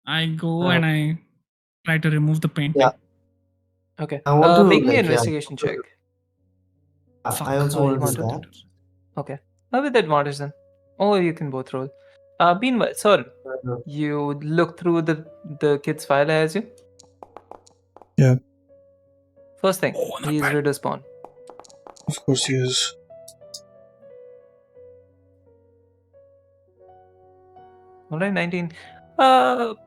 S4: I go
S1: Uh,
S4: and I try to remove the painting.
S7: Yeah.
S1: Okay.
S7: I want to,
S1: make me
S7: like,
S1: an
S7: yeah.
S1: investigation check.
S7: I also
S1: Oh, you
S7: want to do
S1: want
S7: that.
S1: Okay. With advantage then. Or you can both roll. Meanwhile, Sorren, you look through the kid's file, I assume?
S6: Yeah.
S1: First thing,
S4: Oh, not
S1: he's
S4: bad.
S1: Ridder spawn.
S6: Of course he is.
S1: Alright, 19.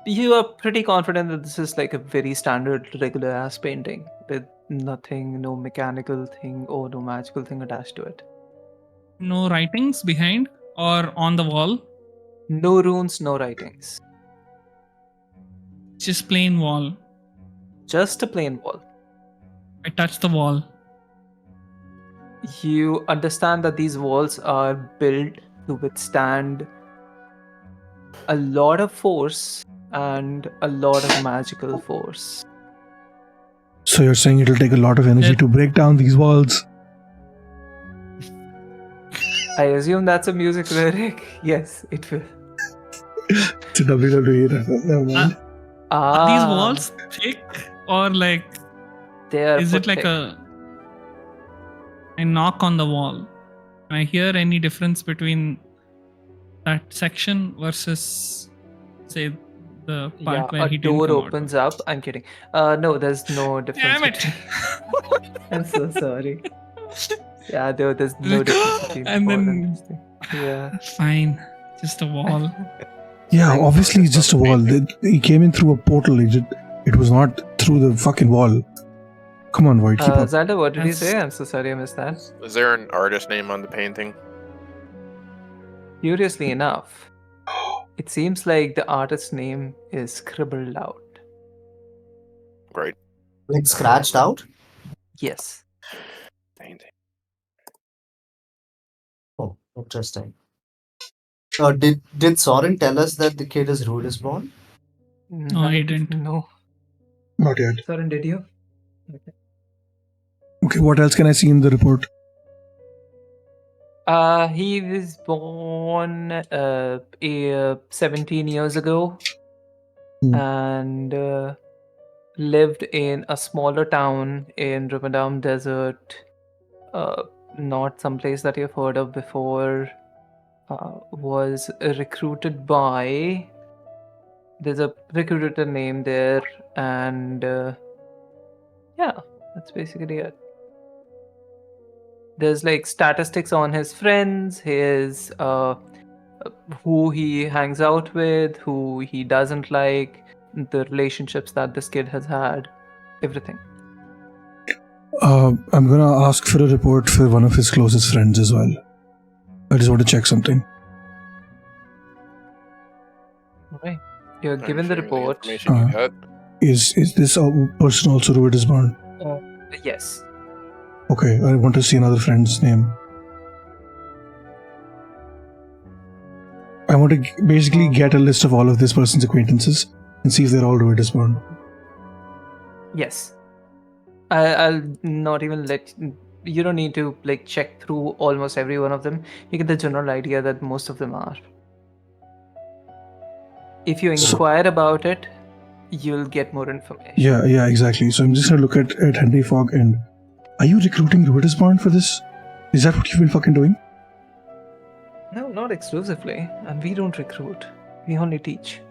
S1: You are pretty confident that this is like a very standard, regular ass painting with nothing, no mechanical thing or no magical thing attached to it.
S4: No writings behind or on the wall.
S1: No runes, no writings.
S4: Just plain wall.
S1: Just a plain wall.
S4: I touch the wall.
S1: You understand that these walls are built to withstand a lot of force and a lot of magical force.
S6: So you're saying it'll take a lot of energy
S4: Yeah.
S6: to break down these walls?
S1: I assume that's a music lyric. Yes, it will.
S6: It's a WWE reference. Never mind.
S4: Are these walls thick or like
S1: They are
S4: is
S1: put
S4: it like
S1: thick.
S4: I knock on the wall? Can I hear any difference between that section versus say the part where
S1: a
S4: he didn't
S1: door
S4: come out?
S1: opens up. I'm kidding. No, there's no difference.
S4: Damn it!
S1: between- I'm so sorry. Yeah, there's no difference between
S4: And
S1: the wall
S4: then-
S1: this thing. Yeah.
S4: Fine, just a wall.
S6: Yeah,
S1: Like,
S6: obviously it's just a wall.
S3: painting.
S6: He came in through a portal. It was not through the fucking wall. Come on, Void, keep up.
S1: Xander, what did you
S4: That's-
S1: say? I'm so sorry I missed that.
S3: Is there an artist name on the painting?
S1: Curiously enough, it seems like the artist's name is scribbled out.
S3: Right.
S7: Like scratched out?
S1: Yes.
S3: Painting.
S7: Oh, interesting. Did Sorren tell us that the kid is Ruidus born?
S4: No, I didn't.
S1: No.
S6: Not yet.
S1: Sorry, did you?
S6: Okay, what else can I see in the report?
S1: He was born 17 years ago
S6: Hmm.
S1: and lived in a smaller town in Ramadan Desert. Not some place that you've heard of before. Was recruited by. There's a recruiter name there, and yeah, that's basically it. There's like statistics on his friends, his who he hangs out with, who he doesn't like, the relationships that this kid has had, everything.
S6: I'm gonna ask for a report for one of his closest friends as well. I just want to check something.
S1: Okay, you're
S3: I'm
S1: given the
S3: sharing
S1: report.
S3: information you got.
S6: Is this person also Ruidus born?
S1: Yes.
S6: Okay, I want to see another friend's name. I want to basically get a list of all of this person's acquaintances and see if they're all Ruidus born.
S1: Yes. I'll not even let you don't need to like check through almost every one of them. You get the general idea that most of them are. If you
S6: So-
S1: inquire about it, you'll get more information.
S6: Yeah, exactly. So I'm just gonna look at Henry Fogg and are you recruiting Ruidus born for this? Is that what you've been fucking doing?
S1: No, not exclusively. And we don't recruit. We only teach.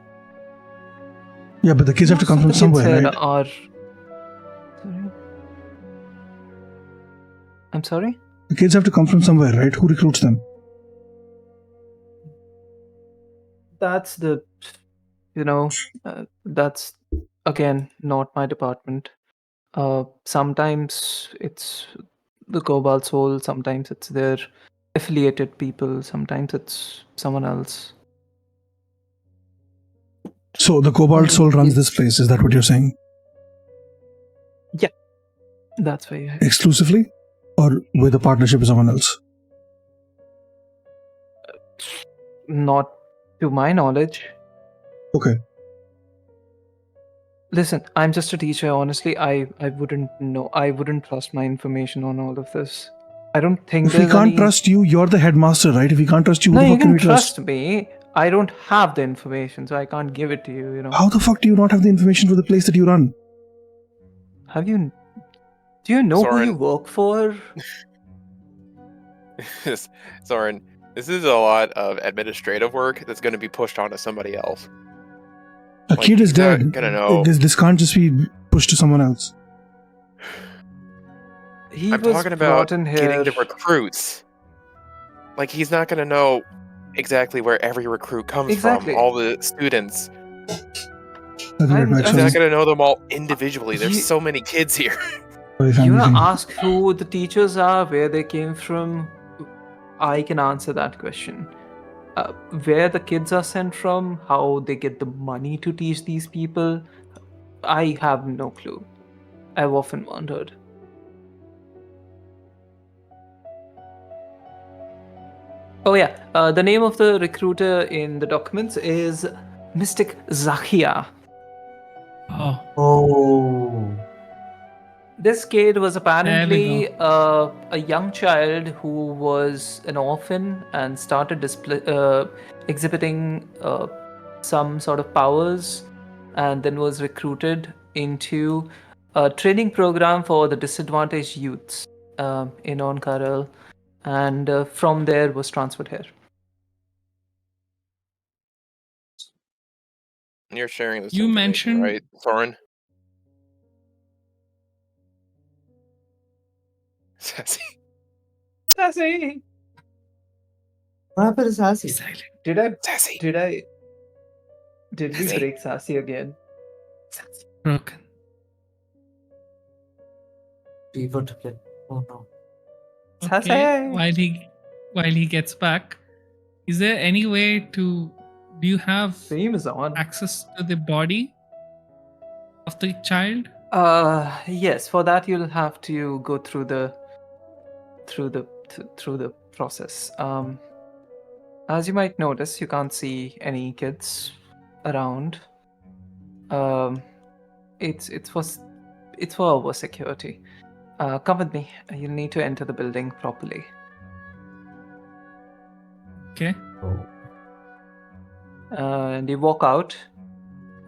S6: Yeah, but the kids have to
S1: Most
S6: come
S1: of
S6: from
S1: the kids
S6: somewhere,
S1: here
S6: right?
S1: are. Sorry? I'm sorry?
S6: The kids have to come from somewhere, right? Who recruits them?
S1: That's the. That's again not my department. Sometimes it's the Cobalt Soul, sometimes it's their affiliated people, sometimes it's someone else.
S6: So the Cobalt Soul runs this place. Is that what you're saying?
S1: That's why you have.
S6: Exclusively, or with a partnership with someone else?
S1: Not to my knowledge.
S6: Okay.
S1: Listen, I'm just a teacher. Honestly, I wouldn't know. I wouldn't trust my information on all of this. I don't think
S6: If we
S1: there's
S6: can't
S1: any.
S6: trust you, you're the headmaster, right? If we can't trust you, who
S1: No,
S6: the
S1: you
S6: fuck can
S1: can
S6: we trust?
S1: trust me. I don't have the information, so I can't give it to you. You know.
S6: How the fuck do you not have the information for the place that you run?
S1: Have you? Do you know who
S3: Sorren.
S1: you work for?
S3: Sorren, this is a lot of administrative work that's going to be pushed onto somebody else.
S6: A
S3: Like,
S6: kid is
S3: he's not
S6: dead.
S3: gonna know.
S6: This can't just be pushed to someone else.
S1: He
S3: I'm
S1: was
S3: talking about
S1: brought in
S3: getting
S1: here.
S3: the recruits. Like, he's not going to know exactly where every recruit comes
S1: Exactly.
S3: from, all the students.
S6: I'll be right
S1: I'm
S6: back,
S3: He's
S1: just-
S3: not
S6: sorry.
S3: going to know them all individually. There's
S1: You-
S3: so many kids here.
S6: Sorry,
S1: You
S6: family
S1: wanna
S6: thing.
S1: ask who the teachers are, where they came from? I can answer that question. Where the kids are sent from, how they get the money to teach these people, I have no clue. I've often wondered. Oh yeah, the name of the recruiter in the documents is Mystic Zakia.
S4: Oh,
S7: Oh.
S1: This kid was
S4: There
S1: apparently
S4: we
S1: a young child who was an orphan and started exhibiting some sort of powers, and then was recruited into a training program for the disadvantaged youths in Onkarel, and from there was transferred here.
S3: You're sharing this
S4: You
S3: information,
S4: mentioned-
S3: right, Sorren? Sassy.
S1: Sassy!
S7: What happened to Sassy?
S4: silent.
S1: Did
S3: Sassy.
S1: we
S3: Sassy.
S1: break Sassy again?
S4: Broken.
S7: Fever took it. Oh no.
S1: Sassy!
S4: Okay. While he gets back, is there any way to? Do you have
S1: Stream is on.
S4: access to the body of the child?
S1: Yes. For that, you'll have to go through the process. As you might notice, you can't see any kids around. It's for our security. Come with me. You'll need to enter the building properly.
S4: Okay.
S1: And you walk out,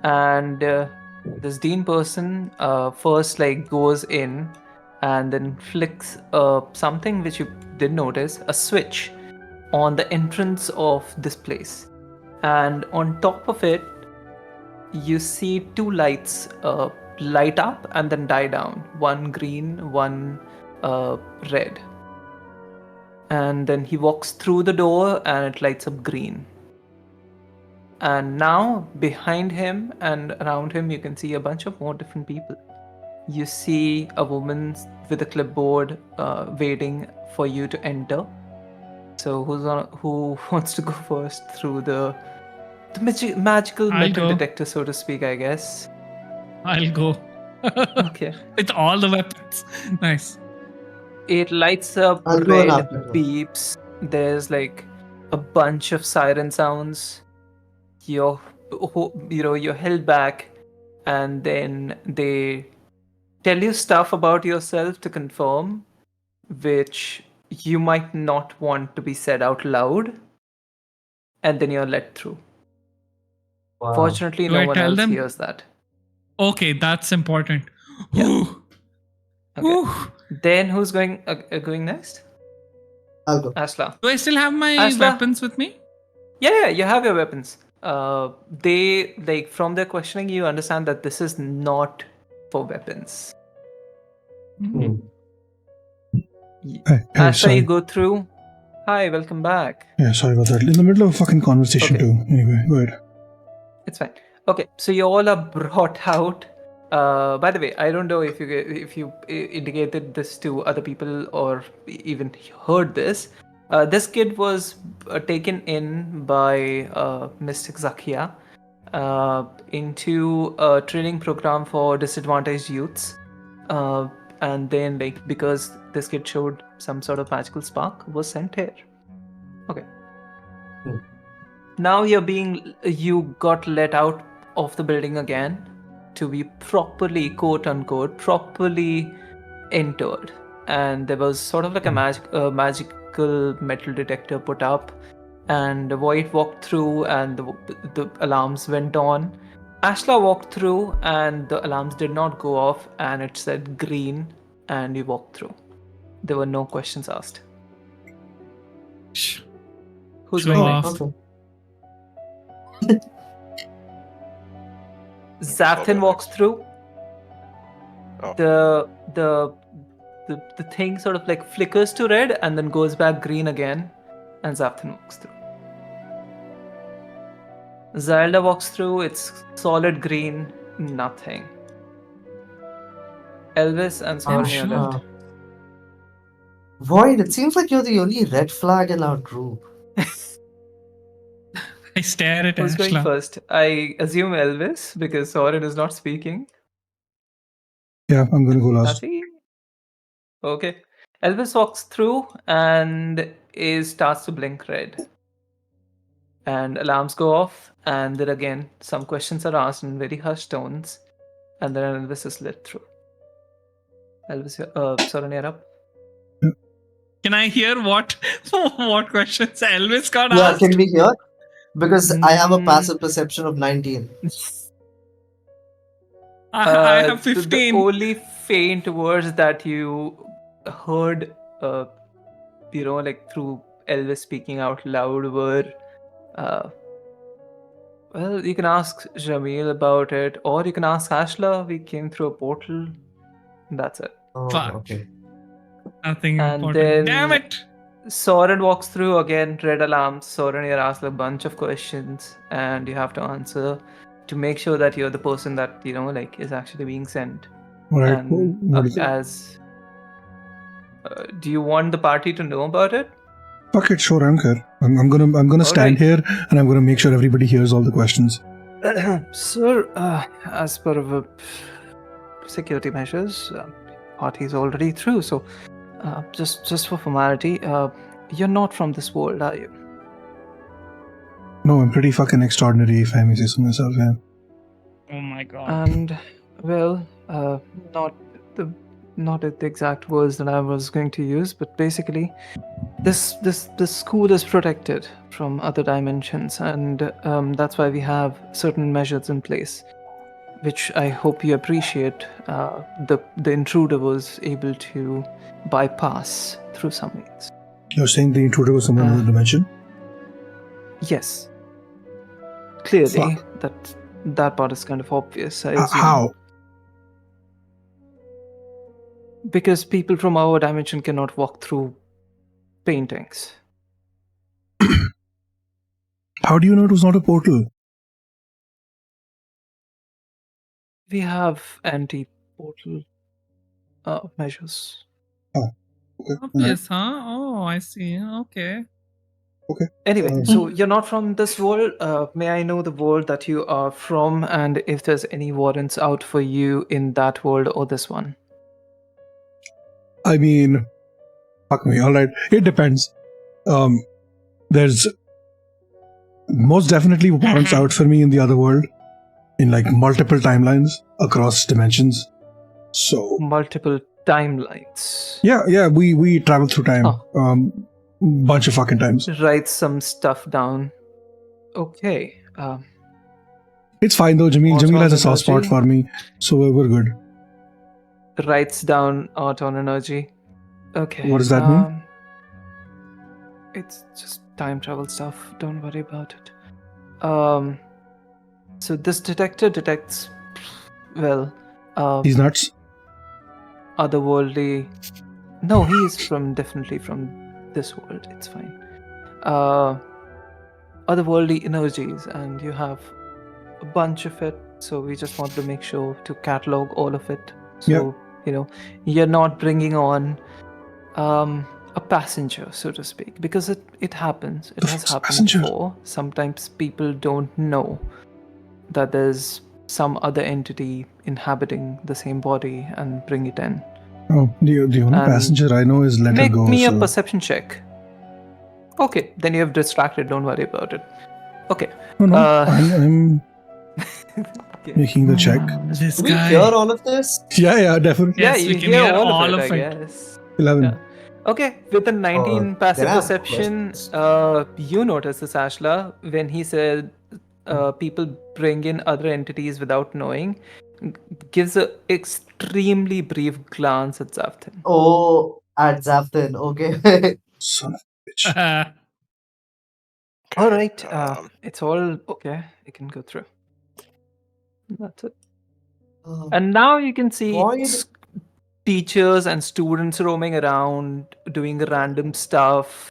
S1: and this dean person first goes in and then flicks something which you did notice, a switch on the entrance of this place, and on top of it you see two lights light up and then die down, one green, one red, and then he walks through the door and it lights up green. And now, behind him and around him, you can see a bunch of more different people. You see a woman with a clipboard waiting for you to enter. So, who wants to go first through the magical
S4: I'll
S1: metal
S4: go.
S1: detector, so to speak, I guess?
S4: I'll go.
S1: Okay.
S4: With all the weapons. Nice.
S1: It lights up,
S7: I'll go in
S1: red
S7: after her.
S1: beeps. There's a bunch of siren sounds. You're held back, and then they tell you stuff about yourself to confirm, which you might not want to be said out loud, and then you're let through.
S7: Wow.
S1: Fortunately,
S4: Do
S1: no
S4: I
S1: one
S4: tell
S1: else
S4: them?
S1: hears that.
S4: Okay, that's important.
S1: Yeah.
S4: Whew.
S1: Okay.
S4: Whew.
S1: Then who's going next?
S7: I'll go.
S1: Ashla.
S4: Do I still have my
S1: Ashla?
S4: weapons with me?
S1: Yeah, you have your weapons. They like from their questioning, you understand that this is not for weapons.
S7: Hmm.
S6: Hey,
S1: Ashla,
S6: sorry.
S1: you go through. Hi, welcome back.
S6: Yeah, sorry about that. In the middle of a fucking conversation
S1: Okay.
S6: too. Anyway, go ahead.
S1: It's fine. Okay, so you all are brought out. By the way, I don't know if you indicated this to other people or even heard this. This kid was taken in by Mystic Zakia into a training program for disadvantaged youths, and then like because this kid showed some sort of magical spark, was sent here. Okay.
S7: Hmm.
S1: Now you got let out of the building again to be properly, quote unquote, properly entered. And there was sort of like a magical metal detector put up, and Void walked through, and the alarms went on. Ashla walked through, and the alarms did not go off, and it said green, and you walked through. There were no questions asked. Who's
S4: Show
S1: going
S4: off.
S1: next?
S7: Okay.
S1: Xavthan walks through.
S3: Oh.
S1: The thing sort of like flickers to red and then goes back green again, and Xavthan walks through. Zelda walks through. It's solid green, nothing. Elvis and Sorren, you're
S4: sure.
S1: left.
S7: Void, it seems like you're the only red flag in our group.
S4: I stare at
S1: Who's going
S4: Ashla.
S1: first? I assume Elvis because Sorren is not speaking.
S6: Yeah, I'm gonna go last.
S1: Does he? Okay. Elvis walks through and starts to blink red. And alarms go off, and then again, some questions are asked in very hushed tones, and then Elvis is let through. Elvis, Sorren, you're up.
S4: Can I hear what questions Elvis got
S7: Yeah,
S4: asked?
S7: can we hear? Because I have a
S1: Mm.
S7: passive perception of 19.
S4: I have
S1: The
S4: 15.
S1: only faint words that you heard, like through Elvis speaking out loud were, well, you can ask Jamil about it, or you can ask Ashla. We came through a portal. That's it.
S7: Oh,
S4: Fuck.
S7: okay.
S4: Nothing
S1: And
S4: important.
S1: then
S4: Damn it!
S1: Sorren walks through again, red alarms. Sorren, you're asked a bunch of questions, and you have to answer to make sure that you're the person that is actually being sent.
S6: Alright,
S1: And
S6: what is it?
S1: do you want the party to know about it?
S6: Fuck it, sure, I don't care. I'm gonna stand
S1: Alright.
S6: here and I'm gonna make sure everybody hears all the questions.
S1: Sir, as per the security measures, party is already through. So, just for formality, you're not from this world, are you?
S6: No, I'm pretty fucking extraordinary if I may say so myself, yeah.
S4: Oh my god.
S1: And well, not the exact words that I was going to use, but basically, this school is protected from other dimensions, and that's why we have certain measures in place, which I hope you appreciate. The intruder was able to bypass through some means.
S6: You're saying the intruder was someone in the dimension?
S1: Yes. Clearly,
S6: Fuck.
S1: that part is kind of obvious. I assume.
S6: How?
S1: Because people from our dimension cannot walk through paintings.
S6: How do you know it was not a portal?
S1: We have anti-portal measures.
S4: Obvious, huh? Oh, I see. Okay.
S1: Anyway, so you're not from this world. May I know the world that you are from, and if there's any warrants out for you in that world or this one?
S6: I mean, fuck me, alright. It depends. There's most definitely warrants out for me in the other world, in like multiple timelines across dimensions. So
S1: Multiple timelines.
S6: yeah, we travel through time,
S1: Oh.
S6: bunch of fucking times.
S1: Write some stuff down. Okay.
S6: It's fine though. Jamil
S1: Auto
S6: has a soft spot
S1: energy.
S6: for me, so we're good.
S1: Writes down art on energy. Okay.
S6: What does that mean?
S1: It's just time travel stuff. Don't worry about it. So this detector detects, well,
S6: He's nuts.
S1: otherworldly. No, he is definitely from this world. It's fine. Otherworldly energies, and you have a bunch of it. So we just want to make sure to catalog all of it. So you're not bringing on a passenger, so to speak, because it happens. It has happened
S6: Passenger.
S1: before. Sometimes people don't know that there's some other entity inhabiting the same body and bring it in.
S6: Oh, the only
S1: And
S6: passenger I know is Let Her
S1: Make
S6: Go.
S1: me a
S6: so-
S1: perception check. Okay, then you have distracted. Don't worry about it. Okay.
S6: No,
S1: Uh,
S6: I'm making the check.
S4: This
S7: Do we
S4: guy.
S7: hear all of this?
S6: Yeah, definitely.
S1: Yeah,
S4: Yes,
S1: you
S4: we can
S1: hear
S4: hear
S1: all of it, I guess.
S6: 11.
S1: Yeah. Okay, with a 19 passive
S7: then I have
S1: perception,
S7: questions.
S1: you notice this, Ashla, when he said people bring in other entities without knowing, gives a extremely brief glance at Xavthan.
S7: Oh, at Xavthan. Okay.
S6: Son of a bitch.
S1: All right, it's all okay. You can go through. That's it. And now you can see
S7: Void.
S1: teachers and students roaming around doing random stuff,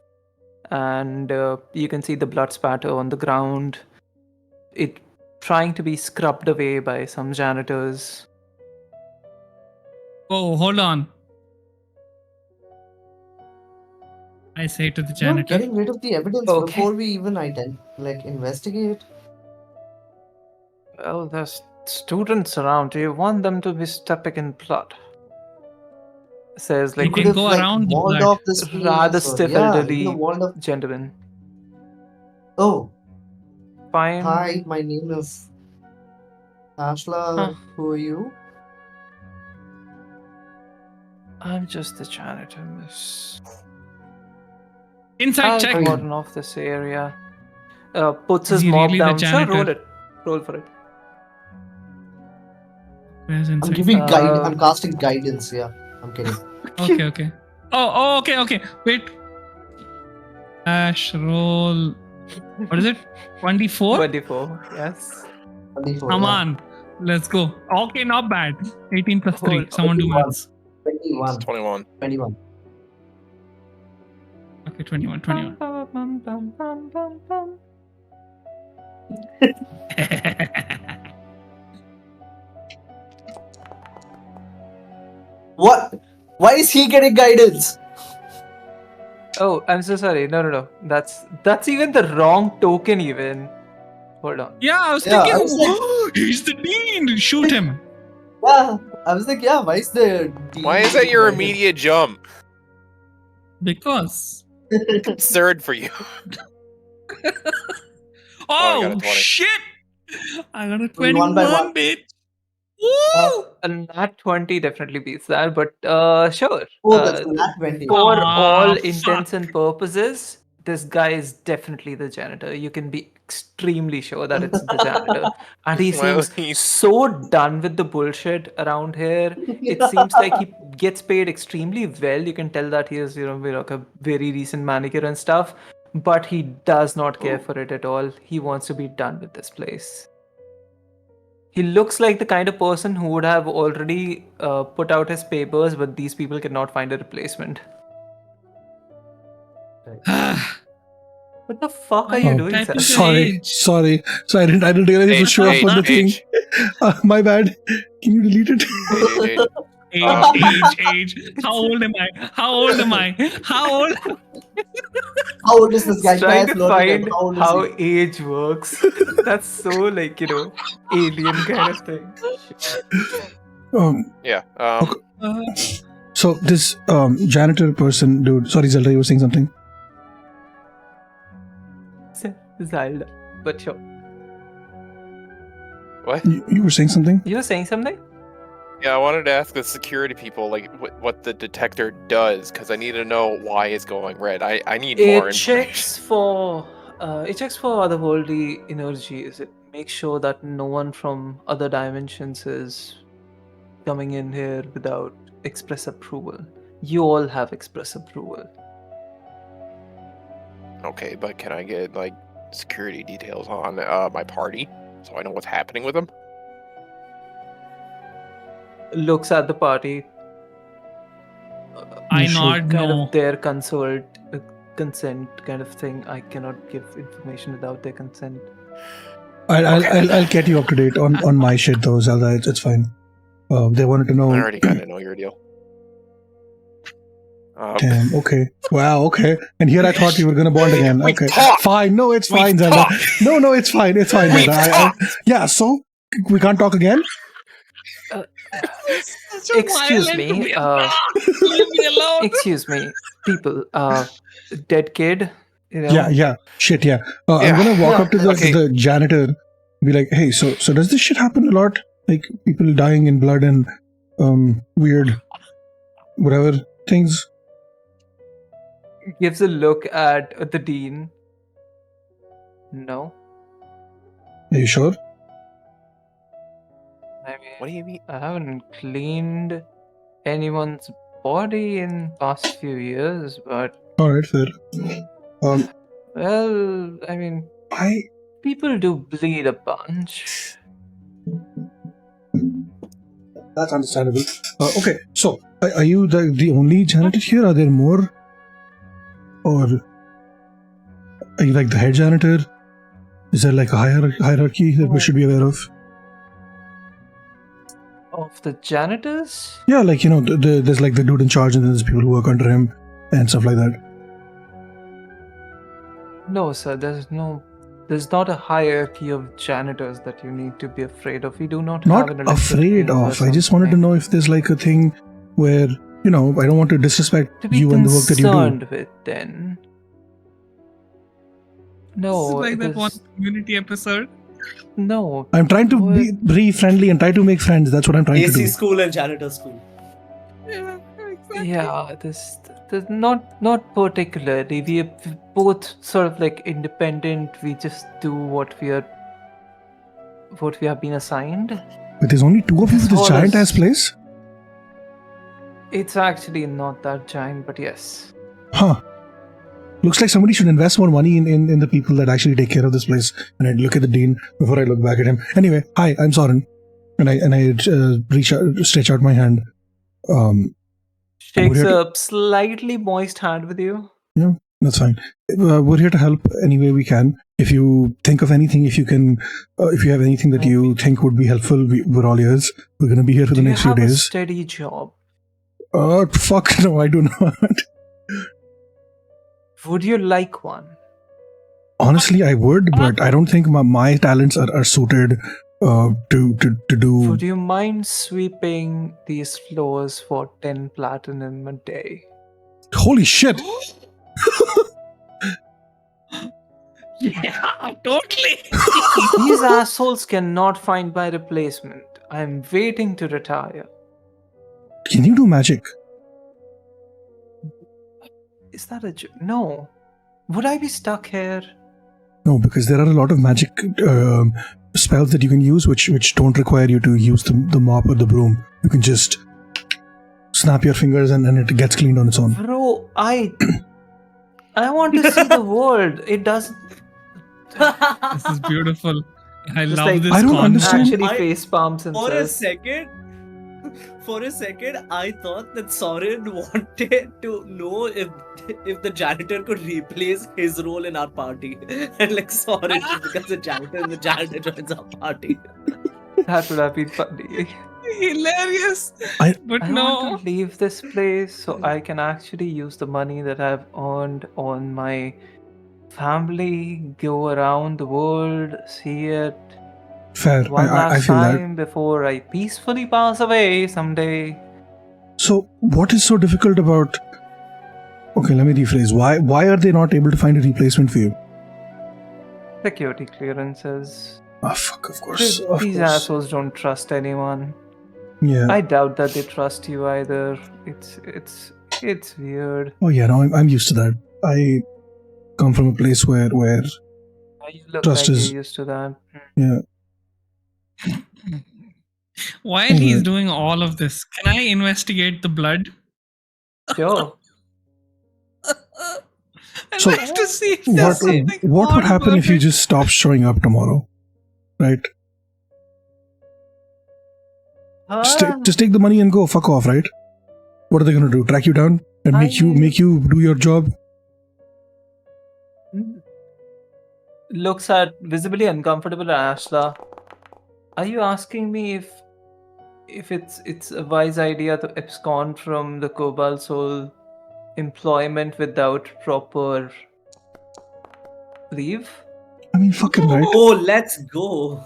S1: and you can see the blood spatter on the ground. It trying to be scrubbed away by some janitors.
S4: Oh, hold on. I say to the
S7: You're
S4: janitor.
S7: getting rid of the evidence
S1: Okay.
S7: before we even investigate.
S1: Well, there's students around. Do you want them to be stepping in blood? Says
S4: You
S1: like
S4: can go around the
S7: walled
S4: blood.
S7: off the screen.
S1: rather
S7: so,
S1: stiff
S7: yeah,
S1: elderly
S7: walled off.
S1: gentleman.
S7: Oh,
S1: Fine.
S7: hi, my name is Ashla.
S1: Huh.
S7: Who are you?
S1: I'm just the janitor, miss.
S4: Inside
S1: I've
S4: check.
S1: gotten off this area. Puts
S4: Is
S1: his
S4: he
S1: mop
S4: really the
S1: down. Sure, roll
S4: janitor?
S1: it. Roll for it.
S4: Where's
S7: I'm
S4: inside?
S7: giving guide.
S1: Uh,
S7: I'm casting guidance. Yeah, I'm kidding.
S4: Okay. Oh, okay. Wait. Dash roll. What is it? 24?
S1: 24. Yes.
S7: 24,
S4: Come
S7: yeah.
S4: on. Let's go. Okay, not bad. 18 plus 3.
S1: Hold-
S4: Someone do
S7: 21.
S4: maths.
S7: 21.
S3: 21.
S7: 21.
S4: Okay, 21.
S1: Bum, bum, bum, bum, bum.
S7: What? Why is he getting guidance?
S1: Oh, I'm so sorry. No. That's even the wrong token. Even. Hold on.
S4: Yeah, I was
S7: Yeah,
S4: thinking,
S7: I was like-
S4: he's the dean. Shoot him.
S7: Yeah, I was like, yeah, why is the
S3: Why is that your immediate jump?
S4: Because.
S3: Absurd for you. I got a
S4: Oh,
S3: 20.
S4: shit. I got a
S7: 21 by
S4: 21,
S7: one.
S4: bitch. Woo!
S1: And that 20 definitely beats that, but sure.
S7: Oh, that's a nat 20.
S1: For all
S4: fuck.
S1: intents and purposes, this guy is definitely the janitor. You can be extremely sure that it's the janitor. And he
S3: Well,
S1: seems
S3: he's-
S1: so done with the bullshit around here. It seems like he gets paid extremely well. You can tell that he is, like a very recent manicure and stuff. But he does not care for it at all. He wants to be done with this place. He looks like the kind of person who would have already put out his papers, but these people cannot find a replacement. What the fuck are you
S4: I'm
S1: doing,
S4: typing
S1: sir?
S4: to
S6: Sorry.
S4: Age.
S6: So I didn't realize it was show up on the thing.
S3: age.
S6: My bad. Can you delete it?
S3: Age.
S4: Age. How old am I? How old?
S7: How old is this guy?
S1: He's trying
S7: Guys,
S1: to
S7: loaded
S1: find
S7: in. How old is
S1: how
S7: he?
S1: age works. That's so alien kind of thing.
S3: Yeah.
S6: So this janitor person, dude. Sorry, Zelda, you were saying something.
S1: Zelda, but sure.
S3: What?
S6: You were saying something.
S1: You were saying something?
S3: Yeah, I wanted to ask the security people what the detector does because I need to know why it's going red. I need more
S1: It
S3: information.
S1: checks for otherworldly energies. It makes sure that no one from other dimensions is coming in here without express approval. You all have express approval.
S3: Okay, but can I get like security details on my party so I know what's happening with them?
S1: Looks at the party.
S4: I
S6: You should.
S4: nod
S1: Kind
S4: no.
S1: of their consent kind of thing. I cannot give information without their consent.
S6: I'll get you up to date on my shit though, Zelda. It's fine. They wanted to know.
S3: I already kind of know your deal.
S6: Damn. Okay. Wow. Okay. And here I thought we were gonna bond again.
S3: We
S6: Okay.
S3: talked.
S6: Fine. No, it's
S3: We
S6: fine, Zelda.
S3: talked.
S6: No, it's fine. It's fine,
S3: We
S6: Zelda. Yeah. So we can't talk again.
S1: Excuse me.
S4: Leave me alone.
S1: Excuse me, people. Dead kid. You know.
S6: Yeah. Shit. Yeah. I'm
S3: Yeah.
S6: gonna walk
S1: Yeah,
S6: up to the janitor. Be like, hey. So does this shit happen a lot? Like people dying in blood and weird, whatever things.
S1: Gives a look at the dean. No.
S6: Are you sure?
S1: I mean,
S3: What do you mean?
S1: I haven't cleaned anyone's body in past few years, but
S6: All right. Fair.
S1: well, I mean, people do bleed a bunch.
S6: That's understandable. Okay, so are you the only janitor here? Are there more? Or are you like the head janitor? Is there like a hierarchy that we should be aware of?
S1: Of the janitors?
S6: Yeah, like, you know, there's like the dude in charge and then there's people who work under him and stuff like that.
S1: No, sir, there's not a hierarchy of janitors that you need to be afraid of. We do not have
S6: Not
S1: an elected
S6: afraid
S1: universe
S6: of. I
S1: or
S6: just wanted to
S1: something
S6: know if there's like a thing where, you know, I don't want to disrespect
S1: to be
S6: you and the work that you do.
S1: concerned with then. No,
S4: This is like that
S1: it
S4: one
S1: is-
S4: community episode.
S1: no.
S6: I'm trying to be friendly and try to make friends. That's what I'm trying to
S2: AC
S6: do.
S2: school and janitor school.
S4: Yeah, exactly.
S1: Yeah, this not particularly. We are both sort of like independent. We just do what we have been assigned.
S6: But there's only two of you for this
S1: This
S6: giant
S1: hall
S6: ass
S1: is-
S6: place?
S1: It's actually not that giant, but yes.
S6: Huh. Looks like somebody should invest more money in the people that actually take care of this place. And I look at the dean before I look back at him. Anyway, hi, I'm Sorren. And I stretch out my hand.
S1: Shakes
S6: here
S1: a slightly moist hand with you.
S6: That's fine. We're here to help any way we can. If you think of anything, if you have anything that you think would be helpful, we're all ears. We're going to be here for the
S1: Do you
S6: next few
S1: have a
S6: days.
S1: steady job?
S6: Fuck no, I do not.
S1: Would you like one?
S6: Honestly, I would, but I don't think my talents are suited to do.
S1: Would you mind sweeping these floors for 10 platinum a day?
S6: Holy shit!
S4: Yeah, totally.
S1: These assholes cannot find my replacement. I'm waiting to retire.
S6: Can you do magic?
S1: Is that a joke? No. Would I be stuck here?
S6: No, because there are a lot of magic spells that you can use which don't require you to use the mop or the broom. You can just snap your fingers and it gets cleaned on its own.
S1: Bro, I want to see the world. It doesn't.
S4: This is beautiful. I
S1: Just
S4: love
S1: like-
S4: this
S6: I don't
S4: concept.
S6: understand.
S1: Actually,
S2: I-
S1: face palms and
S2: For a second, I thought that Sorren wanted to know if the janitor could replace his role in our party, and like Sorren becomes a janitor and the janitor joins our party.
S1: That would have been funny.
S4: Hilarious. But
S1: I
S4: no.
S1: want to leave this place so I can actually use the money that I've earned on my family, go around the world, see it
S6: Fair.
S1: one
S6: I
S1: last
S6: feel that.
S1: time before I peacefully pass away someday.
S6: So, what is so difficult about? Okay, let me rephrase. Why are they not able to find a replacement for you?
S1: Security clearances.
S6: Ah, fuck. Of course. Of
S1: These
S6: course.
S1: assholes don't trust anyone.
S6: Yeah.
S1: I doubt that they trust you either. It's weird.
S6: Oh yeah. No, I'm used to that. I come from a place where
S1: You look
S6: Trust
S1: like
S6: is-
S1: you're used to that.
S6: yeah.
S4: While he's doing all of this, can I investigate the blood?
S1: Sure.
S4: I'd
S6: So,
S4: like to see if
S6: What
S4: there's something
S6: what would happen if you
S4: working.
S6: just stopped showing up tomorrow? Right? Just take the money and go. Fuck off, right? What are they gonna do? Track you down and make you do your job?
S1: Looks at visibly uncomfortable at Ashla. Are you asking me if it's a wise idea to abscond from the Cobalt Soul employment without proper leave?
S6: I mean, fucking right.
S2: Oh, let's go.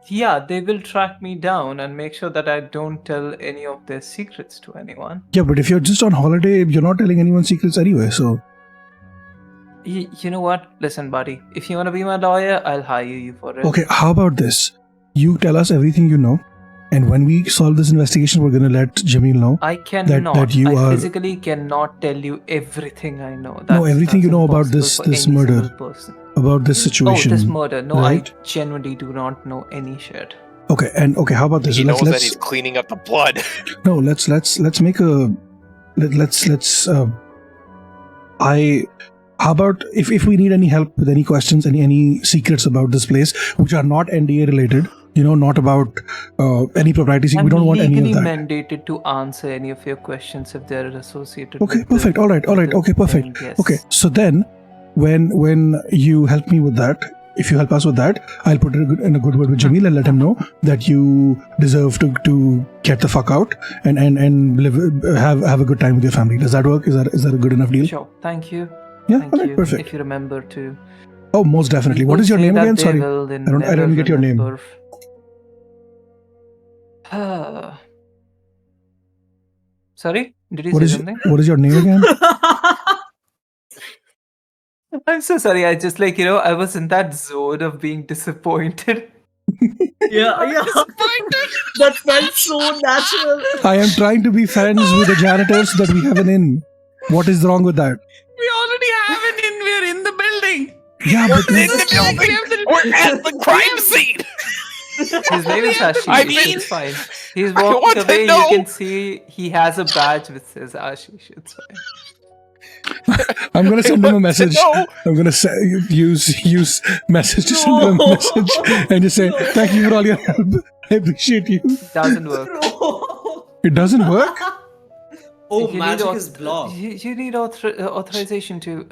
S1: Yeah, they will track me down and make sure that I don't tell any of their secrets to anyone.
S6: Yeah, but if you're just on holiday, you're not telling anyone secrets anyway. So
S1: You know what? Listen, buddy. If you want to be my lawyer, I'll hire you for it.
S6: okay, how about this? You tell us everything you know, and when we solve this investigation, we're gonna let Jamil know.
S1: I cannot.
S6: that you
S1: I
S6: are-
S1: physically cannot tell you everything I know.
S6: No, everything you know about
S1: impossible for
S6: this
S1: any
S6: murder.
S1: single person.
S6: About this situation.
S1: Oh, this murder. No,
S6: right?
S1: I genuinely do not know any shit.
S6: Okay, and okay, how about this?
S3: He knows that
S6: let's
S3: he's cleaning up the blood.
S6: no, let's make a let's how about if we need any help with any questions, any secrets about this place which are not NDA related, not about any proprietary secret, we don't want any of
S1: legally
S6: that.
S1: mandated to answer any of your questions if they're associated
S6: Okay,
S1: with
S6: perfect. All right. Okay, perfect.
S1: Yes.
S6: Okay, so then when you help me with that, if you help us with that, I'll put it in a good word with Jamil and let him know that you deserve to get the fuck out and live, have a good time with your family. Does that work? Is that a good enough deal?
S1: Sure. Thank you.
S6: Yeah,
S1: Thank
S6: all right,
S1: you.
S6: perfect.
S1: If you remember to.
S6: Oh, most definitely. What
S1: People
S6: is your
S1: say
S6: name
S1: that
S6: again?
S1: they
S6: Sorry,
S1: will, they
S6: I don't
S1: never
S6: get your name.
S1: remember. Sorry? Did you say something?
S6: What is your name again?
S1: I'm so sorry. I just I was in that zone of being disappointed.
S2: Yeah. That felt so natural.
S6: I am trying to be friends with the janitors so that we have an inn. What is wrong with that?
S4: We already have an inn. We're in the building.
S6: Yeah, but
S3: In the building. We're at the crime scene.
S1: His name is Ashish.
S3: I mean-
S1: It's fine. He's
S3: I want
S1: walking
S3: to
S1: away.
S3: know.
S1: You can see he has a badge which says Ashish. It's fine.
S6: I'm gonna send him a message.
S3: No.
S6: I'm gonna use message to send him a message and just say thank you for all your help. I appreciate you.
S1: Doesn't work.
S6: It doesn't work.
S2: Oh,
S1: You
S2: magic
S1: need
S2: is blocked.
S1: You need authorization to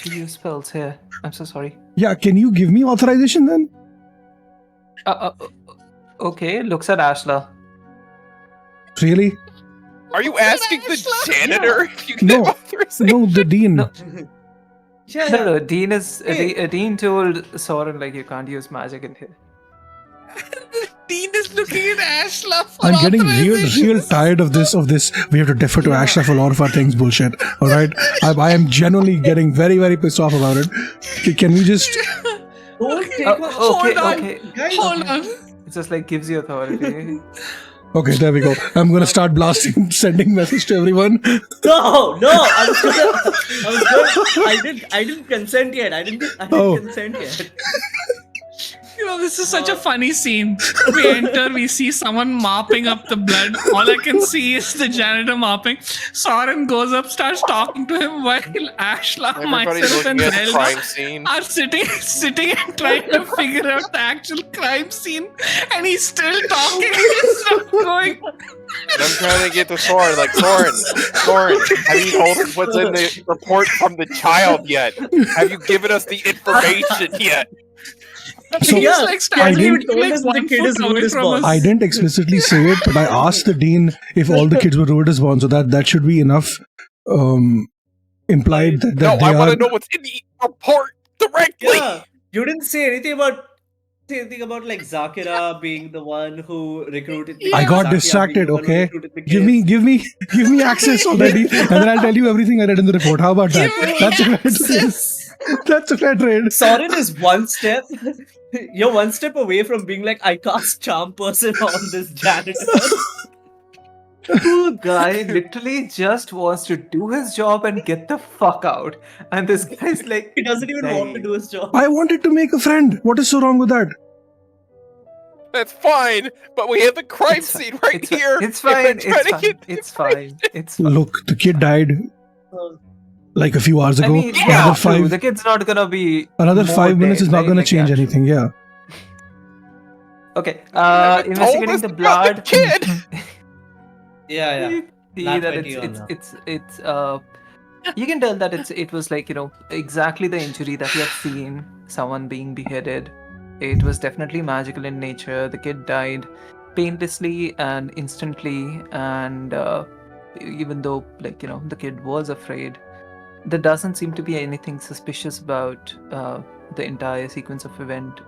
S1: use spells here. I'm so sorry.
S6: Yeah, can you give me authorization then?
S1: Okay, looks at Ashla.
S6: Really?
S3: Are you asking the janitor if you
S6: No.
S3: get authorization?
S6: No, the dean.
S1: No.
S2: Yeah.
S1: No, Dean is
S2: Hey.
S1: Dean told Sorren you can't use magic in here.
S4: Dean is looking at Ashla for
S6: I'm getting real
S4: authorization.
S6: tired of this. We have to defer to Ashla for a lot of our things bullshit. All right, I am genuinely getting very, very pissed off about it. Can we just?
S2: Don't take
S1: Okay,
S4: on.
S1: okay.
S2: Guys,
S4: Hold on.
S1: It just gives you authority.
S6: Okay, there we go. I'm gonna start blasting, sending message to everyone.
S2: No, I didn't consent yet. I didn't
S6: Oh.
S2: consent yet.
S4: This is such a funny scene. We enter, we see someone mopping up the blood. All I can see is the janitor mopping. Sorren goes up, starts talking to him while Ashla,
S3: Everybody's
S4: myself, and
S3: looking at the
S4: Zelda
S3: crime scene.
S4: are sitting and trying to figure out the actual crime scene. And he's still talking. He's not going.
S3: And I'm trying to get to Sorren, Sorren, have you told us what's in the report from the child yet? Have you given us the information yet?
S6: So,
S4: He's
S2: Yeah,
S4: standing
S6: he hasn't
S2: even told us the
S4: 1
S2: kid
S4: foot
S2: is
S4: away
S2: Rudis'
S4: from
S2: boss.
S4: us.
S6: I didn't explicitly say it, but I asked the dean if all the kids were Roiayaz born, so that should be enough. Implied that
S3: No,
S6: they
S3: I want
S6: are.
S3: to know what's in the report directly.
S2: Yeah, you didn't say anything about Zakira being the one who recruited.
S6: I got
S2: Zakia being
S6: distracted.
S2: the one who
S6: Okay,
S2: recruited the kids.
S6: give me access already, and then I'll tell you everything I read in the report. How about that?
S4: Give me
S6: That's a fair trade.
S4: access.
S6: That's a fair trade.
S2: Sorren is one step. You're one step away from being I cast charm person on this janitor.
S1: Poor guy literally just wants to do his job and get the fuck out. And this guy's
S2: He doesn't even want to do his job.
S6: I wanted to make a friend. What is so wrong with that?
S3: That's fine, but we have the crime
S1: It's fi-
S3: scene right
S1: it's fi-
S3: here.
S1: It's
S3: and we're
S1: fine.
S3: trying
S1: It's
S3: to
S1: fine.
S3: get
S1: It's fine. It's fine.
S6: Look, the kid died like a few hours
S1: I
S6: ago.
S1: mean, yeah,
S6: another
S1: true.
S6: five,
S1: The kid's not gonna be.
S6: another
S1: more
S6: 5 minutes
S1: dead,
S6: is not
S1: right?
S6: going to
S1: Like,
S6: change
S1: yeah, true.
S6: anything. Yeah.
S1: Okay.
S3: haven't told
S1: Investigating
S3: us
S1: the
S3: about the
S1: blood.
S3: kid.
S7: Yeah.
S1: You see
S7: Nat
S1: that
S7: 20 on
S1: it's you can tell that it was like, exactly the injury that you have seen, someone being beheaded. It was definitely magical in nature. The kid died painlessly and instantly, and even though, like, the kid was afraid, there doesn't seem to be anything suspicious about the entire sequence of event,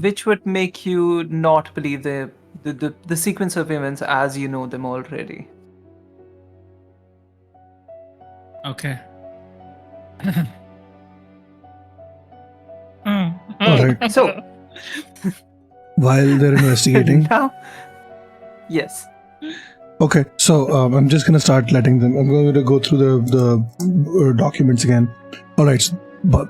S1: which would make you not believe the sequence of events as you know them already.
S4: Okay.
S6: Alright.
S1: So
S6: While they're investigating.
S1: now, yes.
S6: Okay, so I'm just gonna start letting them. I'm going to go through the documents again. All right, so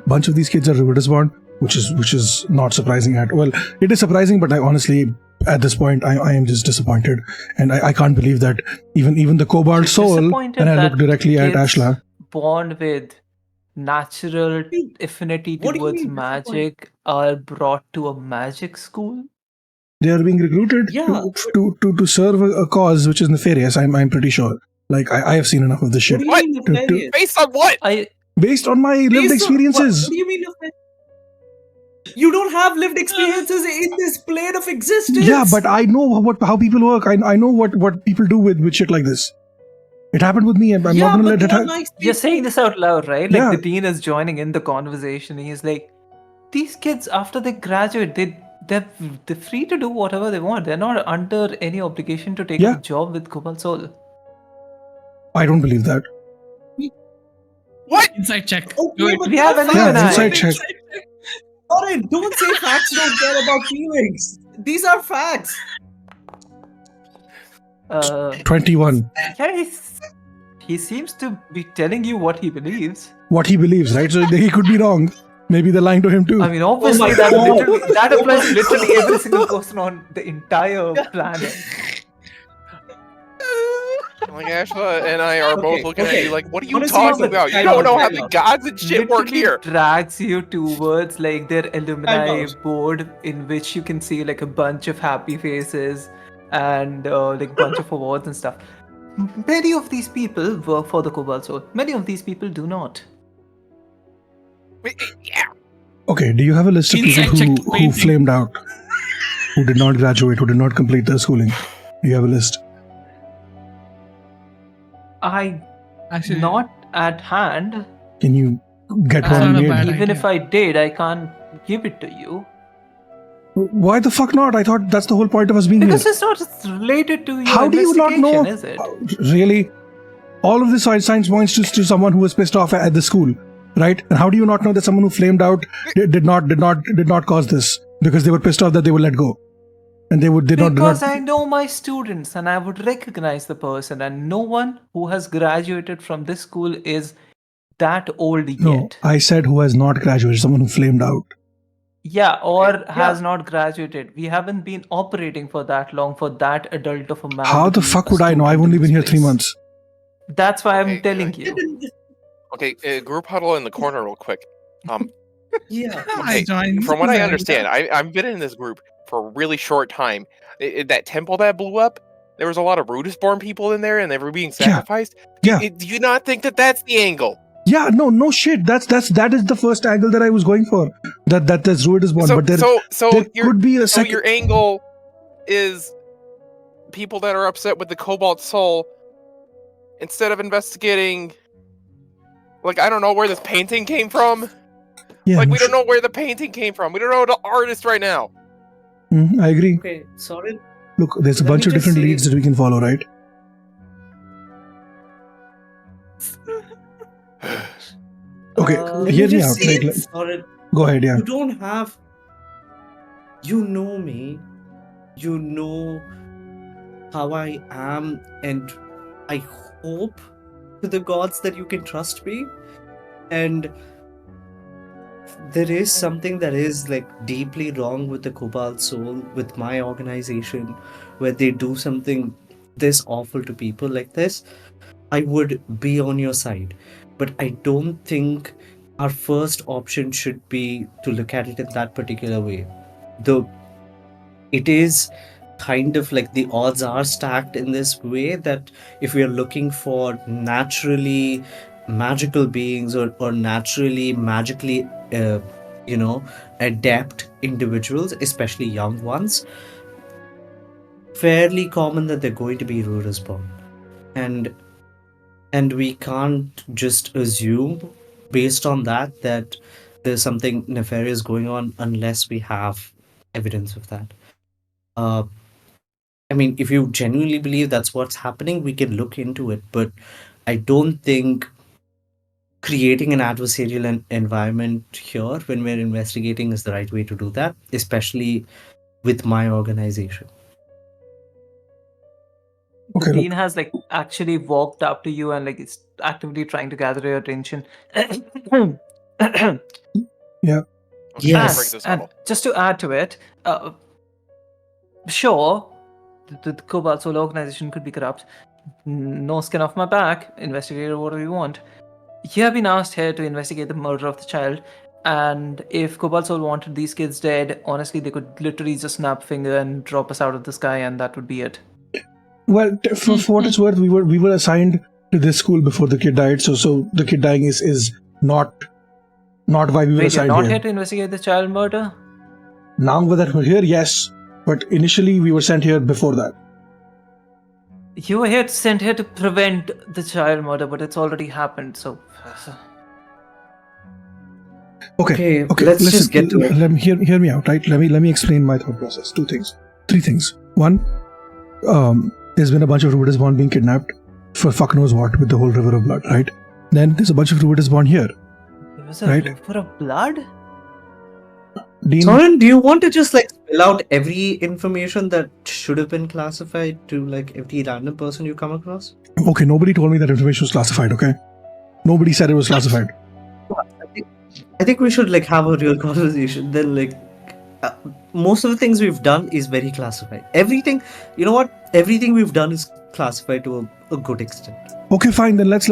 S6: bunch of these kids are Riversborn, which is not surprising at well. It is surprising, but I honestly, at this point, I am just disappointed, and I can't believe that even the Cobalt
S1: You're
S6: Soul.
S1: disappointed
S6: And I
S1: that
S6: look directly at
S1: kids
S6: Ashla.
S1: born with natural affinity
S7: What do you
S1: towards
S7: mean
S1: magic are brought to a magic school.
S6: They are being recruited
S7: Yeah.
S6: to serve a cause which is nefarious. I'm pretty sure. Like I have seen enough of this shit.
S3: What?
S7: mean nefarious?
S3: Based on what?
S6: Based on my lived
S7: Based on-
S6: experiences.
S7: What do you mean nefarious? You don't have lived experiences in this plane of existence.
S6: Yeah, but I know how people work. I know what people do with shit like this. It happened with me. I'm not gonna let it happen.
S7: Nice
S1: You're saying this out loud, right? Like
S6: Yeah.
S1: the dean is joining in the conversation. He's like, these kids after they graduate, they're free to do whatever they want. They're not under any obligation to take
S6: Yeah.
S1: a job with Cobalt Soul.
S6: I don't believe that.
S3: What?
S4: Inside check.
S7: Okay,
S4: Do it.
S7: but
S1: We have
S7: that's
S1: an
S6: Yeah,
S1: even
S6: inside check.
S7: Sorry, don't say facts don't care about feelings. These are facts.
S6: 21.
S1: Yeah, he seems to be telling you what he believes.
S6: What he believes, right? So he could be wrong. Maybe they're lying to him too.
S1: I mean, obviously
S7: my
S1: that
S7: God.
S1: that applies to literally every single person on the entire planet.
S3: Like Ashla and I are both
S7: Okay,
S3: looking at
S7: okay.
S3: you like, what are you
S7: Wanna see
S3: talking
S7: the
S3: about? You
S7: time
S3: don't
S7: out,
S3: know how
S7: time
S3: the
S7: out.
S3: gods and shit work
S1: Literally
S3: here.
S1: drags you towards like their alumni
S7: Time
S1: board, in which you can see like a bunch of happy faces and like bunch of awards and stuff. Many of these people work for the Cobalt Soul. Many of these people do not.
S3: Yeah.
S6: Okay, do you have a list of people
S4: Inside check
S6: who
S4: painting.
S6: flamed out? Who did not graduate, who did not complete their schooling? Do you have a list?
S1: I
S4: Actually,
S1: not at hand.
S6: Can you get
S4: That's
S6: one
S4: not a
S6: made?
S4: bad
S1: Even
S4: idea.
S1: if I did, I can't give it to you
S6: Why the fuck not? I thought that's the whole point of us being
S1: because
S6: here.
S1: it's not related to your
S6: How do you not know?
S1: investigation, is it?
S6: Really? All of this science points to someone who was pissed off at the school, right? And how do you not know that someone who flamed out did not cause this because they were pissed off that they were let go, and did not.
S1: Because I know my students and I would recognize the person, and no one who has graduated from this school is that old
S6: No,
S1: yet.
S6: I said who has not graduated, someone who flamed out.
S1: Yeah, or has not graduated. We haven't been operating for that long for that adult of a man.
S6: How
S1: to
S6: the
S1: be
S6: fuck
S1: a
S6: would I know?
S1: student
S6: I've
S1: in
S6: only
S1: this
S6: been here 3
S1: place.
S6: months.
S1: That's why I'm
S3: Okay,
S1: telling you.
S3: Okay, group huddle in the corner real quick.
S7: Yeah.
S3: Okay, from what I understand, I've been in this group for a really short time. That temple that blew up, there was a lot of Rudisborn people in there, and they were being sacrificed.
S6: Yeah.
S3: Do you not think that that's the angle?
S6: Yeah, no shit. That is the first angle that I was going for. That there's Ruid is born,
S3: So,
S6: but there
S3: so
S6: could be a
S3: so
S6: second.
S3: your angle is people that are upset with the Cobalt Soul. Instead of investigating, like, I don't know where this painting came from.
S6: Yeah,
S3: Like,
S6: no
S3: we don't
S6: shit.
S3: know where the painting came from. We don't know the artist right now.
S6: I agree.
S7: Okay, sorry.
S6: Look, there's a
S7: Let
S6: bunch
S7: me
S6: of
S7: just
S6: different
S7: say-
S6: leads that we can follow, right? Okay,
S7: Let
S6: hear me
S7: just
S6: out.
S7: say
S6: Like,
S7: it, Sorry.
S6: go ahead, yeah.
S7: You don't have. You know me. You know how I am, and I hope to the gods that you can trust me. And
S2: there is something that is like deeply wrong with the Cobalt Soul, with my organization, where they do something this awful to people like this, I would be on your side. But I don't think our first option should be to look at it in that particular way. Though it is kind of like the odds are stacked in this way that if we are looking for naturally magical beings or naturally magically you know adept individuals, especially young ones, fairly common that they're going to be rulers born. And we can't just assume based on that there's something nefarious going on unless we have evidence of that. uh I mean, if you genuinely believe that's what's happening, we can look into it. But I don't think creating an adversarial environment here when we're investigating is the right way to do that, especially with my organization.
S6: Okay,
S1: Dean
S6: look.
S1: has like actually walked up to you and like is actively trying to gather your attention.
S6: Yeah.
S3: I'm trying to break
S2: Yes.
S3: this
S1: And
S3: bubble.
S1: just to add to it, sure, the Cobalt Soul organization could be corrupt. No skin off my back. Investigate whatever you want. You have been asked here to investigate the murder of the child. And if Cobalt Soul wanted these kids dead, honestly, they could literally just snap finger and drop us out of the sky, and that would be it.
S6: Well, for what it's worth, we were assigned to this school before the kid died. So the kid dying is not why we were
S1: Wait, you're
S6: assigned
S1: not
S6: here.
S1: here to investigate the child murder?
S6: Now that we're here, yes, but initially we were sent here before that.
S1: You were sent here to prevent the child murder, but it's already happened. So
S6: Okay.
S2: Let's
S6: listen,
S2: just get to it.
S6: Let me hear me out, right? Let me explain my thought process. 3 things. One, there's been a bunch of Rubitus born being kidnapped for fuck knows what with the whole river of blood, right? Then there's a bunch of Rubitus born here.
S1: there was a
S6: Right.
S1: river of blood?
S6: Dean,
S2: Sorren, do you want to just like spill out every information that should have been classified to like every random person you come across?
S6: okay, nobody told me that information was classified, okay? Nobody said it was classified.
S2: I think we should like have a real conversation. Then like most of the things we've done is very classified. Everything, you know what? Everything we've done is classified to a good extent.
S6: Okay, fine, then let's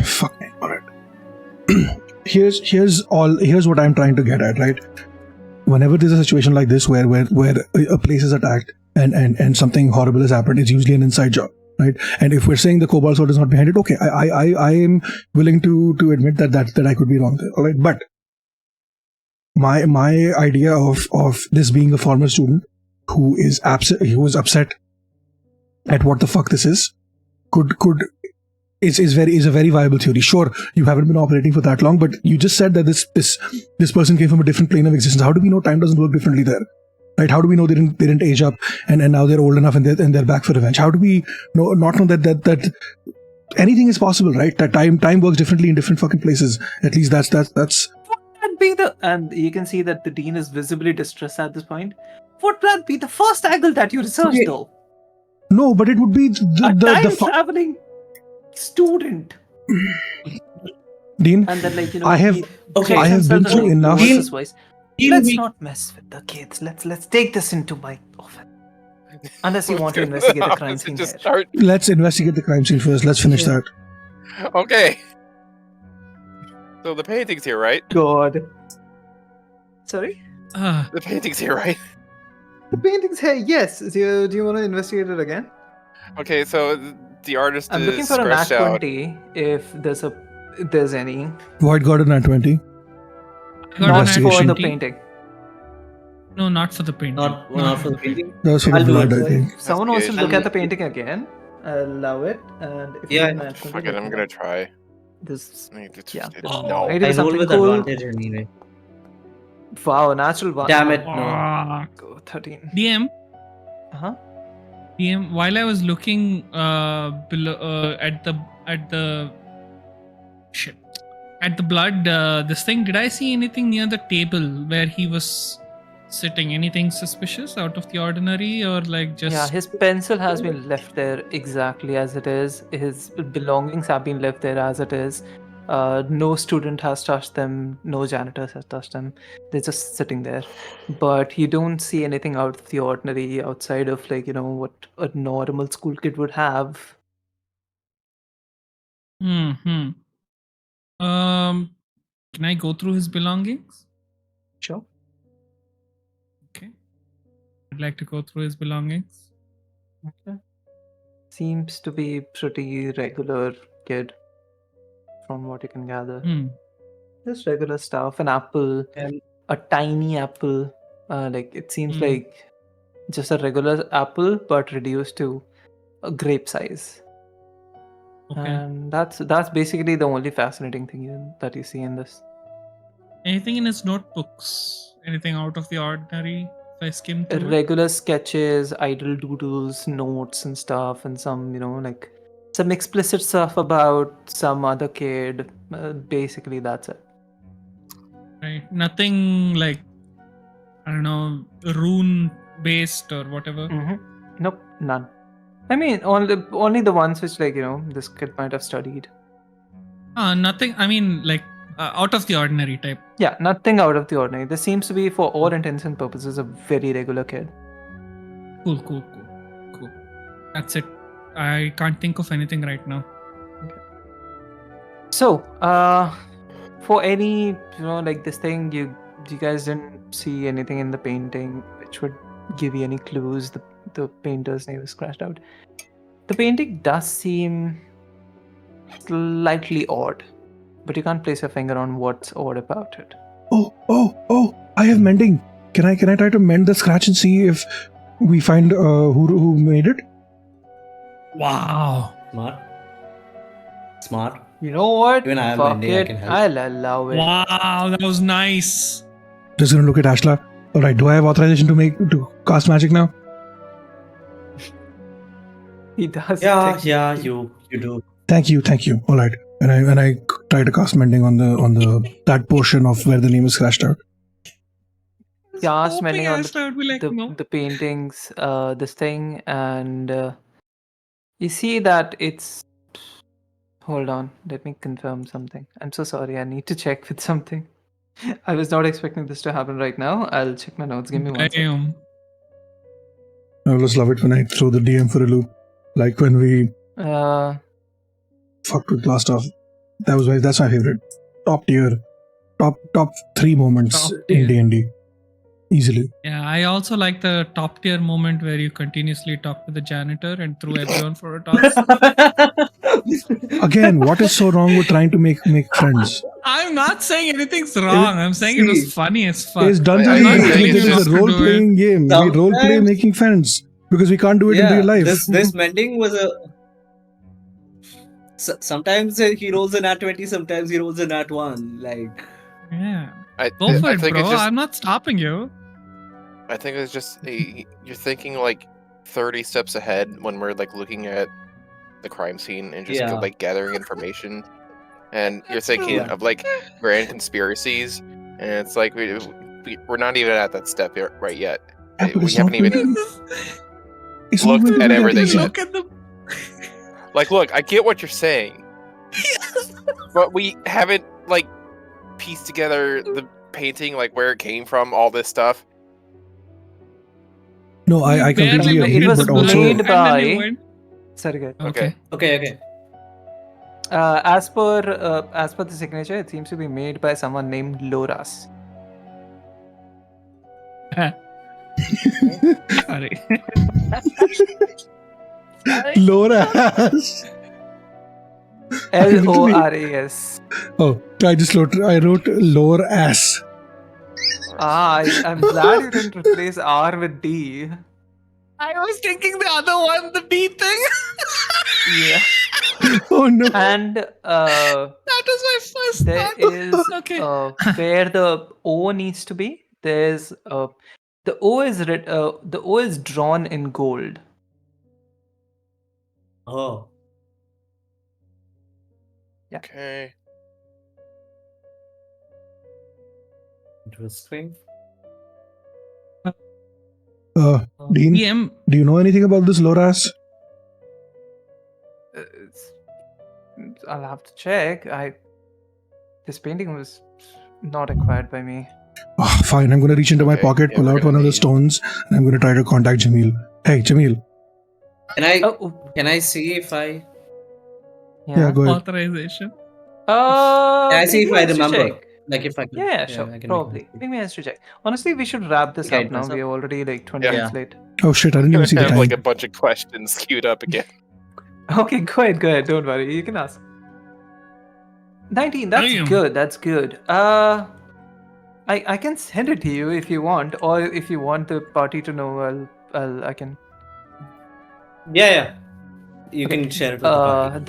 S6: fuck me. All right. Here's what I'm trying to get at, right? Whenever there's a situation like this where a place is attacked and something horrible has happened, it's usually an inside job, right? And if we're saying the Cobalt Sword is not behind it, okay, I am willing to admit that I could be wrong there, all right? But my idea of this being a former student who was upset at what the fuck this is is a very viable theory. Sure, you haven't been operating for that long, but you just said that this person came from a different plane of existence. How do we know time doesn't work differently there? Right? How do we know they didn't age up and now they're old enough and they're back for revenge? How do we not know that anything is possible, right? That time works differently in different fucking places. At least that's
S1: Would be and you can see that the dean is visibly distressed at this point. Would that be the first angle that you researched,
S6: Okay.
S1: though?
S6: no, but it would be
S1: A time traveling student,
S6: Dean.
S1: and then like
S6: I have-
S2: Okay.
S6: I have been through enough.
S1: His voice.
S2: Dean,
S1: Let's
S2: we-
S1: not mess with the kids. Let's take this into my office. Unless you want to investigate the crime scene.
S3: Just
S1: here.
S3: start.
S6: Let's investigate the crime scene first. Let's finish
S1: Yeah.
S6: that.
S3: Okay. So the painting's here, right?
S1: God. Sorry?
S3: The painting's here, right?
S1: The painting's here, yes. Do you want to investigate it again?
S3: Okay, so the artist
S1: I'm
S3: is
S1: looking for a nat
S3: scratched out.
S1: 20 if there's any.
S6: Void got a nat 20.
S4: I got a
S1: Not
S4: nat
S1: for the
S4: 20.
S1: painting.
S4: No, not for the painting.
S2: Not for the painting.
S6: That was for the
S2: I'll do
S6: blood,
S2: it.
S6: I think.
S1: If someone wants to
S3: good.
S1: look at the painting again, allow it. And if
S2: Yeah.
S1: you nat 20,
S3: Fuck it, I'm gonna try.
S1: This,
S3: Yeah.
S1: yeah.
S3: No.
S1: I did
S2: I roll
S1: something
S2: with
S1: cool.
S2: advantage anyway.
S1: Wow, natural one.
S2: Damn it, no.
S1: Go 13.
S4: DM,
S1: Uh-huh.
S4: DM. While I was looking below at the shit at the blood, this thing. Did I see anything near the table where he was sitting? Anything suspicious, out of the ordinary, or like just?
S1: Yeah, his pencil has been left there exactly as it is. His belongings have been left there as it is. No student has touched them, no janitors has touched them. They're just sitting there. But you don't see anything out of the ordinary outside of what a normal school kid would have.
S4: Hmm. Can I go through his belongings?
S1: Sure.
S4: Okay. I'd like to go through his belongings.
S1: Okay. Seems to be pretty regular kid from what you can gather. Just regular stuff. An apple,
S2: And
S1: a tiny apple. It seems
S4: Hmm.
S1: like just a regular apple, but reduced to a grape size.
S4: Okay.
S1: And that's basically the only fascinating thing that you see in this.
S4: Anything in his notebooks? Anything out of the ordinary? If I skim through it?
S1: Regular sketches, idle doodles, notes and stuff, and some some explicit stuff about some other kid. Basically, that's it.
S4: Right. Nothing like, I don't know, rune based or whatever.
S1: Nope, none. I mean, only the ones which this kid might have studied.
S4: Nothing. I mean, like out of the ordinary type.
S1: Yeah, nothing out of the ordinary. This seems to be, for all intents and purposes, a very regular kid.
S4: Cool. That's it. I can't think of anything right now.
S1: So, for any this thing, you guys didn't see anything in the painting which would give you any clues. The painter's name is scratched out. The painting does seem slightly odd, but you can't place your finger on what's odd about it.
S6: Oh! I have mending. Can I try to mend the scratch and see if we find who made it?
S4: Wow.
S2: smart.
S1: You know what?
S2: Even I am
S1: Fuck
S2: mending, I
S1: it.
S2: can help.
S1: I'll allow it.
S4: Wow, that was nice.
S6: Just gonna look at Ashla. Alright, do I have authorization to cast magic now?
S1: He does.
S2: Yeah,
S1: technically.
S2: you do.
S6: Thank you. Alright. And I try to cast mending on the that portion of where the name is scratched out.
S1: Cast
S4: Hoping
S1: mending on
S4: Ashla would be like, no.
S1: the paintings, this thing, and you see that it's. Hold on, let me confirm something. I'm so sorry, I need to check with something. I was not expecting this to happen right now. I'll check my notes. Give me 1 second.
S4: Damn.
S6: I always love it when I throw the DM for a loop. Like when we fucked with Glassstaff. That's my favorite. Top tier. Top 3 moments
S4: Top tier.
S6: in D&D. Easily.
S4: Yeah, I also like the top tier moment where you continuously talk to the janitor and threw everyone for a toss.
S6: Again, what is so wrong with trying to make friends?
S4: I'm not saying anything's wrong. I'm saying it was funny as fuck.
S6: It's Dungeons
S3: I'm
S6: and
S3: not
S6: Dragons.
S3: saying
S6: This
S3: it's
S6: is a
S4: not to do
S6: role-playing game. We role-play
S2: Sometimes-
S6: making friends because we can't do it in real life.
S2: This mending was a. Sometimes he rolls a nat 20, sometimes he rolls a nat 1. Like,
S4: Yeah. Go
S3: I
S4: for it,
S3: think
S4: bro.
S3: it's just,
S4: I'm not stopping you.
S3: I think it's just you're thinking like 30 steps ahead when we're like looking at the crime scene and just
S2: Yeah.
S3: like gathering information, and you're
S4: That's
S3: thinking
S2: true.
S3: of like grand conspiracies, and it's like we're not even at that step right yet.
S6: Yeah, but
S3: We
S6: it's not
S3: haven't even
S6: going It's not
S3: looked
S6: going to
S3: at
S6: be that
S3: everything
S6: easy.
S3: yet.
S4: Look at the.
S3: Like, look, I get what you're saying, but we haven't like pieced together the painting, like where it came from, all this stuff.
S6: No, I completely
S4: Barely
S6: agree,
S1: It was
S6: but also
S1: made
S4: and then you
S1: by.
S4: went.
S1: Sorry, guys.
S4: Okay.
S2: okay.
S1: As per the signature, it seems to be made by someone named Loras.
S4: Sorry.
S6: Loras.
S1: Loras.
S6: Oh, I wrote lower ass.
S1: I'm glad you didn't replace R with D.
S4: I was thinking the other one, the D thing.
S1: Yeah.
S6: Oh no.
S1: And
S4: That was my first
S1: there
S4: thought.
S1: is
S4: Okay.
S1: where the O needs to be. There's the O is drawn in gold.
S2: Oh.
S3: Okay.
S2: Interesting.
S6: Dean,
S4: DM.
S6: do you know anything about this Loras?
S1: I'll have to check. This painting was not acquired by me.
S6: Fine, I'm gonna reach into my
S3: Okay,
S6: pocket,
S3: yeah,
S6: pull
S3: we're
S6: out
S3: gonna
S6: one of the
S3: need-
S6: stones, and I'm gonna try to contact Jamil. Hey, Jamil.
S2: Can I see if I
S6: Yeah, go ahead.
S4: Authorization.
S2: can I see
S1: Make
S2: if
S1: me
S2: I
S1: an history
S2: remember?
S1: check.
S2: Like if I can
S1: Yeah, sure,
S2: I can
S1: probably.
S2: make
S1: Make me a history check. Honestly, we should wrap this
S2: Guide
S1: up now.
S2: myself.
S1: We're already like 20
S3: Yeah.
S1: minutes late.
S6: Oh shit, I didn't even see the
S3: have
S6: time.
S3: like a bunch of questions queued up again.
S1: Okay, go ahead. Don't worry. You can ask. 19. That's
S4: Damn.
S1: good. That's good. I can send it to you if you want, or if you want the party to know, I can.
S2: Yeah. You
S1: Okay.
S2: can share it with the party.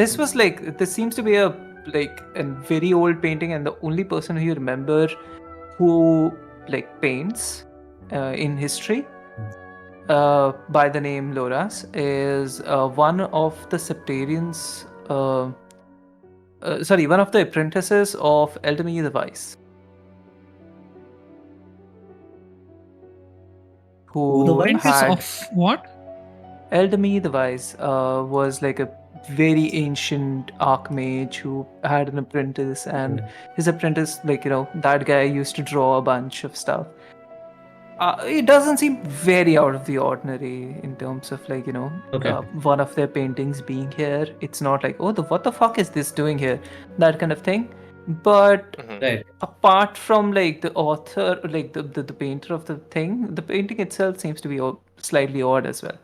S1: This seems to be a very old painting, and the only person who you remember who paints in history by the name Loras is one of the Septarians. One of the apprentices of Eldemir the Wise.
S2: Who the
S1: Who
S2: Wise?
S4: Apprentice
S1: had
S4: of what?
S1: Eldemir the Wise was like a very ancient archmage who had an apprentice, and his apprentice, that guy used to draw a bunch of stuff. It doesn't seem very out of the ordinary in terms of one of their paintings being here. It's not like, oh, what the fuck is this doing here? That kind of thing. But
S3: Mhm.
S2: Right.
S1: apart from the author, the painter of the thing, the painting itself seems to be slightly odd as well.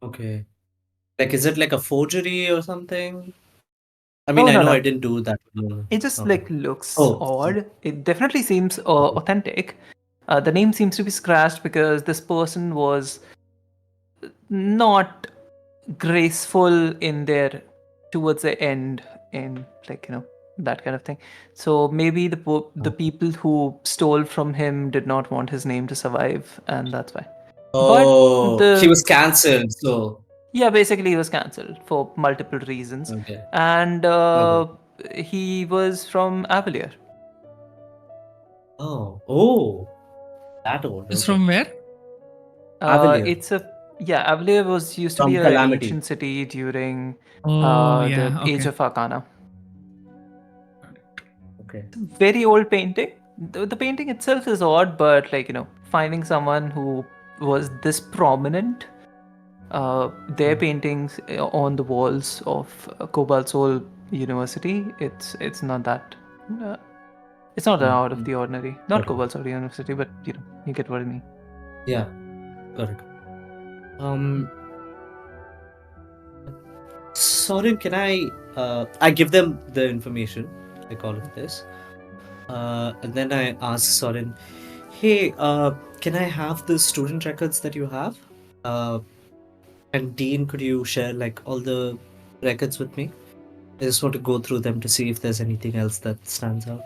S2: Okay. Like, is it like a forgery or something? I mean,
S1: Oh,
S2: I
S1: no,
S2: know
S1: no.
S2: I didn't do that.
S1: It just
S2: Okay.
S1: looks
S2: Oh.
S1: odd. It definitely seems authentic. The name seems to be scratched because this person was not graceful in their towards the end, in that kind of thing. So maybe the people who stole from him did not want his name to survive, and that's why.
S2: Oh,
S1: the-
S2: he was cancelled. So
S1: Yeah, basically he was cancelled for multiple reasons,
S2: okay.
S1: and he was from Avalier.
S2: Oh, that old.
S4: Is
S2: Okay.
S4: from where?
S2: Avalier.
S1: Avalier used to
S2: From
S1: be an
S2: Calamity.
S1: ancient city during
S4: Oh, yeah.
S1: the Age
S4: Okay.
S1: of Arcana.
S2: Okay.
S1: Very old painting. The painting itself is odd, but finding someone who was this prominent, their paintings on the walls of Cobalt Soul University, it's not that. It's not out of the ordinary. Not
S2: Okay.
S1: Cobalt Soul University, but you get what I mean.
S2: Yeah. Got it. Sorry, can I give them the information, like all of this, and then I ask Sorren, hey, can I have the student records that you have? And Dean, could you share like all the records with me? I just want to go through them to see if there's anything else that stands out.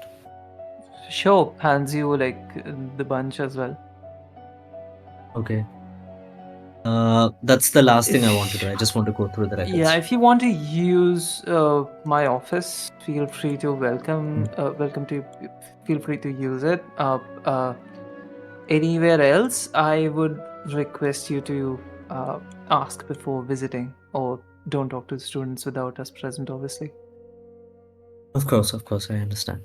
S1: Sure, hands you the bunch as well.
S2: Okay. That's the last thing I want to do. I just want to go through the records.
S1: Yeah, if you want to use my office, feel free to feel free to use it. Anywhere else, I would request you to ask before visiting, or don't talk to the students without us present, obviously.
S2: Of course, I understand.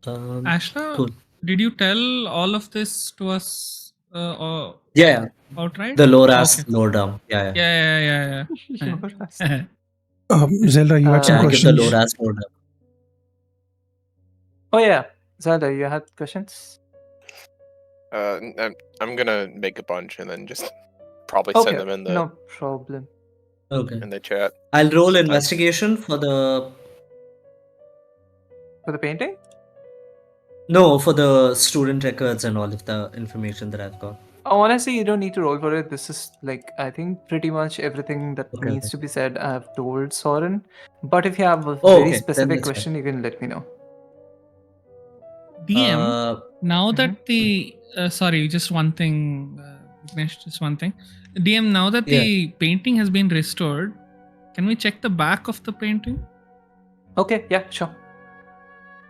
S4: Ashla,
S2: Cool.
S4: did you tell all of this to us
S2: Yeah,
S4: outright?
S2: the Loras
S4: Okay.
S2: lowdown. Yeah.
S4: Yeah.
S6: Zelda, you had some
S2: Can I give the
S6: questions.
S2: Loras lowdown?
S1: Oh yeah, Zelda, you had questions?
S3: I'm gonna make a bunch and then just probably
S1: Okay,
S3: send them in the
S1: no problem.
S2: Okay.
S3: in the chat.
S2: I'll roll investigation for the
S1: For the painting?
S2: for the student records and all of the information that I've got.
S1: Honestly, you don't need to roll for it. This is I think pretty much everything that
S2: Okay,
S1: needs
S2: okay.
S1: to be said I've told Sorren. But if you have a
S2: Oh,
S1: very
S2: okay, then
S1: specific
S2: that's fine.
S1: question, you can let me know.
S4: DM, now that
S1: Mhm.
S4: the sorry, just one thing, Vignesh, just one thing. DM, now that the painting has been restored, can we check the back of the painting?
S1: Okay, yeah, sure.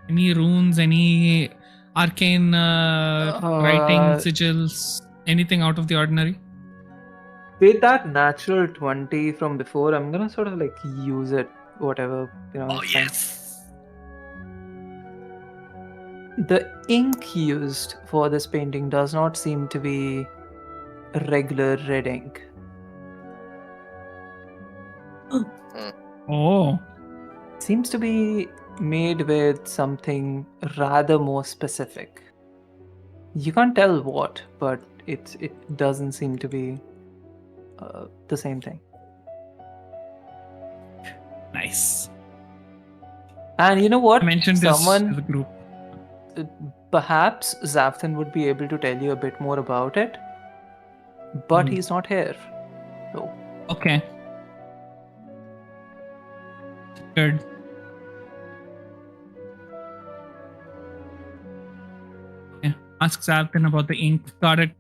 S4: Any runes, any arcane writing, sigils, anything out of the ordinary?
S1: With that natural 20 from before, I'm gonna sort of use it, whatever, it's fine. The ink used for this painting does not seem to be regular red ink.
S4: Oh,
S1: Seems to be made with something rather more specific. You can't tell what, but it doesn't seem to be the same thing.
S4: nice.
S1: And you know what?
S4: I mentioned this
S1: Someone,
S4: as a group.
S1: perhaps Xavthan would be able to tell you a bit more about it, but
S4: Hmm.
S1: he's not here. So
S4: Okay. Good. Yeah. Ask Xavthan about the ink. Got it.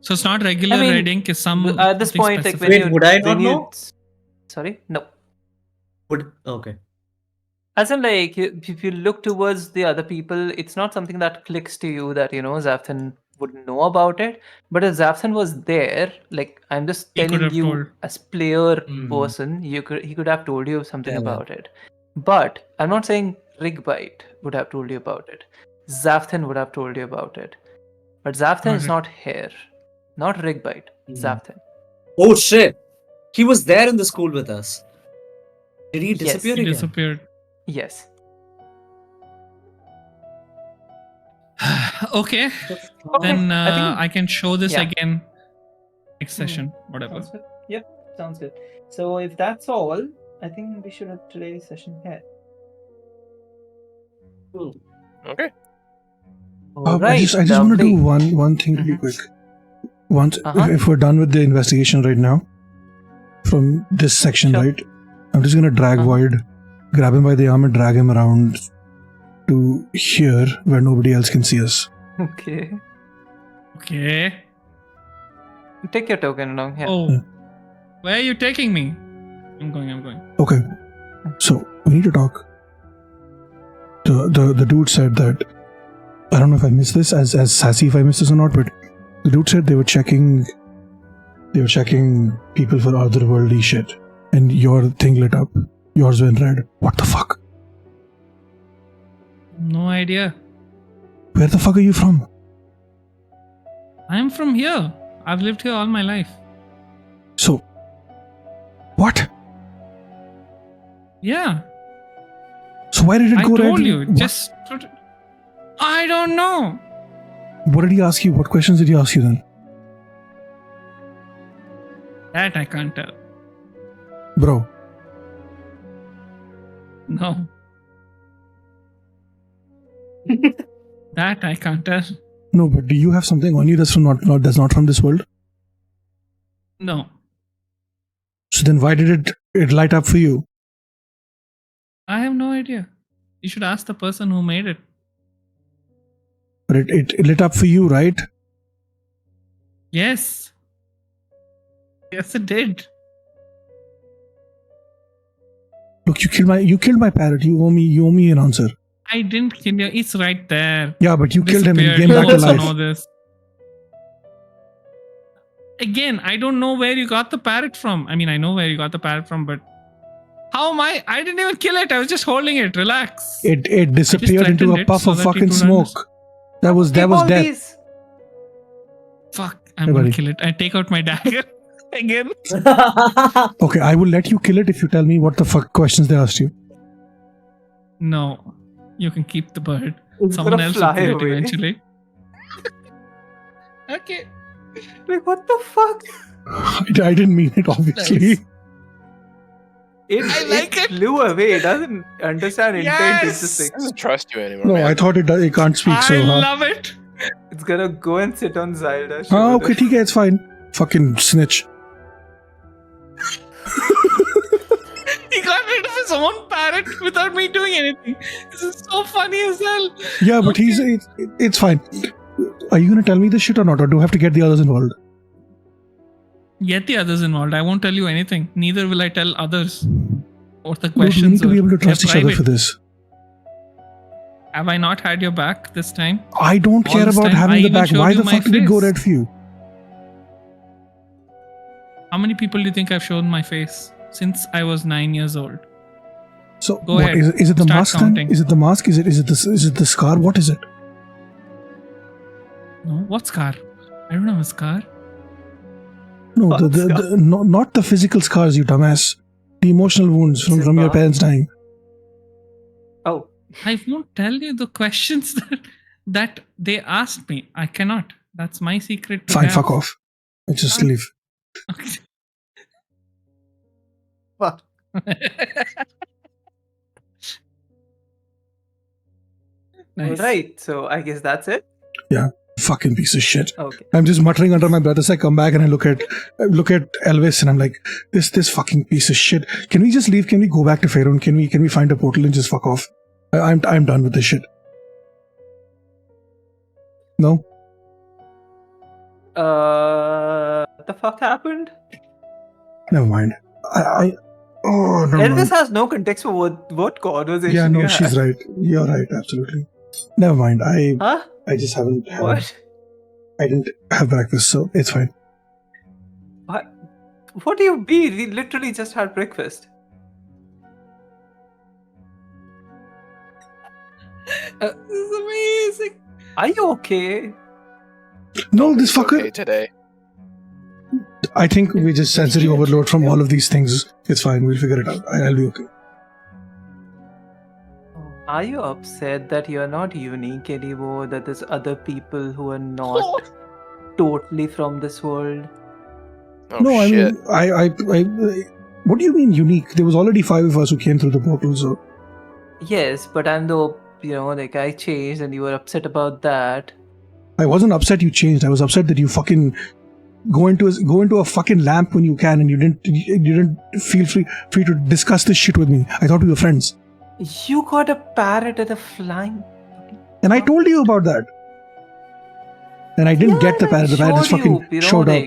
S4: So it's not regular
S1: mean,
S4: red ink. It's some.
S1: at this
S4: something
S1: point, like
S4: specific.
S1: when
S2: Wait,
S1: you
S2: would I not
S1: when you
S2: know?
S1: sorry, no.
S2: Okay.
S1: As in, like, if you look towards the other people, it's not something that clicks to you that, Xavthan would know about it. But if Xavthan was there, like, I'm just
S4: He could
S1: telling
S4: have
S1: you
S4: told.
S1: as player
S2: Hmm.
S1: person, he could have told you something
S2: Yeah.
S1: about it. But I'm not saying Rigbite would have told you about it. Xavthan would have told you about it. But Xavthan
S4: Got
S1: is
S4: it.
S1: not here. Not Rigbite.
S2: Hmm.
S1: Xavthan.
S2: Oh shit! He was there in the school with us. Did he
S1: Yes.
S2: disappear
S4: He
S2: again?
S4: disappeared.
S1: Yes.
S4: Okay.
S1: Okay.
S4: Then
S1: I think
S4: I can show this
S1: yeah.
S4: again next
S1: Hmm.
S4: session. Whatever.
S1: Sounds good. Yep, sounds good. So if that's all, I think we should have today's session here.
S3: Okay.
S6: I just want to do one thing really
S1: Mhm.
S6: quick. Once,
S1: Uh-huh.
S6: if we're done with the investigation right now, from this section,
S1: Sure.
S6: right, I'm just gonna drag
S1: Uh-huh.
S6: Void, grab him by the arm, and drag him around to here where nobody else can see us.
S1: Okay.
S4: Okay.
S1: Take your token along here.
S4: Oh, where are you taking me? I'm going.
S6: Okay, so we need to talk. The dude said that, I don't know if I missed this, as sassy if I missed this or not, but the dude said they were checking people for otherworldly shit, and your thing lit up. Yours went red. What the fuck?
S4: No idea.
S6: Where the fuck are you from?
S4: I'm from here. I've lived here all my life.
S6: So, what?
S4: Yeah.
S6: So why did it
S4: I
S6: go red?
S4: told you.
S6: What-
S4: Just. I don't know.
S6: What did he ask you? What questions did he ask you then?
S4: That I can't tell.
S6: Bro,
S4: No. That I can't tell.
S6: no, but do you have something on you that's that's not from this world?
S4: No.
S6: So then why did it light up for you?
S4: I have no idea. You should ask the person who made it.
S6: But it lit up for you, right?
S4: Yes. Yes, it did.
S6: Look, you killed my parrot. You owe me an answer.
S4: I didn't kill you. It's right there.
S6: Yeah, but you killed him and
S4: Disappeared.
S6: came
S4: You
S6: back to
S4: also
S6: life.
S4: know this. Again, I don't know where you got the parrot from. I mean, I know where you got the parrot from, but how am I? I didn't even kill it. I was just holding it. Relax.
S6: It disappeared into
S4: threatened
S6: a
S4: it
S6: puff
S4: so
S6: of
S4: that you
S6: fucking
S4: could
S6: smoke. That was
S1: Keep all
S6: death.
S1: these.
S4: Fuck. I'm
S6: Hey,
S4: gonna
S6: buddy.
S4: kill it. I take out my dagger again.
S6: Okay, I will let you kill it if you tell me what the fuck questions they asked you.
S4: No. You can keep the bird.
S1: It's
S4: Someone
S1: gonna
S4: else will
S1: fly
S4: kill it
S1: away.
S4: eventually. Okay.
S1: Like, what the fuck?
S6: I didn't mean it, obviously.
S4: Nice.
S3: I like it.
S1: Flew away. It doesn't understand intent. It's just
S3: It
S1: like,
S3: doesn't trust you anymore.
S6: No,
S3: man.
S6: I thought it can't speak,
S4: I
S6: so.
S4: love it.
S1: it's gonna go and sit on Zelda's
S6: Ah,
S1: shoulder.
S6: okay, ठीक है, it's fine. Fucking snitch.
S4: He got rid of his own parrot without me doing anything. This is so funny as hell.
S6: Yeah, but it's fine. Are you gonna tell me this shit or not, or do I have to get the others involved?
S4: Get the others involved. I won't tell you anything. Neither will I tell others. What the
S6: Dude, we
S4: questions
S6: need to be
S4: were.
S6: able to
S4: They're
S6: trust each other
S4: private.
S6: for this.
S4: Have I not had your back this time?
S6: I don't
S4: All
S6: care
S4: this
S6: about
S4: time, I
S6: having the
S4: even
S6: back.
S4: showed
S6: Why
S4: you
S6: the
S4: my
S6: fuck did it go
S4: face.
S6: red for you?
S4: How many people do you think I've shown my face since I was 9 years old?
S6: So
S4: Go
S6: what
S4: ahead.
S6: is it? The
S4: Start
S6: mask
S4: counting.
S6: then? Is it the mask? Is it the scar? What is it?
S4: No, what scar? I don't have a scar.
S6: No,
S1: What scar?
S6: not the physical scars, you dumbass. The emotional wounds from your
S1: Zimba.
S6: parents dying.
S1: Oh,
S4: I won't tell you the questions that they asked me. I cannot. That's my secret. to
S6: Fine,
S4: have.
S6: fuck off. Just leave.
S7: What?
S4: Nice.
S1: right. So I guess that's it.
S6: Fucking piece of shit.
S1: Okay.
S6: I'm just muttering under my breath as I come back and I look at Elvis and I'm like, this fucking piece of shit. Can we just leave? Can we go back to Faerun? Can we find a portal and just fuck off? I'm done with this shit. No?
S1: The fuck happened?
S6: Never mind. Oh, no.
S1: Elvis has no context for what conversation.
S6: Yeah, no,
S1: you
S6: she's
S1: had.
S6: right. You're right, absolutely. Never mind.
S1: Huh?
S6: I just haven't.
S1: What?
S6: I didn't have breakfast, so it's fine.
S1: What do you mean? We literally just had breakfast.
S4: This is amazing.
S1: Are you okay?
S6: No, this
S3: It's
S6: fucker.
S3: okay today.
S6: I think we just sensory overload from all of these things. It's fine. We'll figure it out. I'll be okay.
S1: Are you upset that you're not unique anymore? That there's other people who are not totally from this world?
S3: Oh
S6: No,
S3: shit.
S6: I mean, what do you mean unique? There was already 5 of us who came through the portal, so
S1: Yes, but I'm the like I changed and you were upset about that.
S6: I wasn't upset you changed. I was upset that you fucking go into a fucking lamp when you can, and you didn't feel free to discuss this shit with me. I thought we were friends,
S1: You got a parrot and a flying.
S6: and I told you about that. And I didn't get the parrot. The parrot just fucking showed up.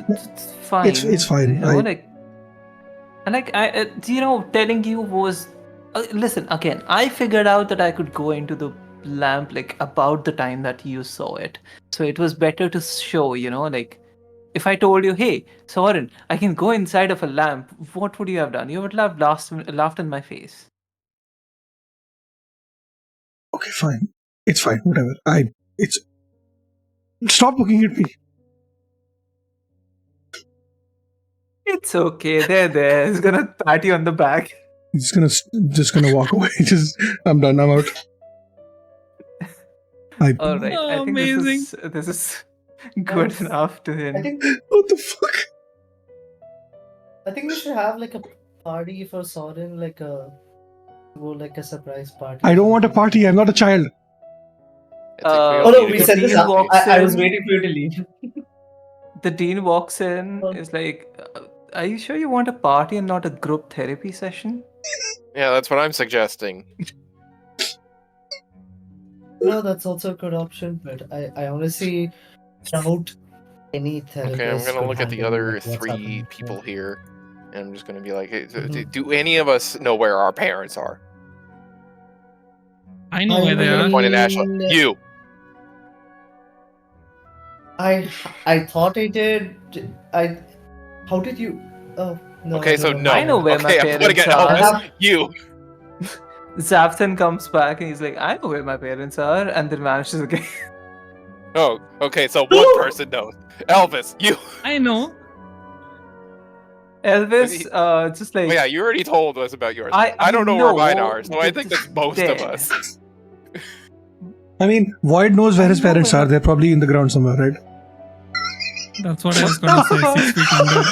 S1: It's fine.
S6: It's fine.
S1: You know, telling you was. Listen, again, I figured out that I could go into the lamp about the time that you saw it. So it was better to show, if I told you, hey, Sorren, I can go inside of a lamp, what would you have done? You would have laughed in my face.
S6: Okay, fine. It's fine. Whatever. Stop looking at me.
S1: It's okay. There. He's gonna pat you on the back.
S6: He's just gonna walk away. I'm done. I'm out.
S1: All right.
S4: Oh,
S1: I think
S4: amazing.
S1: this is good
S7: Yes.
S1: enough to him.
S7: I think
S6: What the fuck?
S7: I think we should have like a party for Sorren, like a surprise party.
S6: I don't want a party. I'm not a child.
S3: I think we all
S7: Oh no,
S3: need
S7: we
S3: to
S7: said
S3: go-
S7: this.
S1: Dean walks
S7: I was
S1: in.
S7: waiting for you to leave.
S1: The dean walks in. Is like, are you sure you want a party and not a group therapy session?
S3: Yeah, that's what I'm suggesting.
S7: No, that's also a good option, but I honestly doubt any therapist.
S3: Okay, I'm gonna
S7: could
S3: look at the
S7: handle,
S3: other
S7: like, what's
S3: 3
S7: happening
S3: people
S7: here.
S3: here, and I'm just gonna be like, hey,
S7: Mhm.
S3: do any of us know where our parents are?
S4: I know where they are.
S3: Point at Ashla.
S7: Mm,
S3: You.
S7: I thought I did. How did you? Oh no.
S3: Okay,
S7: I
S3: so
S7: don't
S3: no.
S1: I know where my
S3: Okay, I'm pointing
S1: parents
S3: at
S1: are.
S3: Elvis. You.
S1: Xavthan comes back and he's like, I know where my parents are, and then vanishes again.
S3: Oh, okay, so one person knows. Elvis, you.
S1: Oh
S4: I know.
S1: Elvis, just like
S3: Oh, yeah, you already told us about yours.
S1: I
S3: I don't know where mine
S1: know,
S3: are, so I think that's most of
S1: there.
S3: us.
S6: I mean, Void knows where his
S1: I know
S6: parents
S1: where-
S6: are. They're probably in the ground somewhere, right?
S4: That's what I was gonna say. 6 feet under.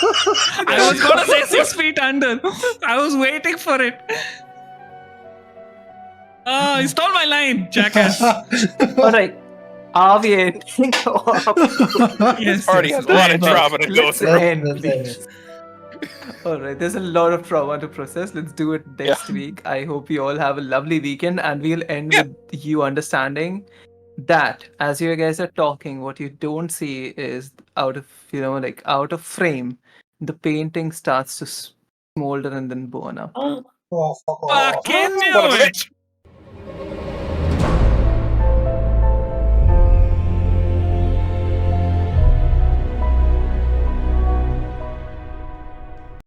S4: I was gonna say 6 feet under. I was waiting for it. Oh, he stole my line, jackass.
S1: All right. Are we ending up?
S4: Yes,
S3: Party
S4: yes.
S3: has a lot of
S1: Right.
S3: trauma to go
S1: Let's
S3: through.
S1: end,
S7: Let's
S1: please. All right, there's a lot of trauma to process. Let's do it next week. I hope you all have a lovely weekend, and we'll end with you understanding that as you guys are talking, what you don't see is out of frame, the painting starts to smolder and then burn up.
S6: Oh, fuck off.
S4: Fucking
S3: What a
S4: knew it.
S3: bitch!